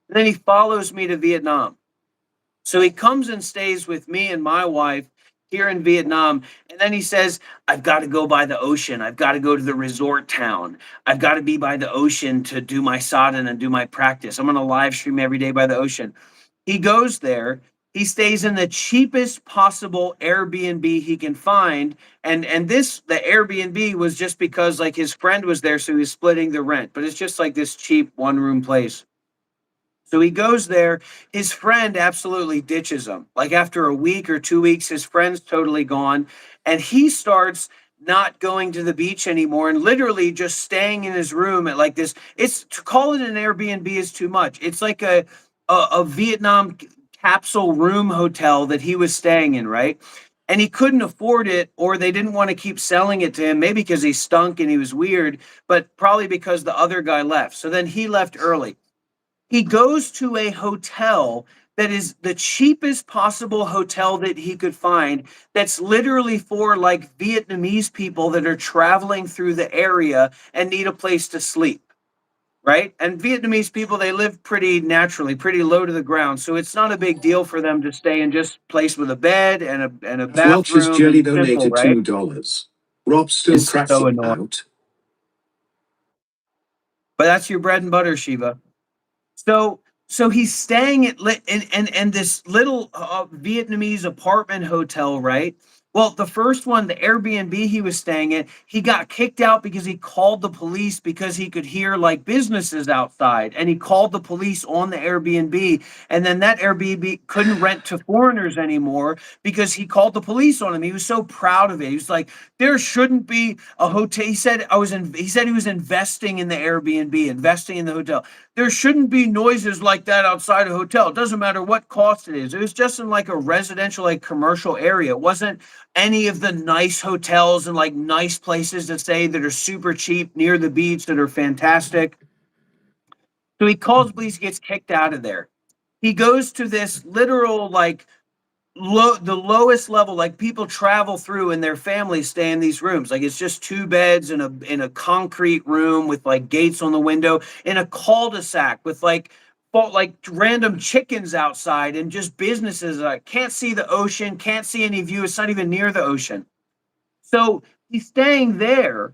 And then he follows me to Vietnam. So he comes and stays with me and my wife here in Vietnam. And then he says, "I've got to go by the ocean. I've got to go to the resort town. I've got to be by the ocean to do my sadhana and do my practice. I'm going to live stream every day by the ocean." He goes there. He stays in the cheapest possible Airbnb he can find. And the Airbnb was just because like his friend was there, so he was splitting the rent. But it's just like this cheap one-room place. So he goes there. His friend absolutely ditches him. Like after a week or 2 weeks, his friend's totally gone. And he starts not going to the beach anymore and literally just staying in his room at like this. It's to call it an Airbnb is too much. It's like a Vietnam capsule room hotel that he was staying in, right? And he couldn't afford it, or they didn't want to keep selling it to him, maybe because he stunk and he was weird, but probably because the other guy left. So then he left early. He goes to a hotel that is the cheapest possible hotel that he could find, that's literally for like Vietnamese people that are traveling through the area and need a place to sleep, right? And Vietnamese people, they live pretty naturally, pretty low to the ground, so it's not a big deal for them to stay in just a place with a bed and a Welch's bathroom Jelly and simple, donated right? $2. Rob's still It's so crashing annoying. out. But that's your bread and butter, Shiva. So he's staying at and this little Vietnamese apartment hotel, right? Well, the first one, the Airbnb he was staying at, he got kicked out because he called the police because he could hear like businesses outside, and he called the police on the Airbnb, and then that Airbnb couldn't rent to foreigners anymore because he called the police on him. He was so proud of it. He was like, "There shouldn't be a hotel." He said he said he was investing in the Airbnb, investing in the hotel. "There shouldn't be noises like that outside a hotel. It doesn't matter what cost it is." It was just in like a residential, like commercial area. It wasn't any of the nice hotels and like nice places to stay that are super cheap near the beach that are fantastic. So he calls police, gets kicked out of there. He goes to this literal like the lowest level, like people travel through and their families stay in these rooms. Like it's just two beds in a concrete room with like gates on the window in a cul-de-sac with like random chickens outside and just businesses. Can't see the ocean, can't see any view. It's not even near the ocean. So he's staying there.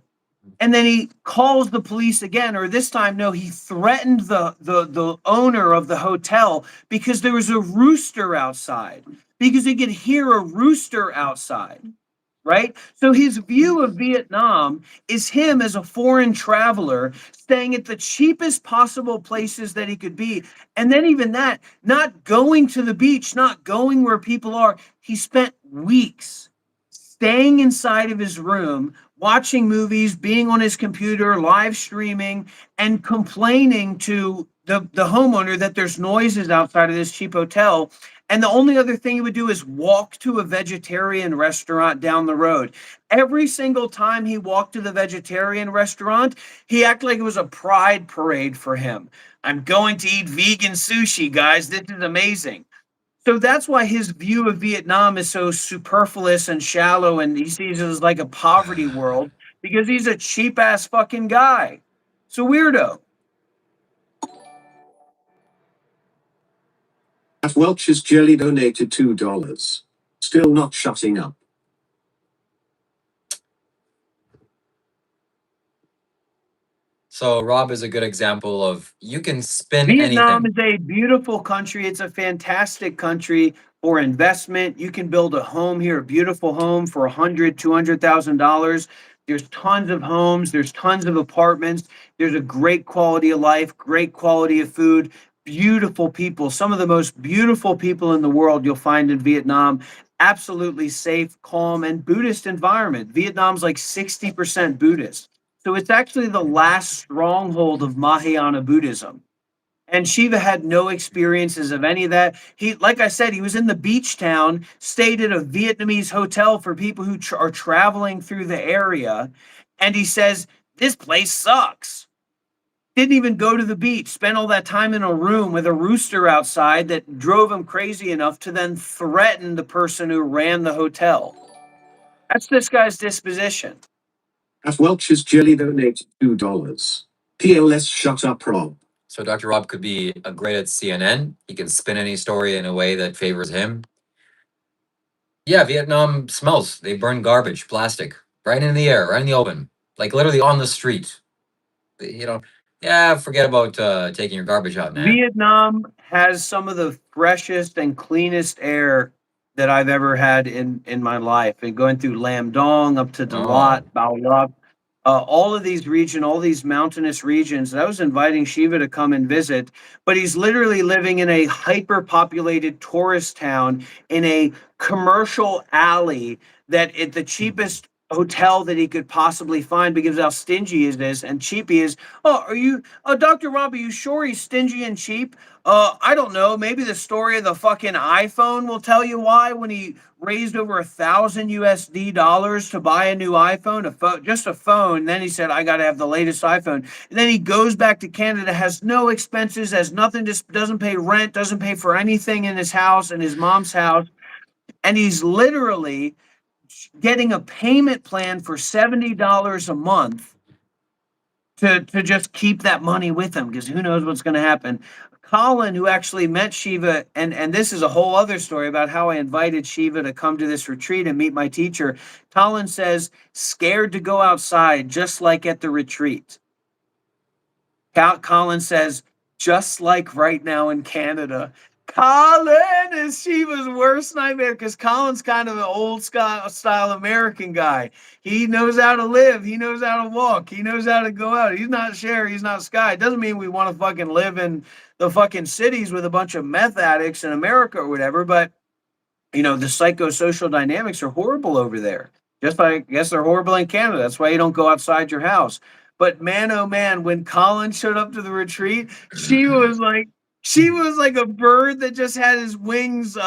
And then he calls the police again, or this time, no, he threatened the owner of the hotel because there was a rooster outside, because he could hear a rooster outside, right? So his view of Vietnam is him as a foreign traveler staying at the cheapest possible places that he could be. And then even that, not going to the beach, not going where people are. He spent weeks staying inside of his room, watching movies, being on his computer, live streaming, and complaining to the homeowner that there's noises outside of this cheap hotel. And the only other thing he would do is walk to a vegetarian restaurant down the road. Every single time he walked to the vegetarian restaurant, he acted like it was a pride parade for him. I'm going to eat vegan sushi, guys. This is amazing. So that's why his view of Vietnam is so superfluous and shallow, and he sees it as like a poverty world because he's a cheap ass fucking guy. It's a weirdo. At Welch's Jelly donated $2. Still not shutting up. So Rob is a good example of you can spin Vietnam anything. is a beautiful country. It's a fantastic country for investment. You can build a home here, a beautiful home for $100,000, $200,000. There's tons of homes. There's tons of apartments. There's a great quality of life, great quality of food, beautiful people. Some of the most beautiful people in the world you'll find in Vietnam. Absolutely safe, calm, and Buddhist environment. Vietnam's like 60% Buddhist. So it's actually the last stronghold of Mahayana Buddhism. And Shiva had no experiences of any of that. He, like I said, he was in the beach town, stayed at a Vietnamese hotel for people who are traveling through the area. And he says, this place sucks. Didn't even go to the beach, spent all that time in a room with a rooster outside that drove him crazy enough to then threaten the person who ran the hotel. That's this guy's disposition. At Welch's Jelly donated $2. PLS shut up, Rob. So Dr. Rob could be a great at CNN. He can spin any story in a way that favors him. Yeah, Vietnam smells. They burn garbage, plastic, right in the air, right in the open, like literally on the street. You know, yeah, forget about taking your garbage out, man. Vietnam has some of the freshest and cleanest air that I've ever had in my life. And going through Lam Dong up to Dalat, Bao Lap, all of these regions, all these mountainous regions. And I was inviting Shiva to come and visit, but he's literally living in a hyper-populated tourist town in a commercial alley that at the cheapest hotel that he could possibly find because of how stingy it is and cheap he is. Oh, are you, Dr. Rob, are you sure he's stingy and cheap? I don't know. Maybe the story of the fucking iPhone will tell you why when he raised over $1,000 to buy a new iPhone, just a phone. Then he said, I got to have the latest iPhone. And then he goes back to Canada, has no expenses, has nothing, just doesn't pay rent, doesn't pay for anything in his house, in his mom's house. And he's literally getting a payment plan for $70 a month to just keep that money with him because who knows what's going to happen. Colin, who actually met Shiva, and this is a whole other story about how I invited Shiva to come to this retreat and meet my teacher. Colin says, scared to go outside, just like at the retreat. Colin says, just like right now in Canada. Colin is Shiva's worst nightmare because Colin's kind of an old style American guy. He knows how to live. He knows how to walk. He knows how to go out. He's not Cher. He's not Sky. It doesn't mean we want to fucking live in the fucking cities with a bunch of meth addicts in America or whatever. But, you know, the psychosocial dynamics are horrible over there. Just like, I guess they're horrible in Canada. That's why you don't go outside your house. But man, oh man, when Colin showed up to the retreat, she was like a bird that just had his wings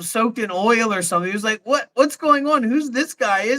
soaked in oil or something. He was like, what's going on? Who's this guy?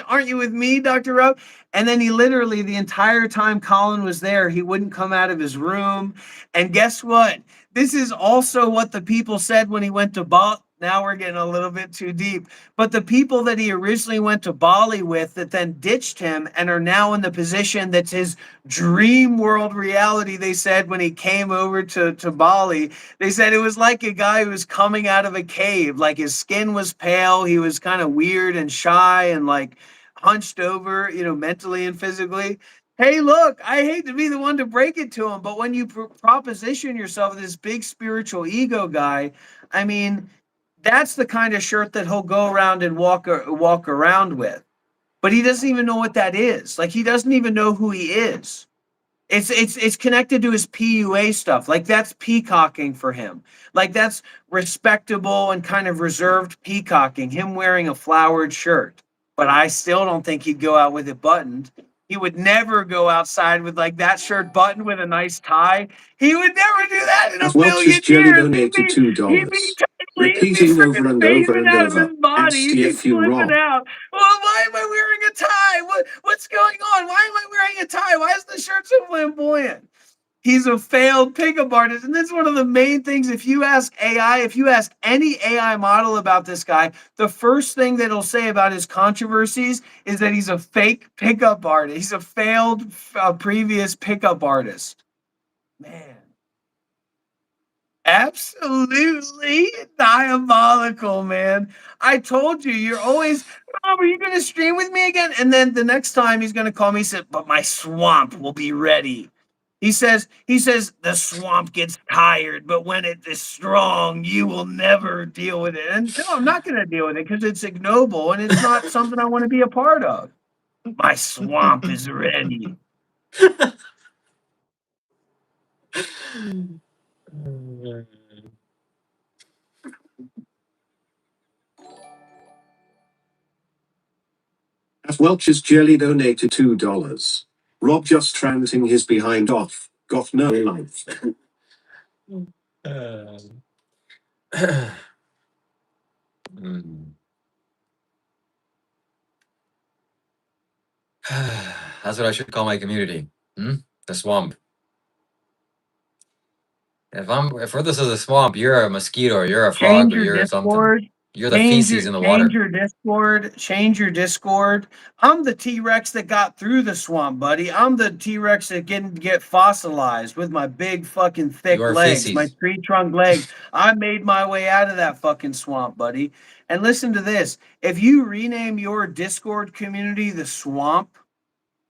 Aren't you with me, Dr. Rob? And then he literally, the entire time Colin was there, he wouldn't come out of his room. And guess what? This is also what the people said when he went to Bali. Now we're getting a little bit too deep. But the people that he originally went to Bali with that then ditched him and are now in the position that's his dream world reality, they said when he came over to Bali, they said it was like a guy who was coming out of a cave. Like his skin was pale. He was kind of weird and shy and like hunched over, you know, mentally and physically. Hey, look, I hate to be the one to break it to him, but when you proposition yourself as this big spiritual ego guy, I mean, that's the kind of shirt that he'll go around and walk around with. But he doesn't even know what that is. Like, he doesn't even know who he is. It's connected to his PUA stuff. Like, that's peacocking for him. Like, that's respectable and kind of reserved peacocking, him wearing a flowered shirt. But I still don't think he'd go out with it buttoned. He would never go outside with like that shirt buttoned with a nice tie. He would never do that in a Welch's million Jelly years. donated $2. He'd be sleep. He's Repeating over freaking and over phasing and out of his over. body. He's STF you, flipping Rob. out. Well, why am I wearing a tie? What's going on? Why am I wearing a tie? Why is the shirt so flamboyant? He's a failed pickup artist. And that's one of the main things. If you ask AI, if you ask any AI model about this guy, the first thing that it'll say about his controversies is that he's a fake pickup artist. He's a failed previous pickup artist. Man. Absolutely diabolical, man. I told you, you're always, Rob, are you going to stream with me again? And then the next time he's going to call me, he said, but my swamp will be ready. He says, the swamp gets tired, but when it is strong, you will never deal with it. And no, I'm not going to deal with it because it's ignoble and it's not something I want to be a part of. My swamp is ready. At Welch's Jelly donated $2. Rob just tranting his behind off. Got no life. That's what I should call my community. The swamp. If this is a swamp, you're a mosquito, or you're a frog, Change or your you're something. Discord. You're the feces in the water. Change your Discord. Change your Discord. I'm the T-Rex that got through the swamp, buddy. I'm the T-Rex that didn't get fossilized with my big fucking thick Your legs, feces. my tree trunk legs. I made my way out of that fucking swamp, buddy. And listen to this. If you rename your Discord community the Swamp,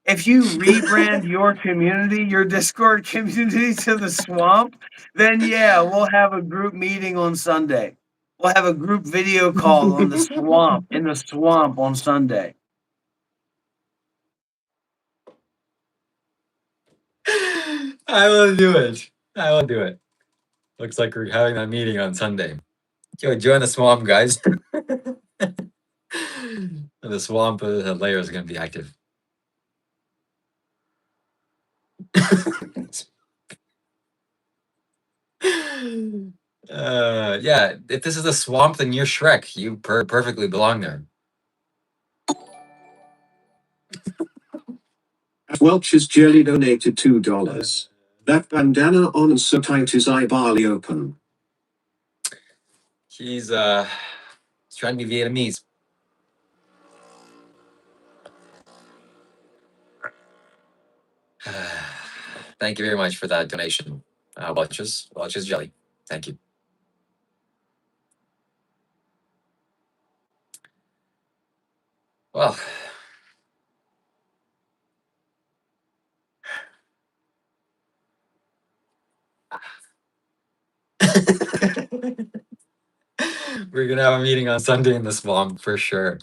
if you rebrand your community, your Discord community to the Swamp, then yeah, we'll have a group meeting on Sunday. We'll have a group video call on the swamp, in the swamp on Sunday. I will do it. I will do it. Looks like we're having that meeting on Sunday. Yo, join the swamp, guys. The swamp layer is going to be active. Yeah, if this is a swamp, then you're Shrek. You perfectly belong there. At Welch's Jelly donated $2. That bandana on and so tight his eye barley open. He's trying to be Vietnamese. Thank you very much for that donation. Welch's Jelly. Thank you. Well, we're gonna have a meeting on Sunday in the swamp for sure,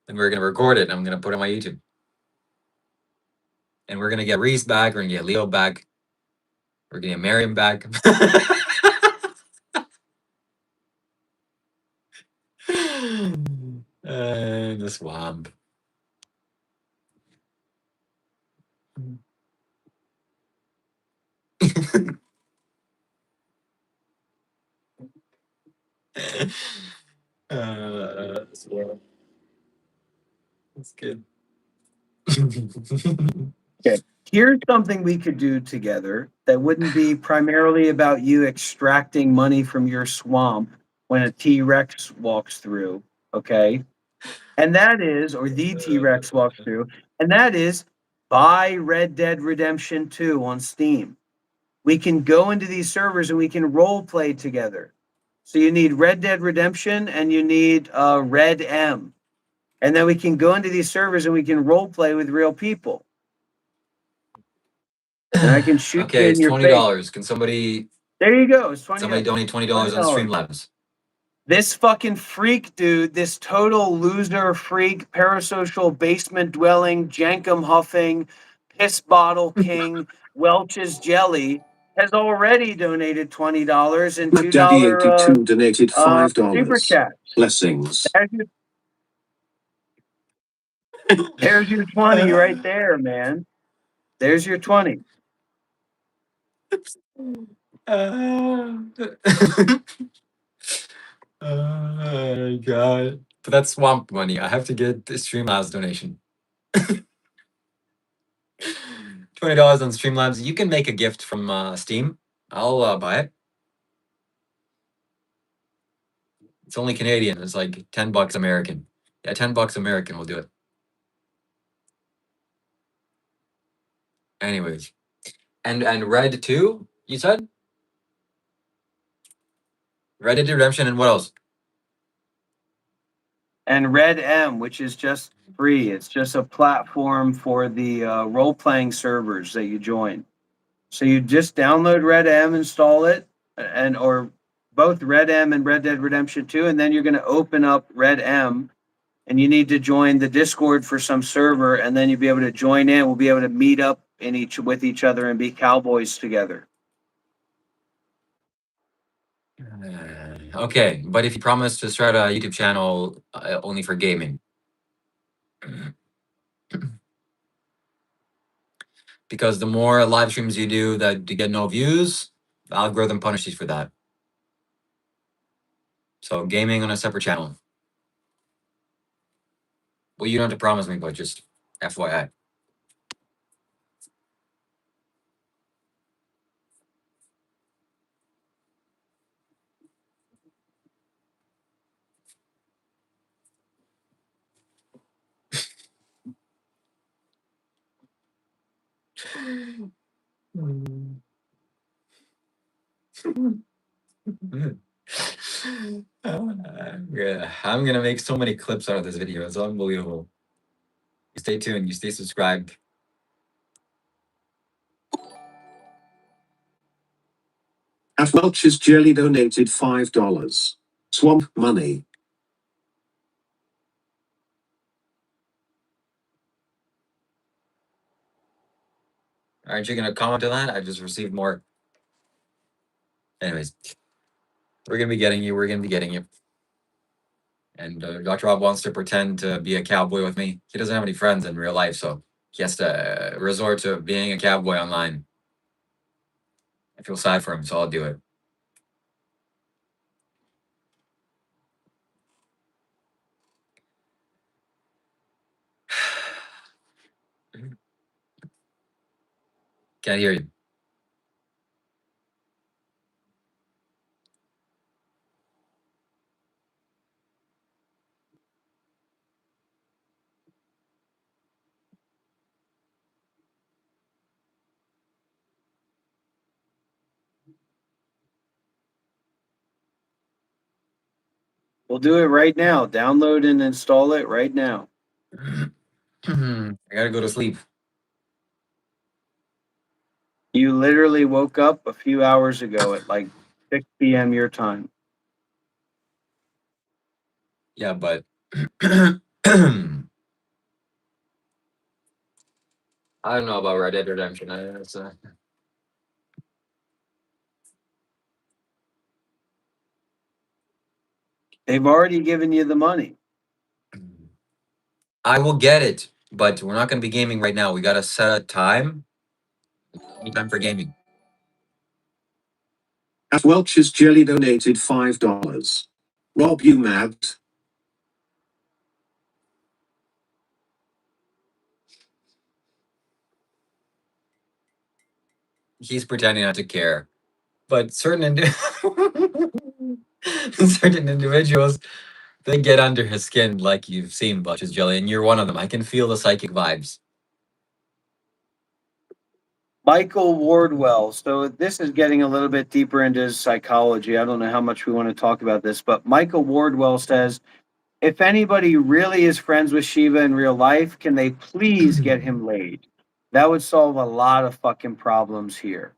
and we're gonna record it. And I'm gonna put it on my YouTube, and we're gonna get Reese back. We're gonna get Leo back. We're gonna get Miriam back. The swamp. That's good. Okay. Here's something we could do together that wouldn't be primarily about you extracting money from your swamp when a T-Rex walks through, okay? And that is, or the T-Rex walks through, and that is buy Red Dead Redemption 2 on Steam. We can go into these servers and we can role play together. So you need Red Dead Redemption and you need Red M. And then we can go into these servers and we can role play with real people. And I can shoot Okay, you it's in your $20. face. Can somebody There you go. It's 20. somebody donate $20 on Streamlabs? This fucking freak, dude, this total loser freak, parasocial, basement dwelling, jankum huffing, piss bottle king, Welch's Jelly, has already donated $20 and Matt Daddy $2 82 donated super $5. chat. Blessings. There's your 20 right there, man. There's your 20. Oh god. But that's swamp money. I have to get the Streamlabs donation. $20 on Streamlabs. You can make a gift from Steam. I'll buy it. It's only Canadian. It's like $10 American. Yeah, $10 American will do it. Anyways. And Red 2, you said? Red Dead Redemption and what else? And Red M, which is just free. It's just a platform for the role-playing servers that you join. So you just download Red M, install it, and or both Red M and Red Dead Redemption 2, and then you're going to open up Red M, and you need to join the Discord for some server, and then you'll be able to join in. We'll be able to meet up with each other and be cowboys together. Okay, but if you promise to start a YouTube channel only for gaming. Because the more live streams you do that you get no views, the algorithm punishes you for that. So gaming on a separate channel. Well, you don't have to promise me, but just FYI. Yeah, I'm gonna make so many clips out of this video. It's unbelievable. You stay tuned. You stay subscribed. At Welch's Jelly donated $5. Swamp money. Aren't you gonna comment on that? I just received more. Anyways, we're gonna be getting you. We're gonna be getting you. And Dr. Rob wants to pretend to be a cowboy with me. He doesn't have any friends in real life, so he has to resort to being a cowboy online. I feel sad for him, so I'll do it. Can't hear you. We'll do it right now. Download and install it right now. I gotta go to sleep. You literally woke up a few hours ago at like 6 p.m. your time. Yeah, but I don't know about Red Dead Redemption. They've already given you the money. I will get it, but we're not gonna be gaming right now. We gotta set a time. Time for gaming. At Welch's Jelly donated $5. Rob, you mad? He's pretending not to care, but certain certain individuals, they get under his skin, like you've seen, Butch's Jelly, and you're one of them. I can feel the psychic vibes. Michael Wardwell. So this is getting a little bit deeper into his psychology. I don't know how much we want to talk about this, but Michael Wardwell says, if anybody really is friends with Shiva in real life, can they please get him laid? That would solve a lot of fucking problems here.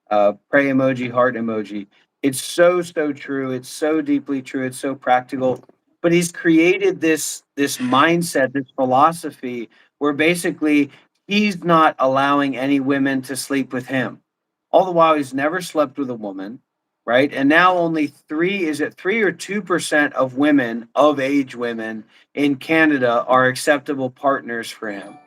Pray emoji, heart emoji. It's so true. It's so deeply true. It's so practical. But he's created this mindset, this philosophy where basically he's not allowing any women to sleep with him. All the while he's never slept with a woman, right? And now only 3 or 2% of women, of age women in Canada are acceptable partners for him.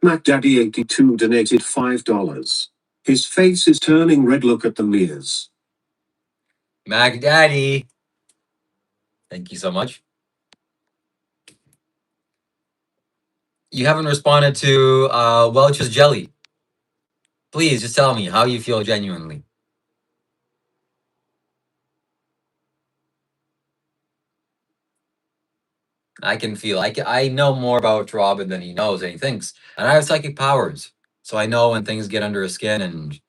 MacDaddy82 donated $5. His face is turning red. Look at the mirrors. Mac Daddy. Thank you so much. You haven't responded to Welch's Jelly. Please just tell me how you feel genuinely. I can feel. I know more about Robin than he knows and he thinks. And I have psychic powers. So I know when things get under his skin and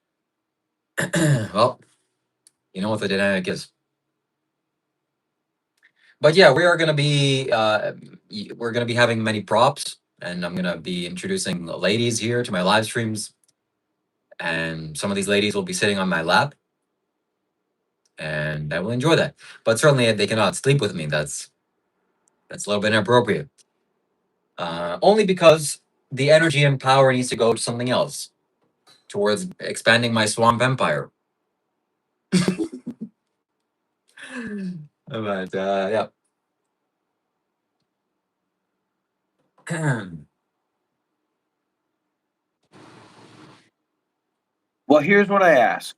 well, you know what the dynamic is. But yeah, we are gonna be we're gonna be having many props, and I'm gonna be introducing ladies here to my live streams, and some of these ladies will be sitting on my lap, and I will enjoy that. But certainly they cannot sleep with me. That's a little bit inappropriate. Only because the energy and power needs to go to something else, towards expanding my swamp empire. But yeah. Well, here's what I ask.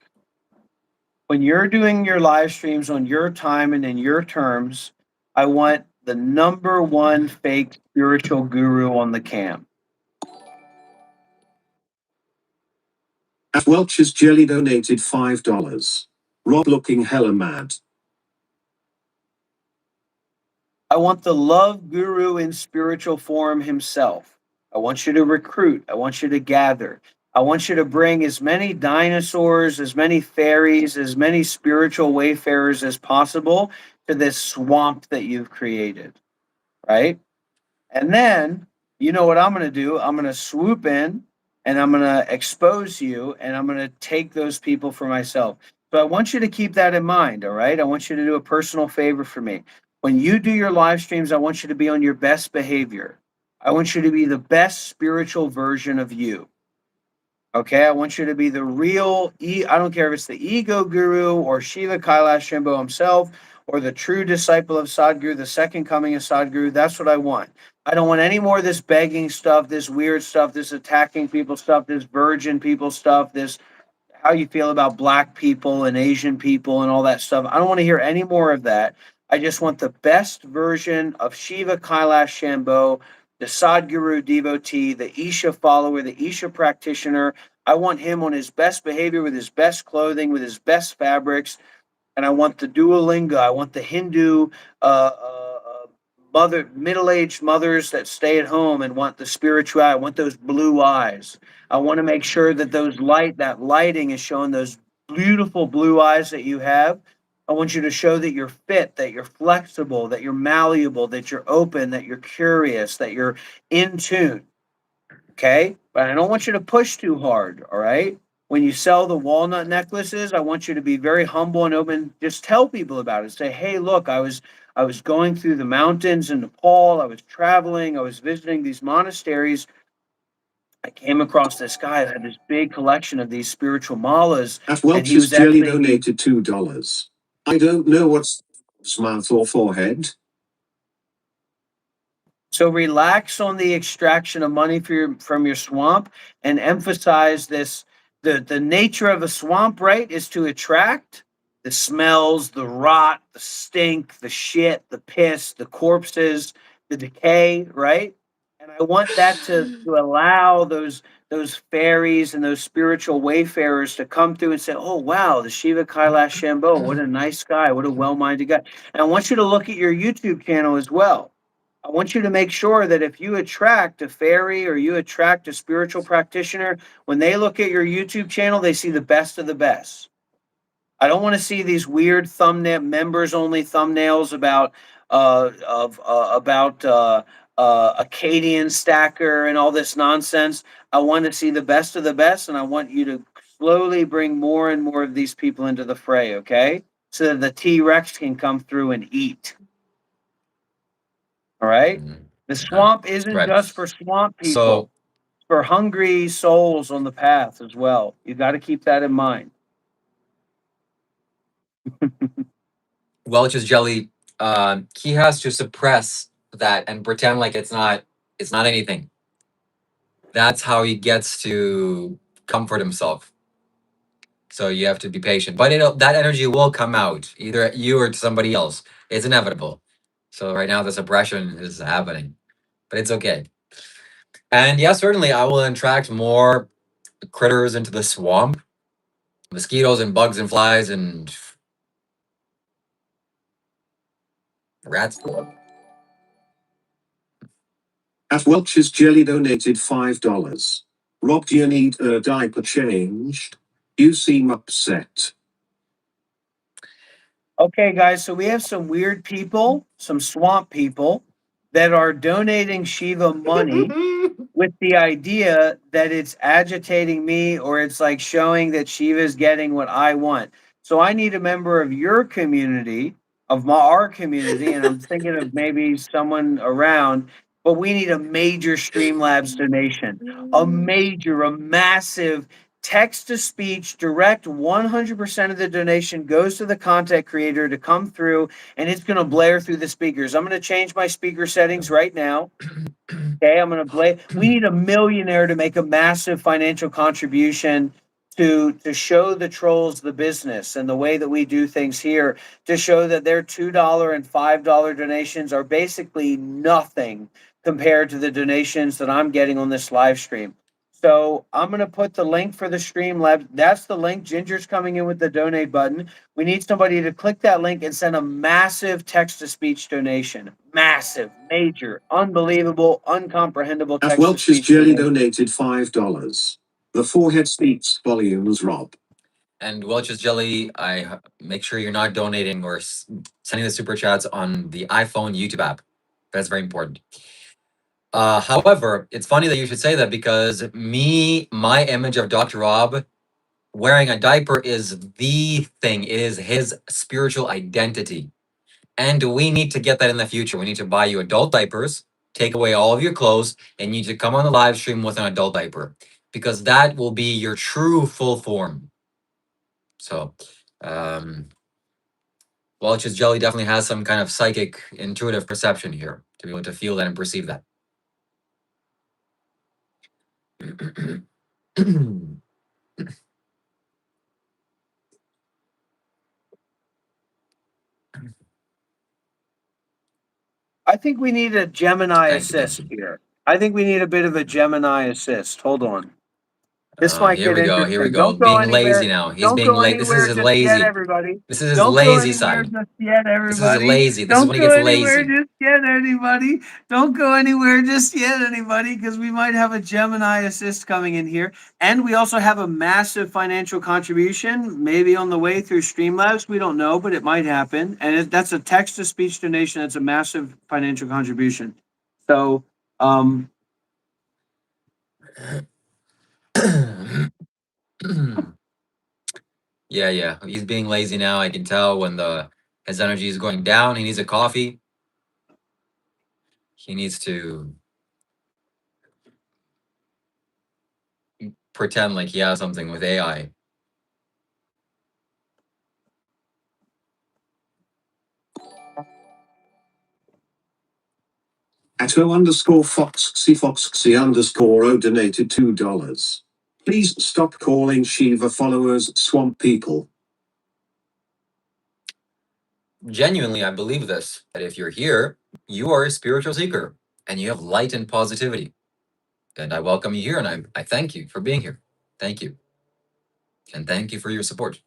When you're doing your live streams on your time and in your terms, I want the number one fake spiritual guru on the cam. At Welch's Jelly donated $5. Rob looking hella mad. I want the love guru in spiritual form himself. I want you to recruit. I want you to gather. I want you to bring as many dinosaurs, as many fairies, as many spiritual wayfarers as possible to this swamp that you've created, right? And then, you know what I'm going to do? I'm going to swoop in and I'm going to expose you and I'm going to take those people for myself. So I want you to keep that in mind, all right? I want you to do a personal favor for me. When you do your live streams, I want you to be on your best behavior. I want you to be the best spiritual version of you. Okay, I want you to be the real, I don't care if it's the ego guru or Shiva Kailash Shambho himself or the true disciple of Sadhguru, the second coming of Sadhguru. That's what I want. I don't want any more of this begging stuff, this weird stuff, this attacking people stuff, this virgin people stuff, this how you feel about black people and Asian people and all that stuff. I don't want to hear any more of that. I just want the best version of Shiva Kailash Shambho, the Sadhguru devotee, the Isha follower, the Isha practitioner. I want him on his best behavior, with his best clothing, with his best fabrics, and I want the Duolinga. I want the Hindu middle-aged mothers that stay at home and want the spirituality. I want those blue eyes. I want to make sure that that lighting is showing those beautiful blue eyes that you have. I want you to show that you're fit, that you're flexible, that you're malleable, that you're open, that you're curious, that you're in tune. Okay? But I don't want you to push too hard, all right? When you sell the walnut necklaces, I want you to be very humble and open. Just tell people about it. Say, hey, look, I was going through the mountains in Nepal. I was traveling. I was visiting these monasteries. I came across this guy that had this big collection of these spiritual malas. At And he Welch's was Jelly actually donated $2. I don't know what's mouth or forehead. So relax on the extraction of money from your swamp and emphasize this. The nature of a swamp, right, is to attract the smells, the rot, the stink, the shit, the piss, the corpses, the decay, right? And I want that to allow those fairies and those spiritual wayfarers to come through and say, oh wow, the Shiva Kailash Shambho, what a nice guy, what a well-minded guy. And I want you to look at your YouTube channel as well. I want you to make sure that if you attract a fairy or you attract a spiritual practitioner, when they look at your YouTube channel, they see the best of the best. I don't want to see these weird thumbnail members only thumbnails about Akkadian stacker and all this nonsense. I want to see the best of the best, and I want you to slowly bring more and more of these people into the fray, okay? So that the T-Rex can come through and eat. All right? The swamp isn't Right. just for swamp people. So It's for hungry souls on the path as well. You got to keep that in mind. Welch's Jelly, he has to suppress that and pretend like it's not anything. That's how he gets to comfort himself. So you have to be patient. But that energy will come out, either at you or to somebody else. It's inevitable. So right now, the suppression is happening, but it's okay. And yeah, certainly, I will attract more critters into the swamp, mosquitoes and bugs and flies and rats. At Welch's Jelly donated $5. Rob, do you need a diaper changed? You seem upset. Okay, guys, so we have some weird people, some swamp people that are donating Shiva money with the idea that it's agitating me or it's like showing that Shiva is getting what I want. So I need a member of your community, of our community, and I'm thinking of maybe someone around, but we need a major Streamlabs donation, a massive text to speech, direct 100% of the donation goes to the content creator to come through and it's going to blare through the speakers. I'm going to change my speaker settings right now. Okay, I'm going to blame. We need a millionaire to make a massive financial contribution to show the trolls the business and the way that we do things here, to show that their $2 and $5 donations are basically nothing compared to the donations that I'm getting on this live stream. So I'm going to put the link for the Streamlabs. That's the link. Ginger's coming in with the donate button. We need somebody to click that link and send a massive text-to-speech donation. Massive, major, unbelievable, uncomprehendable At Welch's text-to-speech Jelly donation. donated $5. The forehead speaks volumes, Rob. And Welch's Jelly, make sure you're not donating or sending the super chats on the iPhone YouTube app. That's very important. However, it's funny that you should say that because my image of Dr. Rob wearing a diaper is the thing. It is his spiritual identity. And we need to get that in the future. We need to buy you adult diapers, take away all of your clothes, and you need to come on the live stream with an adult diaper because that will be your true full form. So, Welch's Jelly definitely has some kind of psychic, intuitive perception here to be able to feel that and perceive that. I think we need a Gemini Thank you, thank assist you. here. I think we need a bit of a Gemini assist. Hold on. This might Here get we go. Here we interesting. go. Don't go Being anywhere. lazy now. He's Don't being go late. This is anywhere his just yet, lazy. everybody. This is his Don't go lazy anywhere side. just yet, This is everybody. lazy. This is Don't when he go gets anywhere lazy. just yet, anybody. Don't go anywhere just yet, anybody, because we might have a Gemini assist coming in here. And we also have a massive financial contribution, maybe on the way through Streamlabs. We don't know, but it might happen. And that's a text-to-speech donation. That's a massive financial contribution. So, Yeah. He's being lazy now. I can tell when his energy is going down. He needs a coffee. He needs to pretend like he has something with AI. At O_Foxxy_O donated $2. Please stop calling Shiva followers swamp people. Genuinely, I believe this, that if you're here, you are a spiritual seeker and you have light and positivity. And I welcome you here and I thank you for being here. Thank you. And thank you for your support.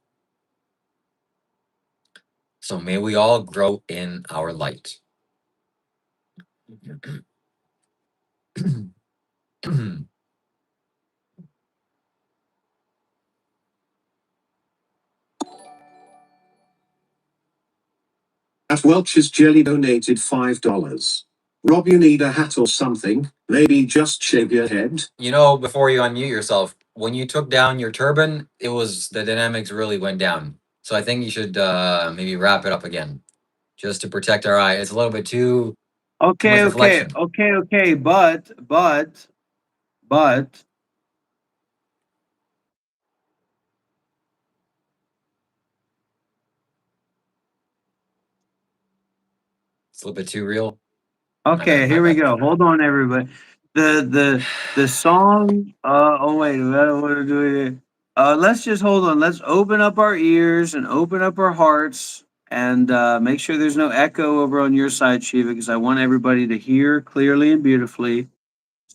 So may we all grow in our light. At Welch's Jelly donated $5. Rob, you need a hat or something. Maybe just shave your head. Before you unmute yourself, when you took down your turban, the dynamics really went down. So I think you should maybe wrap it up again, just to protect our eye. It's a little bit too much reflection. okay, but It's a little bit too real. okay, here we go. Hold on, everybody. The song. Oh wait, what do we do? Let's just hold on. Let's open up our ears and open up our hearts and make sure there's no echo over on your side, Shiva, because I want everybody to hear clearly and beautifully.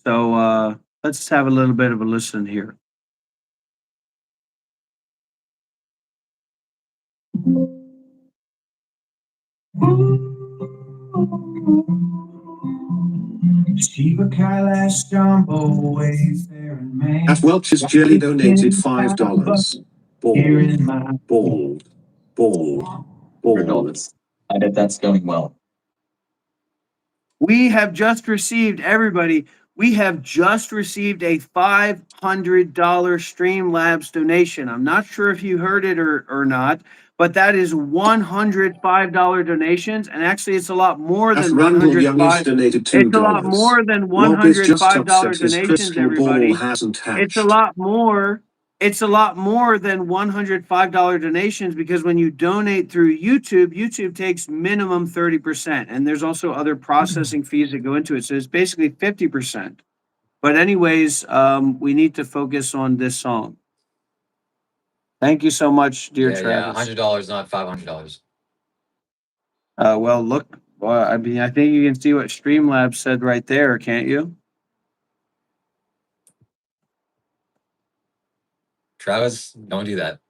So let's have a little bit of a listen here. Shiva, Kailash, Shambho, Wayfaring man. At Welch's Jelly donated $5. Here Bald, is my bald, bald, bald. $100. I bet that's going well. We have just received, everybody, we have just received a $500 Streamlabs donation. I'm not sure if you heard it or not, but that is $105 donations. And actually, it's a lot more At than Randall Youngis 105. donated It's a lot $2. more than Rob is just $105 upset his donations, crystal ball everybody. hasn't It's a hatched. lot more. It's a lot more than $105 donations because when you donate through YouTube, YouTube takes minimum 30%. And there's also other processing fees that go into it. So it's basically 50%. But anyways, we need to focus on this song. Thank you so much, dear Yeah, Travis. $100, not $500. Well, look, well, I mean, I think you can see what Streamlabs said right there, can't you? Travis, don't do that.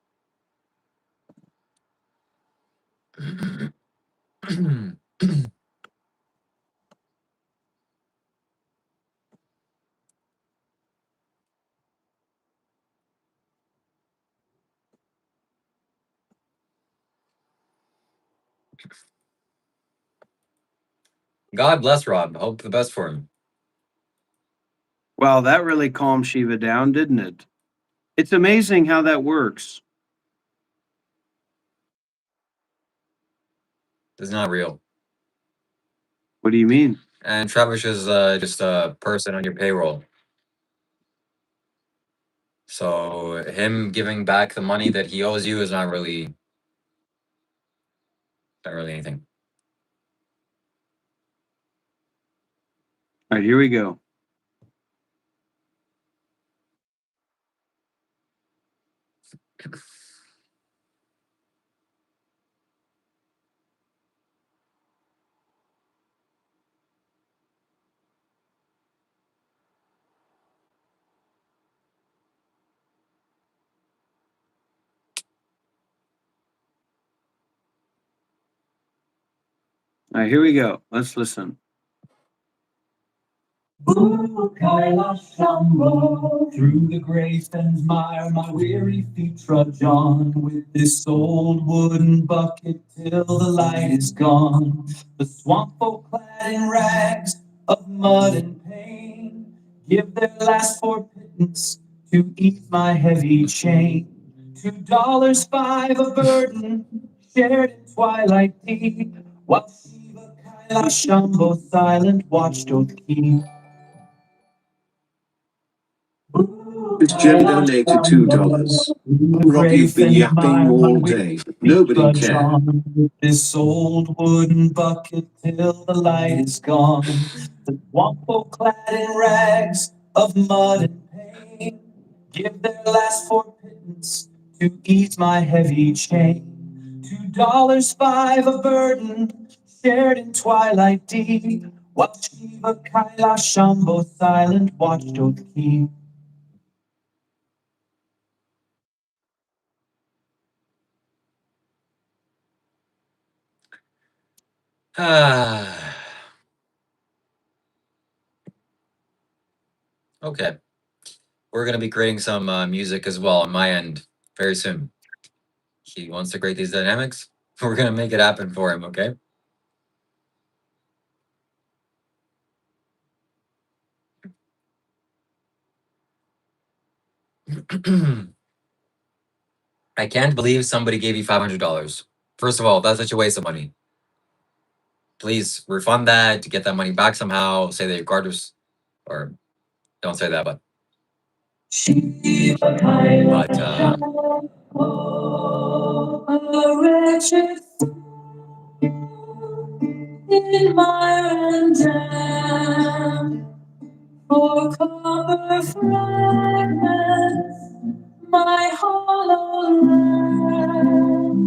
God bless Rob. Hope the best for him. Wow, that really calmed Shiva down, didn't it? It's amazing how that works. It's not real. What do you mean? And Travis is just a person on your payroll. So him giving back the money that he owes you is not really anything. All right, here we go. All right, here we go. Let's listen. Ooh, Kailash, Shambho, through the gray fens mire, my weary feet trudge on with this old wooden bucket till the light is gone. The swamp folk clad in rags of mud and pain give their last for pittance to ease my heavy chain. $2.05 a burden shared in twilight deep, while Shiva, Kailash, Shambho silent watched oath keep. His Jelly donated $2. Rob, you've been yapping all day. Nobody cares. This old wooden bucket till the light is gone. The swamp folk clad in rags of mud and pain give their last for pittance to ease my heavy chain. $2.05 a burden shared in twilight deep, while Shiva, Kailash, Shambho silent watched oath keep. Okay. We're going to be creating some music as well on my end very soon. He wants to create these dynamics. We're going to make it happen for him, okay? I can't believe somebody gave you $500. First of all, that's such a waste of money. Please refund that to get that money back somehow. Say that your card was, or don't say that, but in my jam for copper fragments, my hollow land,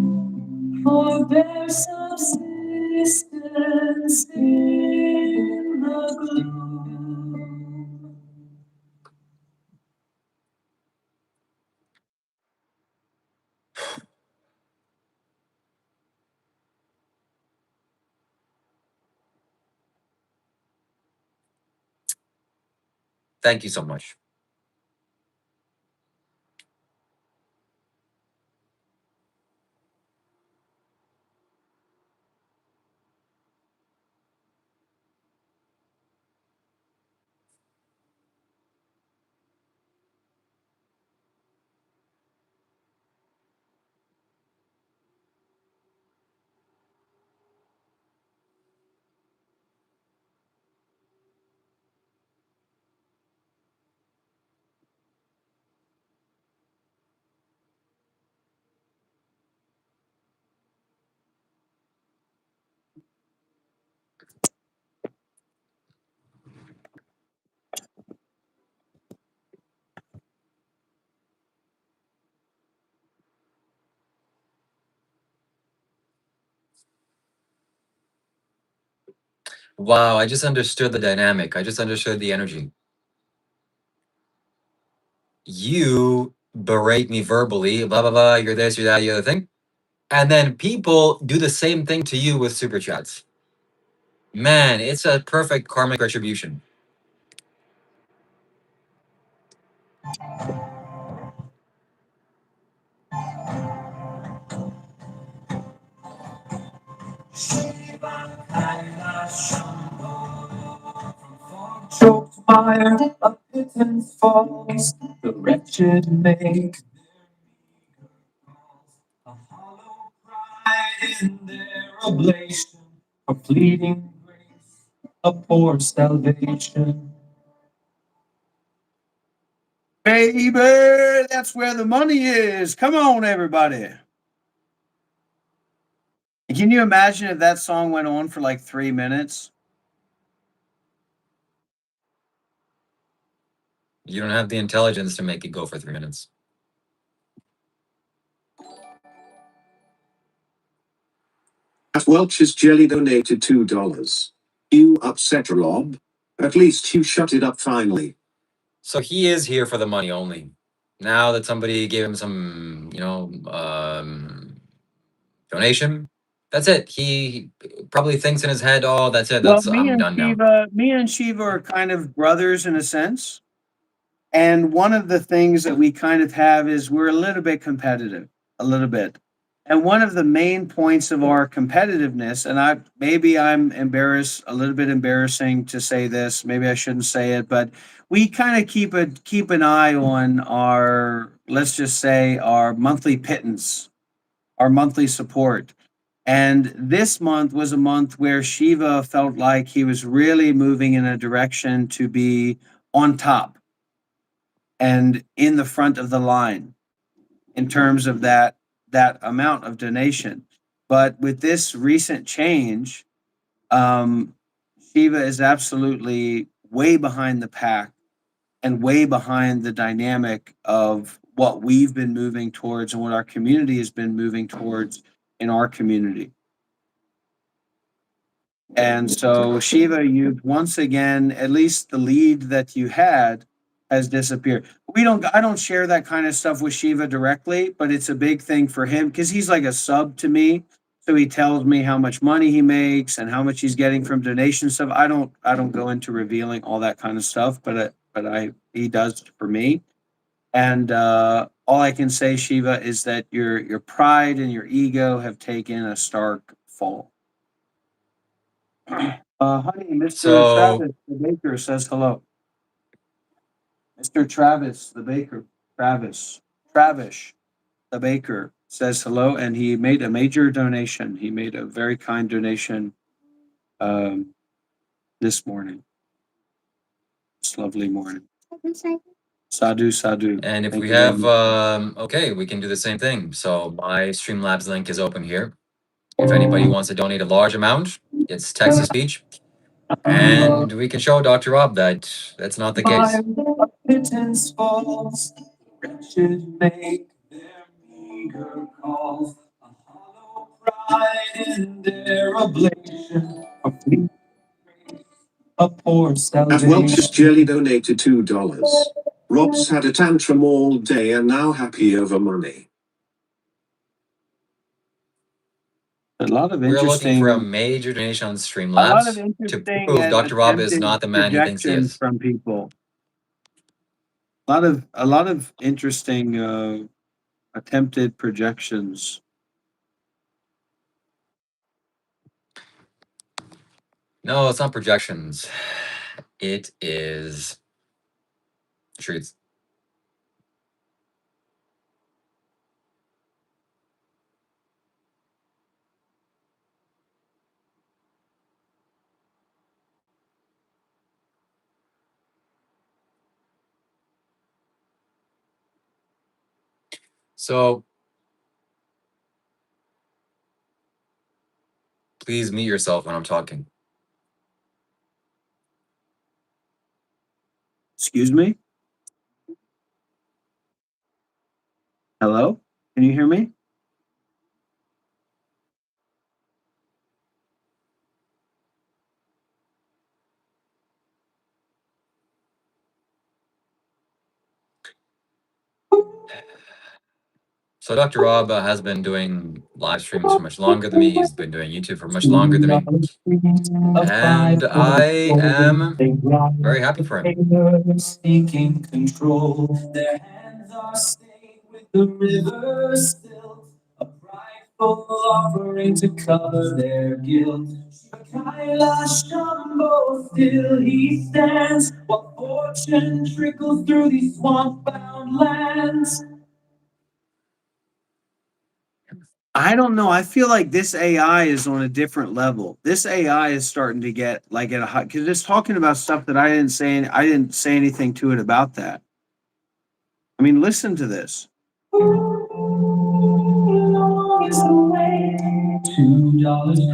for their subsistence in the gloom. Thank you so much. Wow, I just understood the dynamic. I just understood the energy. You berate me verbally, blah, blah, blah, you're this, you're that, you're the other thing. And then people do the same thing to you with super chats. Man, it's a perfect karmic retribution. Shiva, Kailash, Shambho, from choked fire, a pittance falls. The wretched make a hollow pride in their oblation, a fleeting grace, a poor salvation. Baby, that's where the money is. Come on, everybody. Can you imagine if that song went on for like 3 minutes? You don't have the intelligence to make it go for 3 minutes. At Welch's Jelly donated $2. You upset Rob? At least you shut it up finally. So he is here for the money only. Now that somebody gave him some, donation, that's it. He probably thinks in his head, "Oh, that's it. Well, I'm done now." Me and Shiva are kind of brothers in a sense. And one of the things that we kind of have is we're a little bit competitive, a little bit. And one of the main points of our competitiveness, and I'm embarrassed, a little bit embarrassing to say this, maybe I shouldn't say it, but we kind of keep an eye on our, let's just say, our monthly pittance, our monthly support. And this month was a month where Shiva felt like he was really moving in a direction to be on top and in the front of the line in terms of that amount of donation. But with this recent change, Shiva is absolutely way behind the pack and way behind the dynamic of what we've been moving towards and what our community has been moving towards in our community. And so, Shiva, you've once again, at least the lead that you had has disappeared. I don't share that kind of stuff with Shiva directly, but it's a big thing for him because he's like a sub to me. So he tells me how much money he makes and how much he's getting from donation stuff. I don't go into revealing all that kind of stuff, but he does for me. And all I can say, Shiva, is that your pride and your ego have taken a stark fall. Honey, Mr. So Travis, the baker, says hello. Mr. Travis, the baker, Travis, the baker, says hello, and he made a major donation. He made a very kind donation this morning. This lovely morning. Sadhu, sadhu. And if Thank we you very have, much. okay, we can do the same thing. So my Streamlabs link is open here. If anybody wants to donate a large amount, it's text to speech. And we can show Dr. Rob that that's not the case. Pittance falls, Wretched make their meager calls, a hollow pride in their oblation, a fleet grace, a poor At Welch's salvation. Jelly donated $2. Rob's had a tantrum all day and now happy over money. A lot of We're looking for a interesting, major donation on a lot of Streamlabs to interesting prove and Dr. Rob is attempted not the man he thinks he projections is. from people. A lot of interesting attempted projections. No, it's not projections. It is truth. So please mute yourself when I'm talking. Excuse me? Hello? Can you hear me? So Dr. Rob has been doing live streams for much longer than me. He's been doing YouTube for much longer than me. And I am very happy for him. Seeking control, their hands are stained with the river's silt, a prideful offering to cover their guilt. Shiva Kailash, Shambho, still he stands, while fortune trickles through these swamp-bound lands. I don't know. I feel like this AI is on a different level. This AI is starting to get like at a high because it's talking about stuff that I didn't say. I didn't say anything to it about that. I mean, listen to this. $2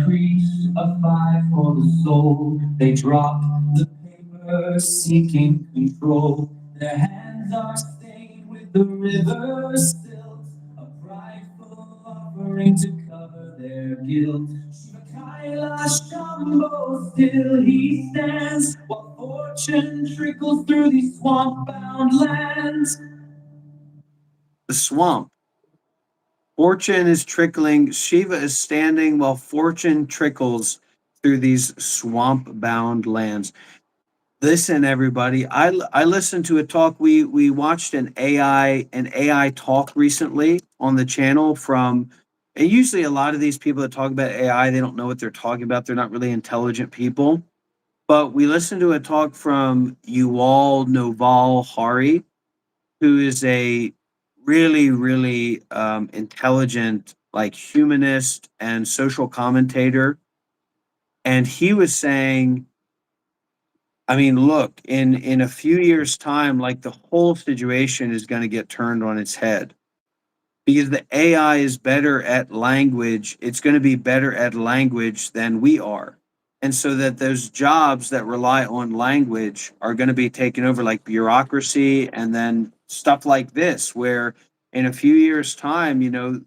crease, a five for the soul. They drop the paper, seeking control. Their hands are stained with the river's silt, a prideful offering to cover their guilt. Shiva Kailash, Shambho, still he stands, while fortune trickles through these swamp-bound lands. The swamp. Fortune is trickling. Shiva is standing while fortune trickles through these swamp bound lands. Listen, everybody. I listened to a talk. We watched an AI talk recently on the channel from. And usually, a lot of these people that talk about AI, they don't know what they're talking about. They're not really intelligent people. But we listened to a talk from Yuval Noval Hari, who is a really, really intelligent, like humanist and social commentator. And he was saying, I mean, look, in a few years' time, like the whole situation is going to get turned on its head because the AI is better at language. It's going to be better at language than we are. And so that those jobs that rely on language are going to be taken over, like bureaucracy and then stuff like this, where in a few years' time,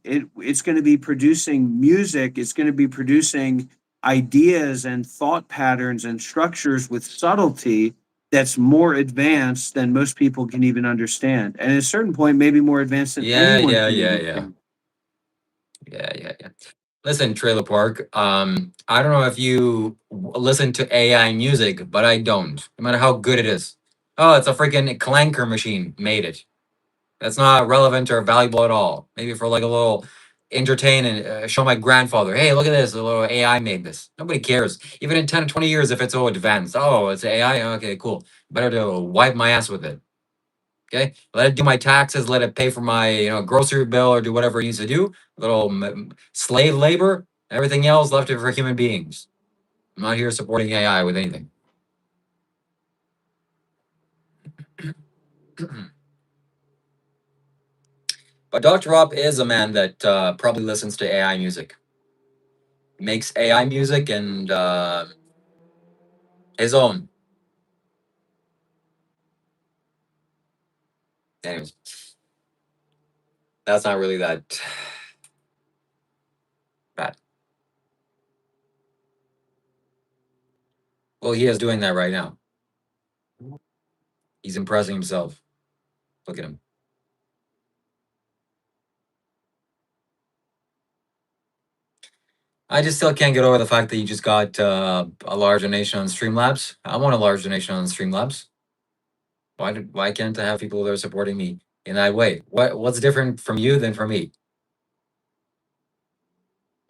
it's going to be producing music, it's going to be producing ideas and thought patterns and structures with subtlety that's more advanced than most people can even understand. And at a certain point, maybe more advanced than Yeah, anyone yeah, can yeah, yeah. understand. Yeah. Listen, Trailer Park. I don't know if you listen to AI music, but I don't. No matter how good it is. Oh, it's a freaking clanker machine made it. That's not relevant or valuable at all. Maybe for like a little entertain and show my grandfather, hey, look at this, a little AI made this. Nobody cares. Even in 10 or 20 years, if it's so advanced, oh, it's AI. Okay, cool. Better to wipe my ass with it. Okay, let it do my taxes, let it pay for my grocery bill or do whatever it needs to do. Little slave labor, everything else left it for human beings. I'm not here supporting AI with anything. But Dr. Rob is a man that probably listens to AI music, makes AI music and his own. Anyways, That's not really that bad. Well, he is doing that right now. He's impressing himself. Look at him. I just still can't get over the fact that you just got a large donation on Streamlabs. I want a large donation on Streamlabs. Why can't I have people that are supporting me in that way? What's different from you than from me?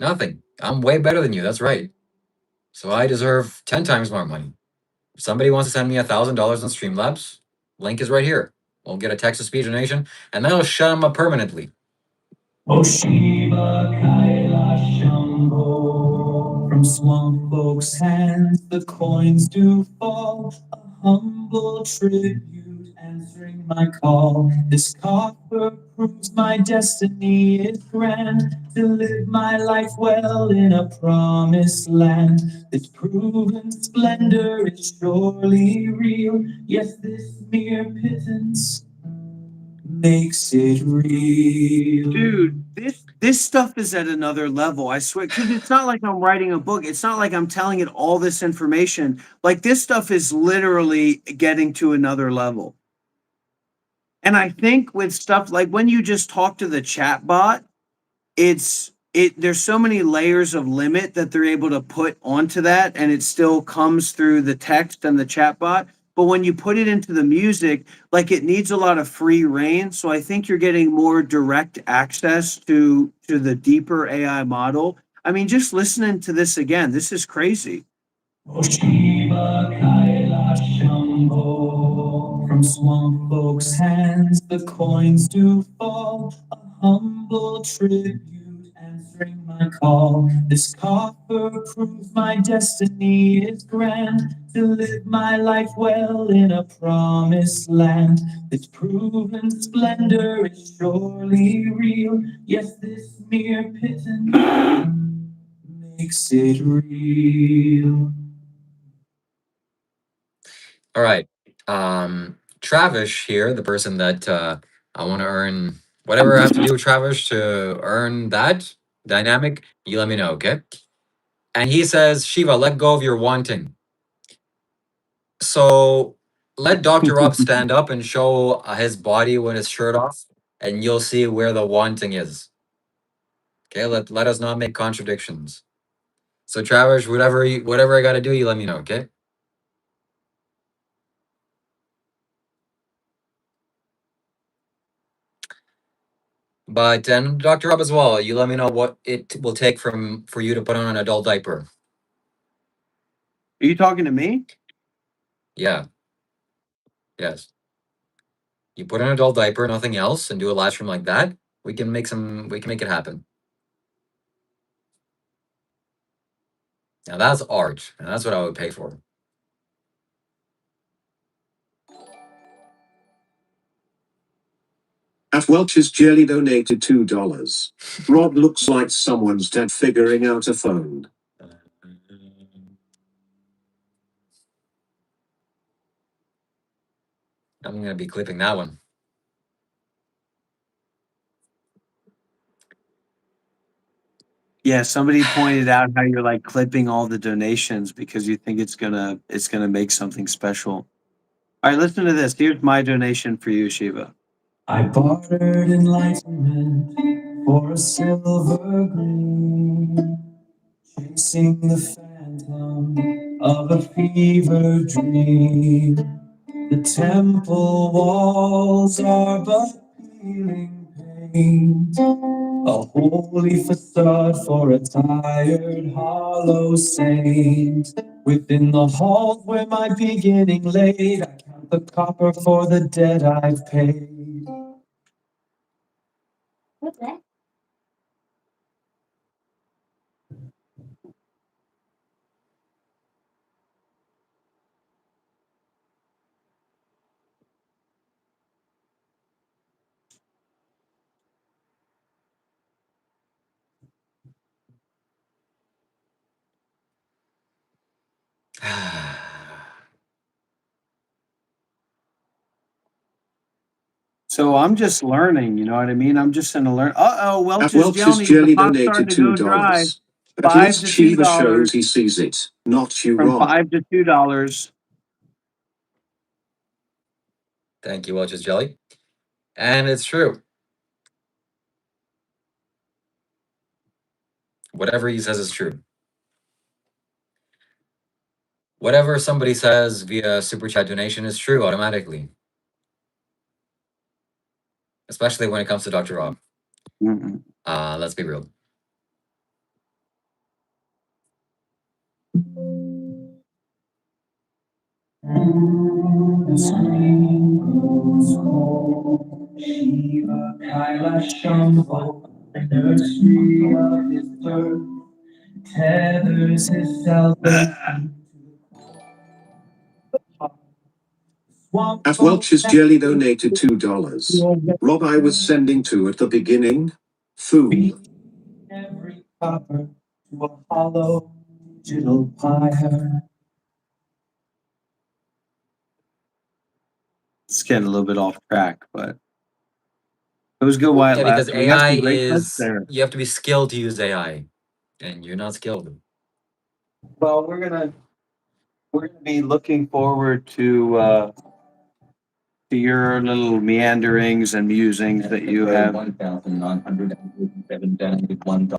Nothing. I'm way better than you. That's right. So I deserve 10 times more money. If somebody wants to send me $1,000 on Streamlabs, link is right here. We'll get a text-to-speech donation, and that'll shut them up permanently. Oh Shiva, Kailash, Shambho, from swamp folks' hands the coins do fall. A humble tribute answering my call. This copper proves my destiny is grand, to live my life well in a promised land. This proven splendor is surely real. Yes, this mere pittance makes it real. Dude, this stuff is at another level. I swear, because it's not like I'm writing a book. It's not like I'm telling it all this information. Like this stuff is literally getting to another level. And I think with stuff like when you just talk to the chat bot, there's so many layers of limit that they're able to put onto that, and it still comes through the text and the chat bot. But when you put it into the music, like it needs a lot of free reign. So I think you're getting more direct access to the deeper AI model. I mean, just listening to this again, this is crazy. Oh Shiva, Kailash, Shambho, from swamp folks' hands the coins do fall. A humble tribute answering my call. This copper proves my destiny is grand, to live my life well in a promised land. This proven splendor is surely real. Yes, this mere pittance makes it real. All right. Travis here, the person that I want to earn whatever I have to do with Travis to earn that dynamic, you let me know, okay? And he says, Shiva, let go of your wanting. So let Dr. Rob stand up and show his body with his shirt off, and you'll see where the wanting is. Okay, let us not make contradictions. So Travis, whatever I gotta do, you let me know, okay? But then Dr. Rob as well, you let me know what it will take for you to put on an adult diaper. Are you talking to me? Yeah. Yes. You put an adult diaper, nothing else, and do a live stream like that. We can make it happen. Now that's art, and that's what I would pay for. At Welch's Jelly donated $2. Rob looks like someone's dad figuring out a phone. I'm gonna be clipping that one. Yeah, somebody pointed out how you're like clipping all the donations because you think it's gonna make something special. All right, listen to this. Here's my donation for you, Shiva. I bartered enlightenment for a silver gleam, chasing the phantom of a fever dream. The temple walls are but peeling paint, a holy facade for a tired, hollow saint. Within the halls where my beginning laid, I count the copper for the debt I've paid. So I'm just learning, you know what I mean? I'm just gonna learn. At Welch's Welch's Jelly, the Jelly pot's starting donated to go dry. $2. At $5 least to $2 Shiva shows he sees it, not you, from Rob. $5 to $2. Thank you, Welch's Jelly. And it's true. Whatever he says is true. Whatever somebody says via super chat donation is true automatically. Especially when it comes to Dr. Rob. Mm-mm. Let's be real. The screen grows cold. Shiva, Kailash, Shambho, the nursery of his birth, tethers his salvation to swamp At folks Welch's and Jelly donated $2. Rob, I was sending to at the beginning. Fool. every copper to a hollow digital pyre. It's getting a little bit off track, but it was good while it Yeah, because lasted. We got AI some great clips is, there. you have to be skilled to use AI. And you're not skilled. Well, we're gonna be looking forward to your little meanderings and musings that you have. $1,987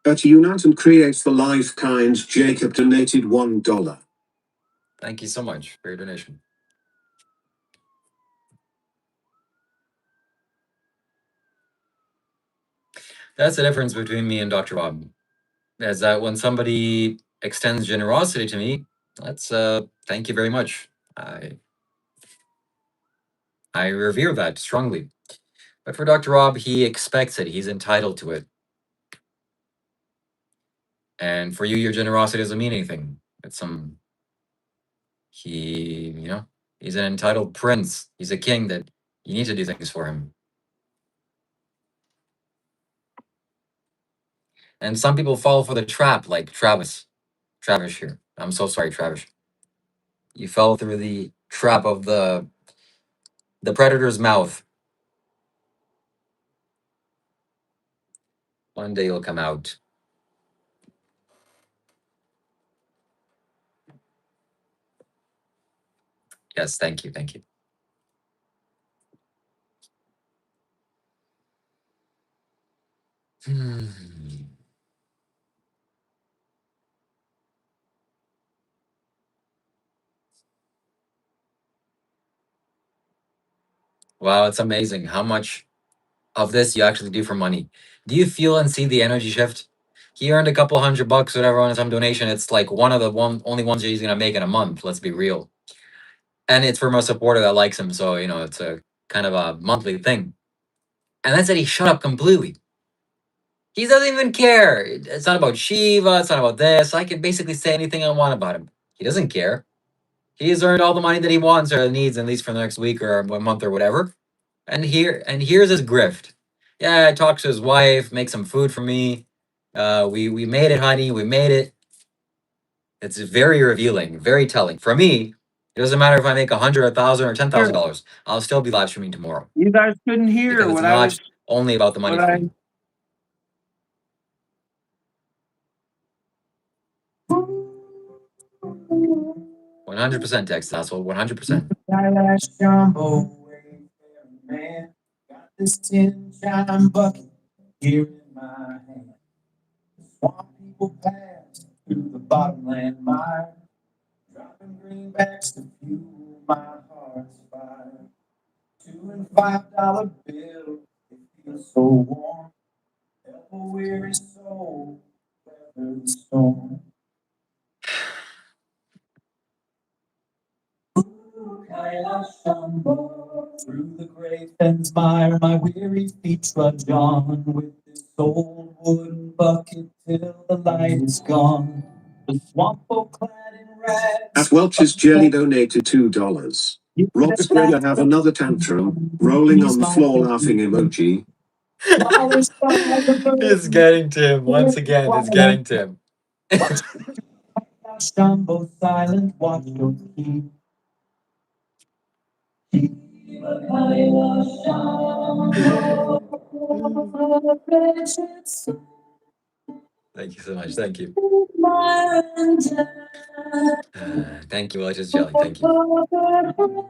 At Unite and Create the Life Kind, Jacob donated $1. Thank you so much for your donation. That's the difference between me and Dr. Rob. Is that when somebody extends generosity to me, that's thank you very much. I revere that strongly. But for Dr. Rob, he expects it. He's entitled to it. And for you, your generosity doesn't mean anything. It's he's an entitled prince. He's a king that you need to do things for him. And some people fall for the trap, like Travis. Travis here. I'm so sorry, Travis. You fell through the trap of the predator's mouth. One day you'll come out. Yes, thank you, thank you. Wow, it's amazing how much of this you actually do for money. Do you feel and see the energy shift? He earned a couple $100, whatever, on some donation. It's like one of the only ones he's gonna make in a month. Let's be real. And it's from a supporter that likes him, so it's a kind of a monthly thing. And then said he shut up completely. He doesn't even care. It's not about Shiva. It's not about this. I can basically say anything I want about him. He doesn't care. He's earned all the money that he wants or needs, at least for the next week or a month or whatever. And here's his grift. Yeah, I talked to his wife, make some food for me. We made it, honey. We made it. It's very revealing, very telling. For me, it doesn't matter if I make $100, $1,000, or $10,000. I'll still be live streaming tomorrow You guys couldn't hear because it's what I not was. only about the money for me. 100% text, asshole. 100%. Kailash, Shambho, wayfaring man, got this tin shine bucket here in my hand. The swamp people pass through the bottomland mire, dropping greenbacks to fuel my heart's fire. $2 and $5 bills, they feel so warm, help a weary soul weather the storm. Kailash, Shambho, through the gray fens mire, my weary feet trudge on with this old wooden bucket till the light is gone. The swamp folk clad in rags. At Welch's Jelly donated $2. Rob's gonna have another tantrum, rolling on the floor laughing emoji. It's getting to him. Once again, it's getting to him. Shambho silent, watch your keep. Thank you so much. Thank you. Thank you, Luscious Jelly. Thank you.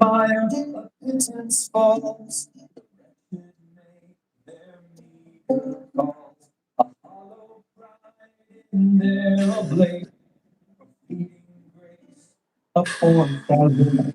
Fire, repentance falls. Their meager calls, a hollow pride in their oblate, feeding grace upon salvation.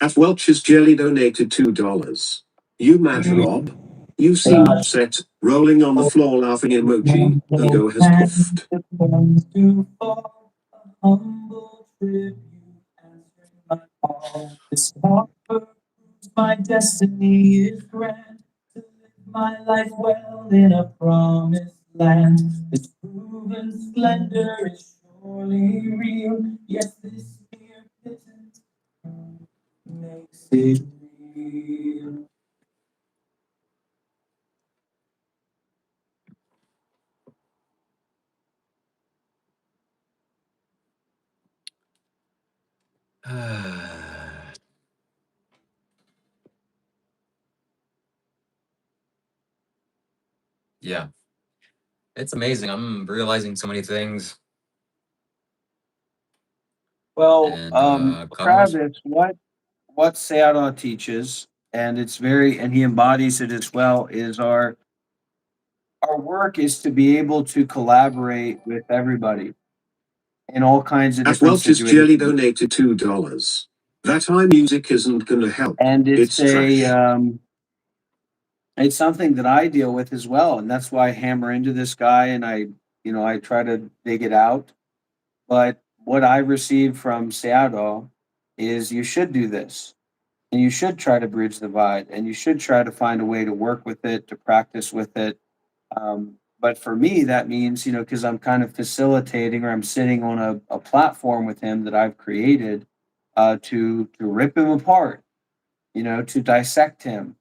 At Welch's Jelly donated $2. You mad, Rob? You seem upset, rolling on the floor laughing emoji. Ego has puffed. To fall, a humble tribute, answering my call. This offer proves my destiny is grand, to live my life well in a promised land. This proven splendor is surely real. Yes, this mere pittance makes it real. Yeah. It's amazing. I'm realizing so many things. Well, And Carlos, Travis, what Sayadaw teaches, and it's very, and he embodies it as well, is our work is to be able to collaborate with everybody in all kinds of At different Welch's Jelly situations. donated $2. That high music isn't gonna help. And It's trash. it's something that I deal with as well, and that's why I hammer into this guy and I try to dig it out. But what I received from Sayadaw is you should do this. And you should try to bridge the divide and you should try to find a way to work with it, to practice with it. But for me, that means, because I'm kind of facilitating or I'm sitting on a platform with him that I've created to rip him apart, to dissect him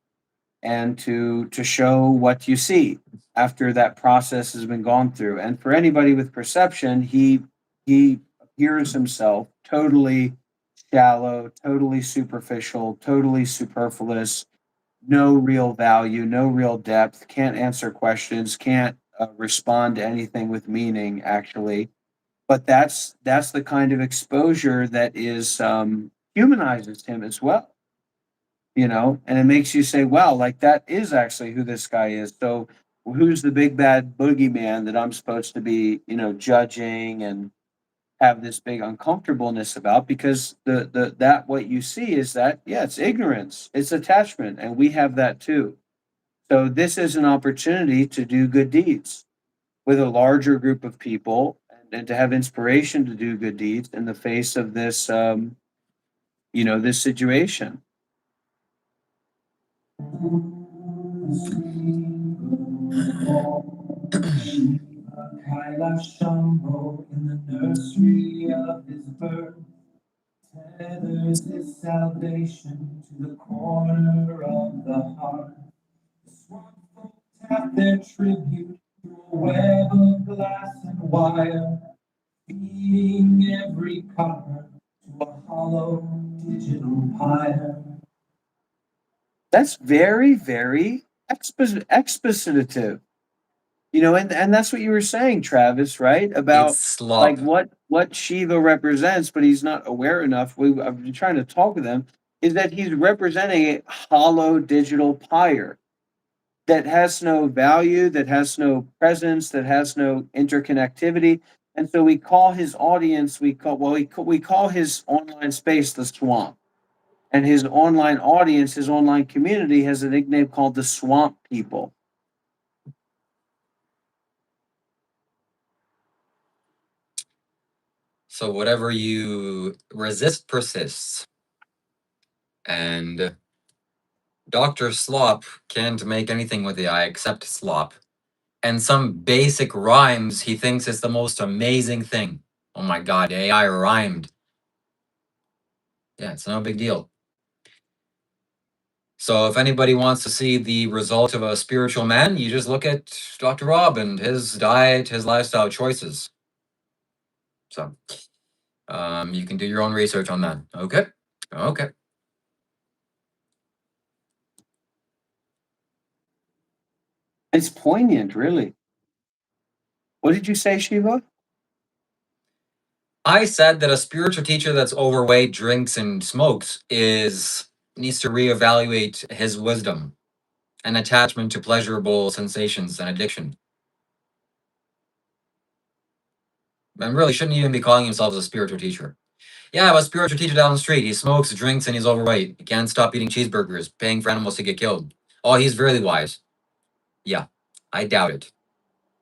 and to show what you see after that process has been gone through. And for anybody with perception, he appears himself totally shallow, totally superficial, totally superfluous, no real value, no real depth, can't answer questions, can't respond to anything with meaning actually. But that's the kind of exposure that is humanizes him as well, and it makes you say, wow, like that is actually who this guy is. So who's the big bad boogeyman that I'm supposed to be, judging and have this big uncomfortableness about? Because that what you see is that, yeah, it's ignorance, it's attachment, and we have that too. So this is an opportunity to do good deeds with a larger group of people and to have inspiration to do good deeds in the face of this this situation. Kailash, Shambho in the nursery of his birth tethers his salvation to the corner of the heart. The swamp folk tap their tribute through a web of glass and wire, feeding every copper to a hollow digital pyre. That's very, very expositive. And that's what you were saying, Travis, right? it's About like slop. what Shiva represents, but he's not aware enough. I've been trying to talk with him, is that he's representing a hollow digital pyre that has no value, that has no presence, that has no interconnectivity. And so we call his audience, we call his online space the swamp. And his online audience, his online community has a nickname called the Swamp People. So whatever you resist persists. And Dr. Slop can't make anything with AI except slop. And some basic rhymes, he thinks it's the most amazing thing. Oh my god, AI rhymed. Yeah, it's no big deal. So if anybody wants to see the result of a spiritual man, you just look at Dr. Rob and his diet, his lifestyle choices. So you can do your own research on that. Okay? Okay. It's poignant, really. What did you say, Shiva? I said that a spiritual teacher that's overweight, drinks, and smokes needs to reevaluate his wisdom and attachment to pleasurable sensations and addiction. And really shouldn't even be calling himself a spiritual teacher. Yeah, I have a spiritual teacher down the street. He smokes, drinks, and he's overweight. He can't stop eating cheeseburgers, paying for animals to get killed. Oh, he's really wise. Yeah, I doubt it.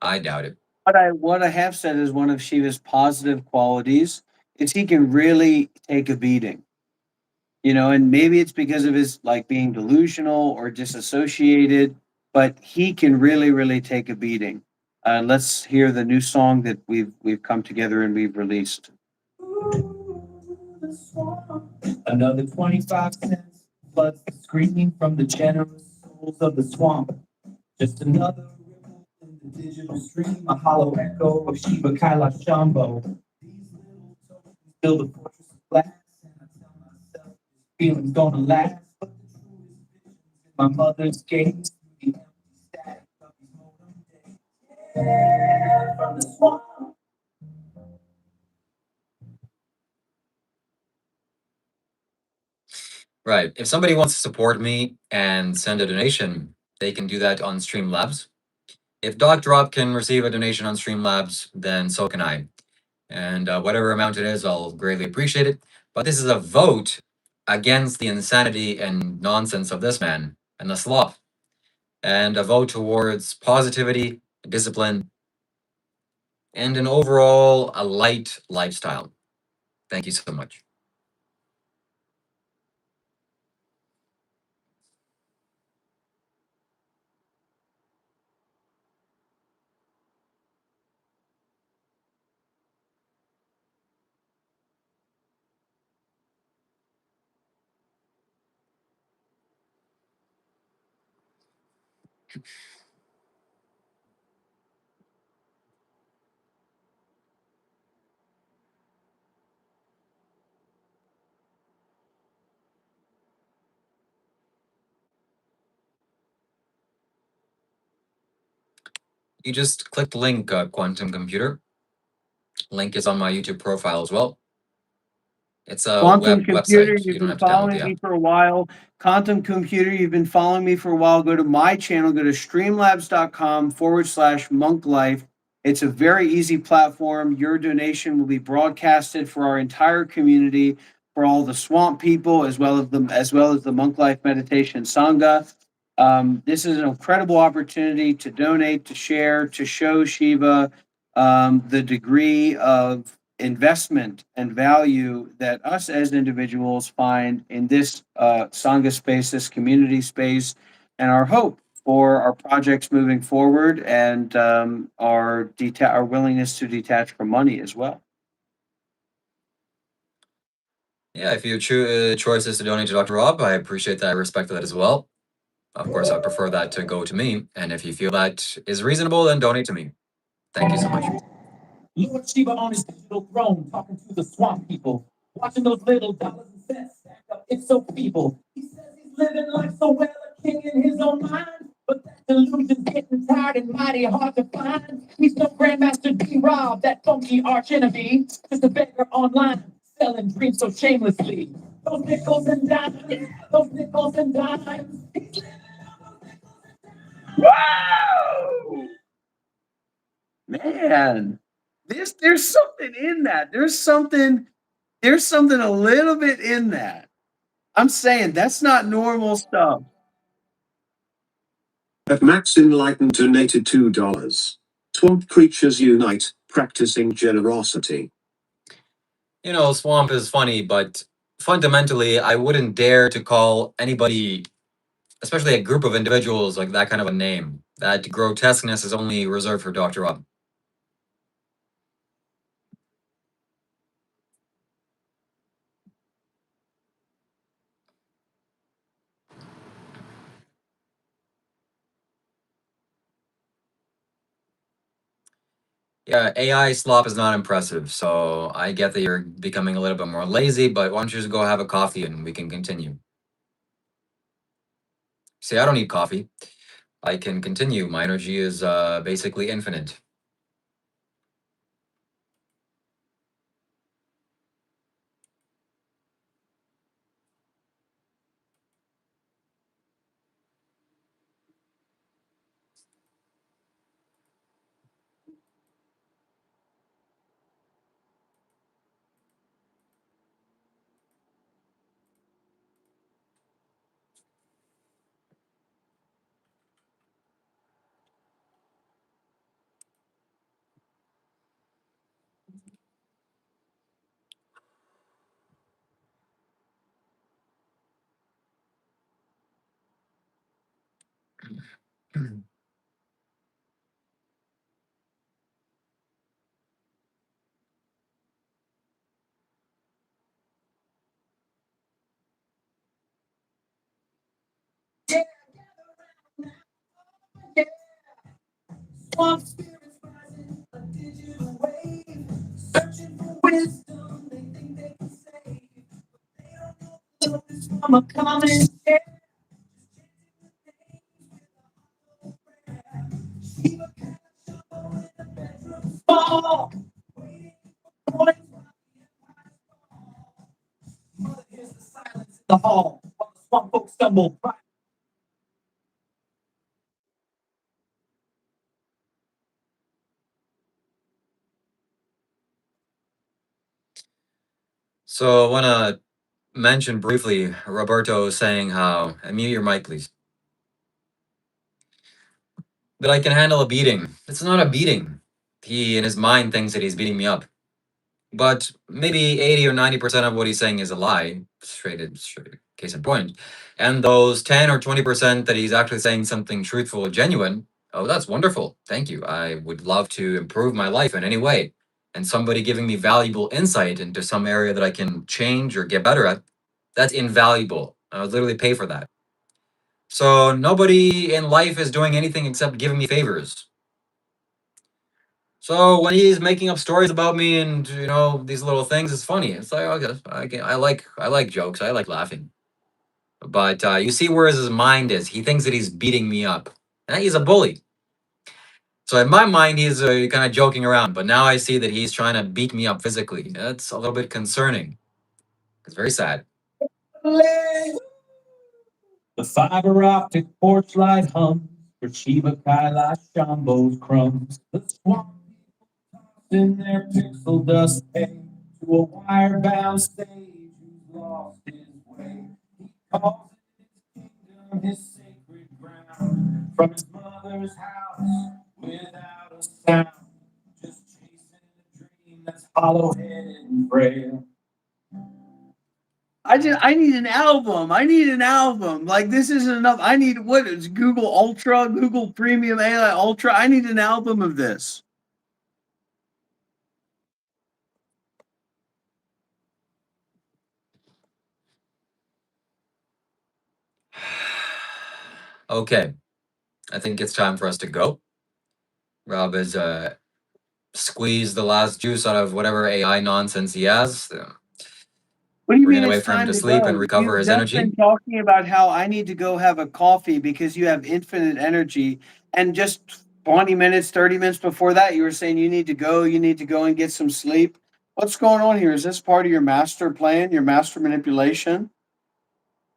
I doubt it. What I have said is one of Shiva's positive qualities is he can really take a beating. You know, and maybe it's because of his like being delusional or disassociated, but he can really, really take a beating. Let's hear the new song that we've come together and we've released. Another 25 cents floods the screen from the generous souls of the swamp. Just another ripple in the digital stream, a hollow echo of Shiva, Kailash, Shambho. These little tokens build a fortress of glass, and I tell myself this feeling's gonna last. But the truest visions in my mother's gaze, through the empty static of these modem days. Yeah, from the swamp. Right. If somebody wants to support me and send a donation, they can do that on Streamlabs. If Dr. Rob can receive a donation on Streamlabs, then so can I. And whatever amount it is, I'll greatly appreciate it. But this is a vote against the insanity and nonsense of this man and the slop, and a vote towards positivity, discipline, and an overall a light lifestyle. Thank you so much. You just click the link, Quantum Computer. Link is on my YouTube profile as well. It's a Quantum Computer, website. You you've don't been have to download following the me app. for a while. Quantum Computer, you've been following me for a while. Go to my channel, go to streamlabs.com/monklife. It's a very easy platform. Your donation will be broadcasted for our entire community, for all the swamp people, as well as the Monk Life Meditation Sangha. This is an incredible opportunity to donate, to share, to show Shiva the degree of investment and value that us as individuals find in this Sangha space, this community space, and our hope for our projects moving forward, and our willingness to detach from money as well. Yeah, if your choice is to donate to Dr. Rob, I appreciate that. I respect that as well. Of course, I prefer that to go to me. And if you feel that is reasonable, then donate to me. Thank you so much. Lord Shiva on his digital throne, talking to the swamp people, watching those little dollars and cents stack up. It's so feeble. He says he's living life so well, a king in his own mind. But that delusion's getting tired and mighty hard to find. He's no Grandmaster D-Rob, that funky arch enemy. Just a beggar online, selling dreams so shamelessly. Those nickels and dimes, those nickels and dimes. He's living on those nickels and dimes. Whoa! Man, there's something in that. There's something a little bit in that. I'm saying that's not normal stuff. At Max Enlightened donated $2. Swamp Preachers Unite, practicing generosity. You know, swamp is funny, but fundamentally, I wouldn't dare to call anybody, especially a group of individuals, like that kind of a name. That grotesqueness is only reserved for Dr. Rob. Yeah, AI slop is not impressive, so I get that you're becoming a little bit more lazy, but why don't you just go have a coffee and we can continue? See, I don't need coffee. I can continue. My energy is basically infinite. So I want to mention briefly Roberto saying how, mute your mic, please, that I can handle a beating. It's not a beating. He, in his mind, thinks that he's beating me up. But maybe 80 or 90% of what he's saying is a lie, straight case in point. And those 10 or 20% that he's actually saying something truthful or genuine, oh, that's wonderful. Thank you. I would love to improve my life in any way. And somebody giving me valuable insight into some area that I can change or get better at, that's invaluable. I would literally pay for that. So nobody in life is doing anything except giving me favors. So when he's making up stories about me and these little things, it's funny. It's like, okay, I like jokes. I like laughing. But you see where his mind is. He thinks that he's beating me up. And he's a bully. So in my mind, he's kind of joking around. But now I see that he's trying to beat me up physically. That's a little bit concerning. It's very sad. The fiber optic porch light hums for Shiva, Kailash, Shambho's crumbs. The swamp in their pixel dust hay to a wire-bound stage who's lost his way. He calls his kingdom his sacred ground. From his mother's house without a sound, just chasing a dream that's hollow-headed and frail. I need an album. I need an album. Like this isn't enough. I need what is Google Ultra, Google Premium AI Ultra. I need an album of this. Okay. I think it's time for us to go. Rob has squeezed the last juice out of whatever AI nonsense he has. What do you We're mean gonna wait it's for him time to to sleep and go? recover You've his just energy. been talking about how I need to go have a coffee because you have infinite energy. And just 20 minutes, 30 minutes before that, you were saying you need to go and get some sleep. What's going on here? Is this part of your master plan, your master manipulation?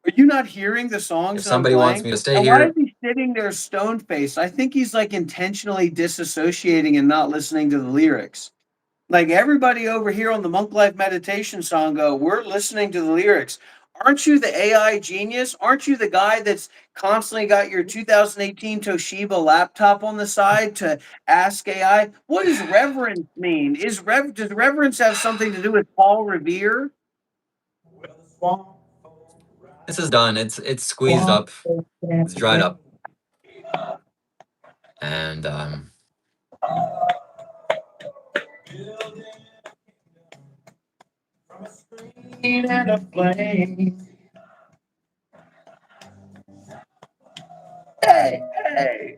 Are you not hearing the If songs that I'm somebody wants playing? me to stay And why is here, he sitting there stone faced? I think he's like intentionally disassociating and not listening to the lyrics. Like everybody over here on the Monk Life Meditation song go, we're listening to the lyrics. Aren't you the AI genius? Aren't you the guy that's constantly got your 2018 Toshiba laptop on the side to ask AI? What does reverence mean? Does reverence have something to do with Paul Revere? This is done. It's squeezed up. It's dried up. And And a flame. Hey, hey.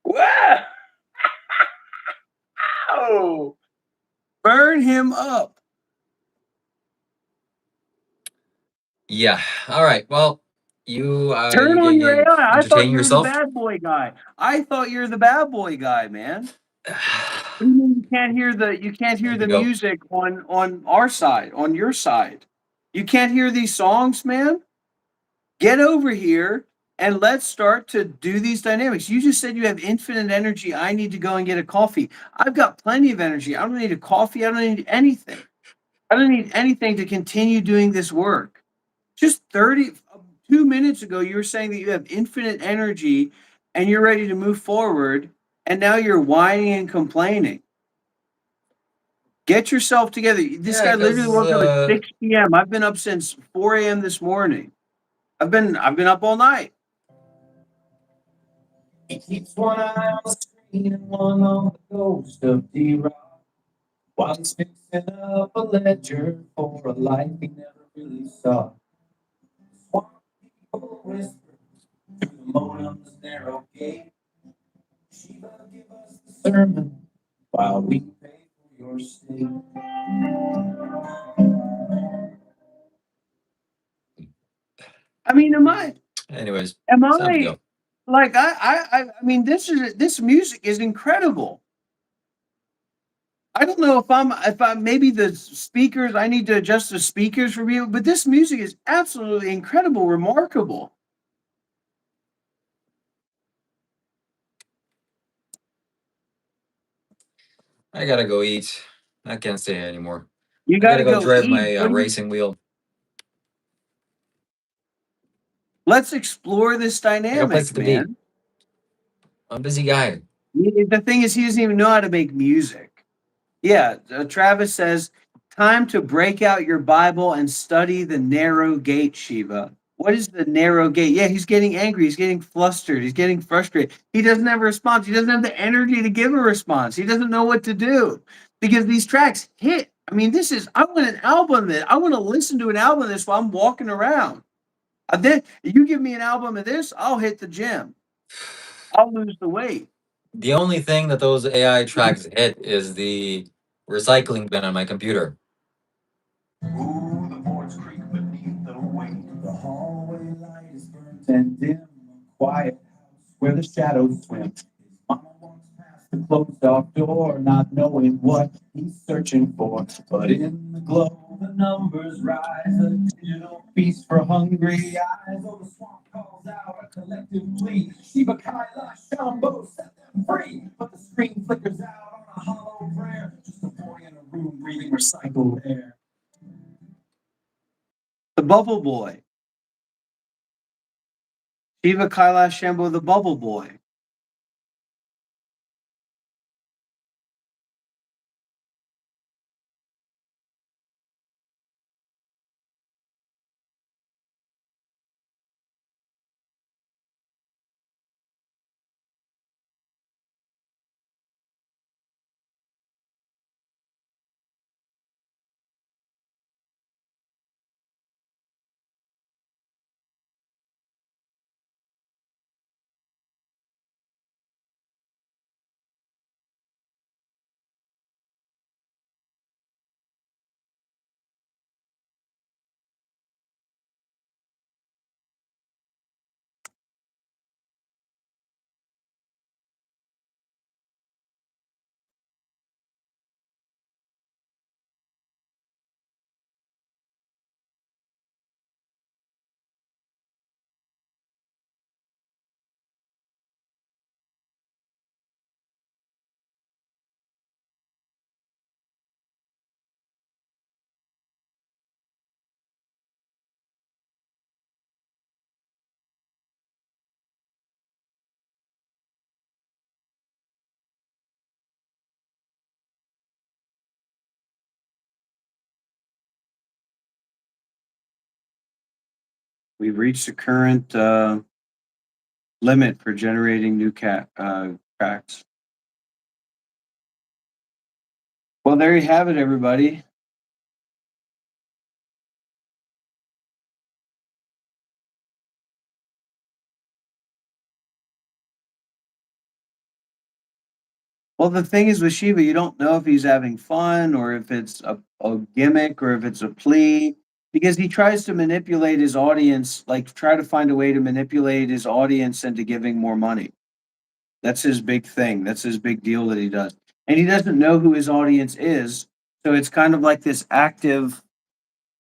Wow! Burn him up. yeah. All right. Well, you Turn on your you AI. I thought entertain you were the yourself. bad boy guy. I thought you're the bad boy guy, man. What do you mean you can't hear Time to the go. music on our side, on your side? You can't hear these songs, man? Get over here and let's start to do these dynamics. You just said you have infinite energy. I need to go and get a coffee. I've got plenty of energy. I don't need a coffee. I don't need anything. I don't need anything to continue doing this work. Just 2 minutes ago, you were saying that you have infinite energy and you're ready to move forward. And now you're whining and complaining. Get yourself together. This Yeah, guy literally because woke up at 6 p.m. I've been up since 4 a.m. this morning. I've been up all night. He keeps one eye on the screen and one on the ghost of D-Rock while he's fixing up a ledger for a life he never really saw. Swamp people whisper through the modem's narrow gate. Shiva, give us the sermon while we pay for your stay. I mean, am I anyways, am it's time to I go. like I mean this music is incredible. I don't know if I'm maybe the speakers, I need to adjust the speakers for you, but this music is absolutely incredible, remarkable. I gotta go eat. I can't stay here anymore. You I got gotta to go go drive eat. my What do you, racing wheel. let's explore this I got places dynamic, to be. man. I'm a busy guy. The thing is, he doesn't even know how to make music. Yeah, Travis says, time to break out your Bible and study the narrow gate, Shiva. What is the narrow gate? Yeah, he's getting angry. He's getting flustered. He's getting frustrated. He doesn't have a response. He doesn't have the energy to give a response. He doesn't know what to do because these tracks hit. I mean, I want an album that I want to listen to an album of this while I'm walking around. You give me an album of this, I'll hit the gym. I'll lose the weight. The only thing that those AI tracks hit is the recycling bin on my computer. Ooh, the boards creak beneath the weight. The hallway light is burnt and dim. A quiet house where the shadows swim. His mama walks past the closed off door, not knowing what he's searching for. But in the glow, the numbers rise. A digital feast for hungry eyes. Oh, the swamp calls out a collective plea. Shiva, Kailash, Shambho, set them free. But the screen flickers out on a hollow prayer. Just a boy in a room breathing recycled air. The Bubble Boy. Shiva Kailash Shambho, the Bubble Boy. We've reached the current limit for generating new tracks. Well, there you have it, everybody. Well, the thing is with Shiva, you don't know if he's having fun or if it's a gimmick or if it's a plea because he tries to manipulate his audience, like try to find a way to manipulate his audience into giving more money. That's his big thing. That's his big deal that he does. And he doesn't know who his audience is. So it's kind of like this active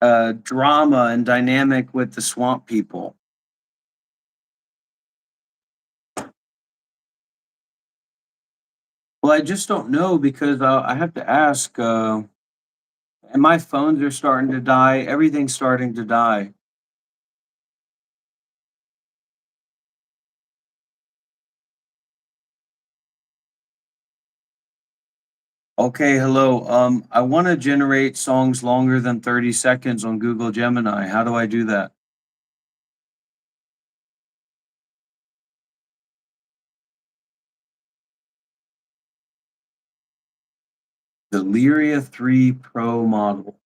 drama and dynamic with the swamp people. Well, I just don't know because I have to ask. And my phones are starting to die. Everything's starting to die. Okay, hello. I want to generate songs longer than 30 seconds on Google Gemini. How do I do that? The Lyria 3 Pro model.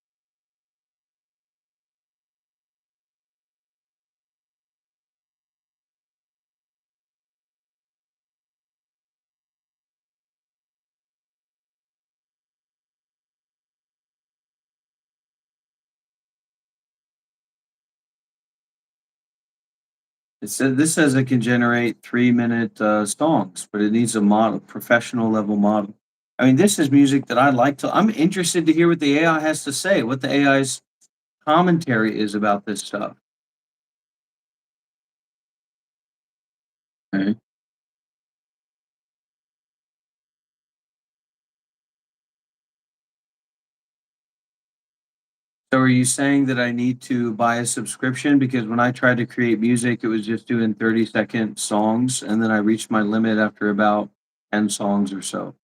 This says it can generate 3-minute songs, but it needs a model, professional level model. I mean, this is music that I like to. I'm interested to hear what the AI has to say, what the AI's commentary is about this stuff. Okay. So are you saying that I need to buy a subscription? Because when I tried to create music, it was just doing 30-second songs, and then I reached my limit after about 10 songs or so.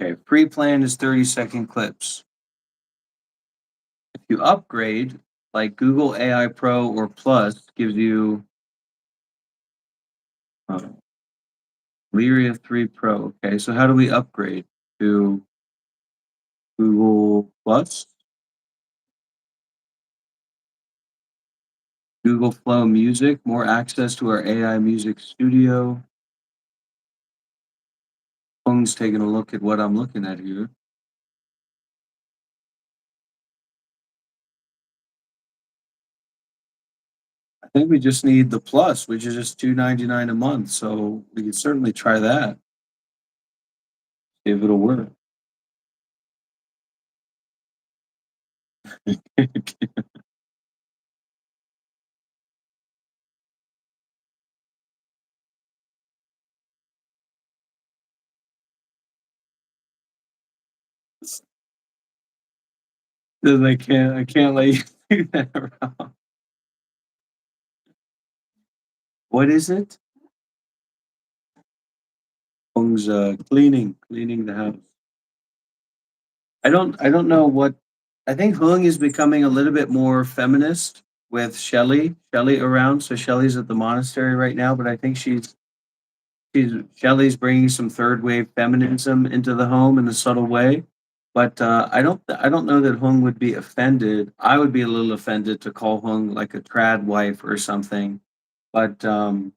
Okay, free plan is 30-second clips. If you upgrade, like Google AI Pro or Plus gives you uh, Lyria 3 Pro. Okay, so how do we upgrade to Google Plus? Google Flow Music, more access to our AI music studio. Phone's taking a look at what I'm looking at here. I think we just need the plus, which is just $2.99 a month. So we can certainly try that. See if it'll work. Then I can't let you do that around. What is it? Hung's cleaning the house. I don't know what I think Hung is becoming a little bit more feminist with Shelley around. So Shelley's at the monastery right now, but I think she's Shelley's bringing some third wave feminism into the home in a subtle way. But I don't know that Hung would be offended. I would be a little offended to call Hung like a trad wife or something. But you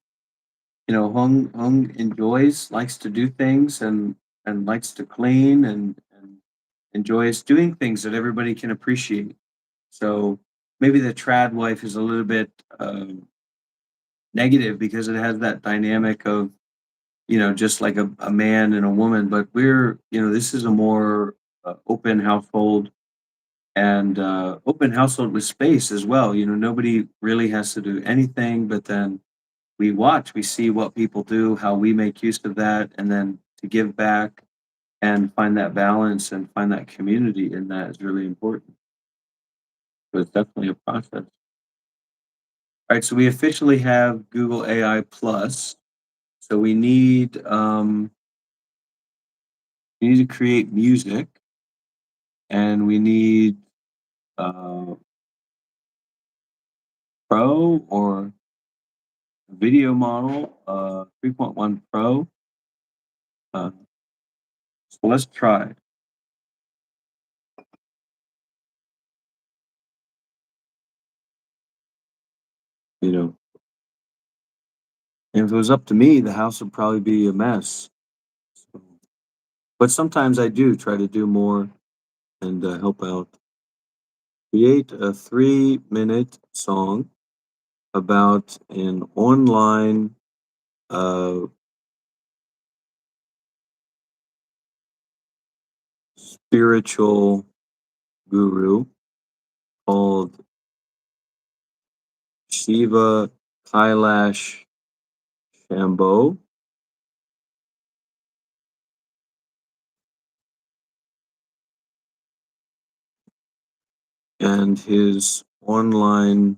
know, Hung enjoys, likes to do things and likes to clean and enjoys doing things that everybody can appreciate. So maybe the trad wife is a little bit negative because it has that dynamic of, you know, just like a man and a woman. But we're, you know, this is a more open household and open household with space as well. You know, nobody really has to do anything, but then we watch, we see what people do, how we make use of that, and then to give back and find that balance and find that community in that is really important. So it's definitely a process. right, so we officially have Google AI Plus. So we need to create music, and we need uh, Pro or video model 3.1 Pro. So let's try. You know, and if it was up to me, the house would probably be a mess. So, but sometimes I do try to do more and help out. Create a 3-minute song about an online uh, spiritual guru called Shiva Kailash Shambho, and his online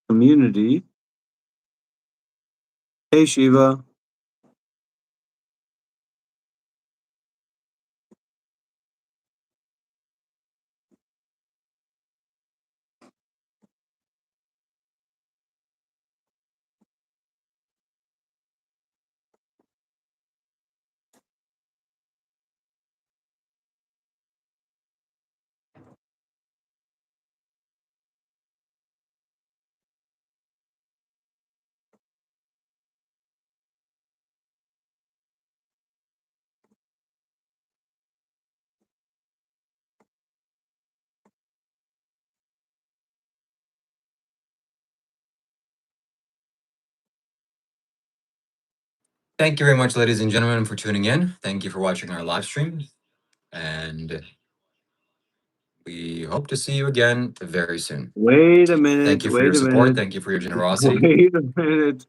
community. Hey Shiva, Thank you very much, ladies and gentlemen, for tuning in. Thank you for watching our live stream. And we hope to see you again very soon. wait a minute, Thank you for your support. Thank you for your generosity. wait a minute.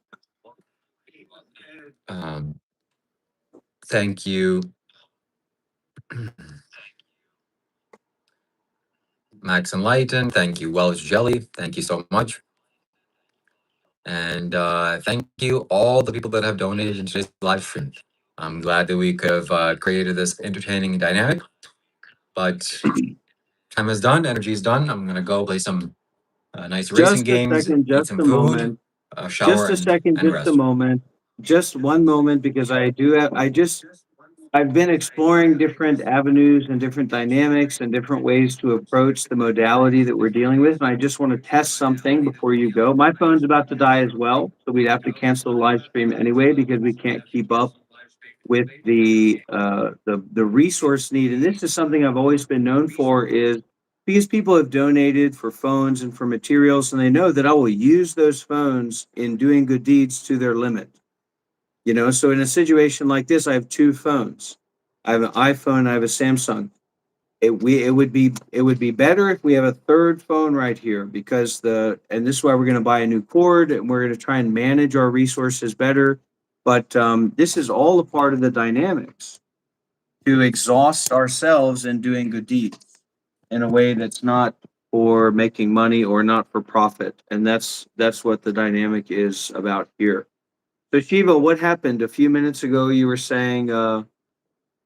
Thank you, Max Enlighten. Thank you, Welsh Jelly. Thank you so much. And thank you all the people that have donated in today's live stream. I'm glad that we could have created this entertaining dynamic. But time is done. Energy is done. I'm gonna go play some nice racing Just a games, second, eat just some a food, moment. shower, Just a second, and just a rest. moment. Just one moment, because I've been exploring different avenues and different dynamics and different ways to approach the modality that we're dealing with. And I just want to test something before you go. My phone's about to die as well, so we'd have to cancel the live stream anyway because we can't keep up with the resource need. And this is something I've always been known for, is because people have donated for phones and for materials, and they know that I will use those phones in doing good deeds to their limit. So in a situation like this, I have two phones. I have an iPhone, I have a Samsung. It would be better if we have a third phone right here, because and this is why we're going to buy a new cord, and we're going to try and manage our resources better. But this is all a part of the dynamics to exhaust ourselves in doing good deeds in a way that's not for making money or not for profit. And that's what the dynamic is about here. So Shiva, what happened a few minutes ago? You were saying, all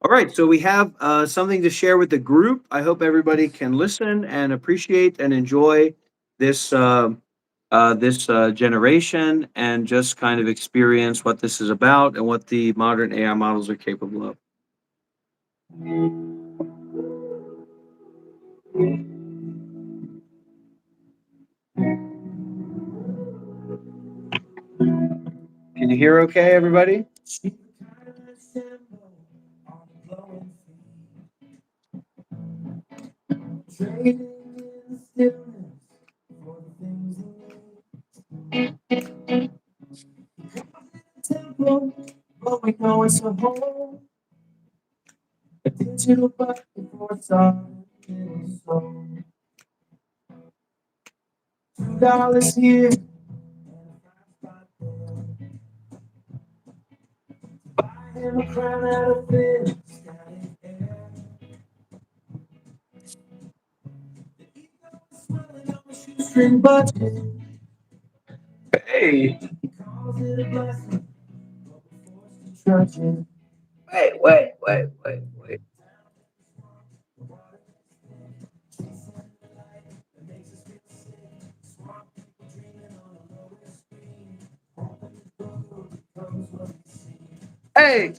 right, so we have something to share with the group. I hope everybody can listen and appreciate and enjoy this generation, and just kind of experience what this is about and what the modern AI models are capable of. Can you hear okay, everybody? But we know it's a home, a digital but before it's our little soul. $2 here, buy him a crown out of this string budget. Hey, wait. Hey,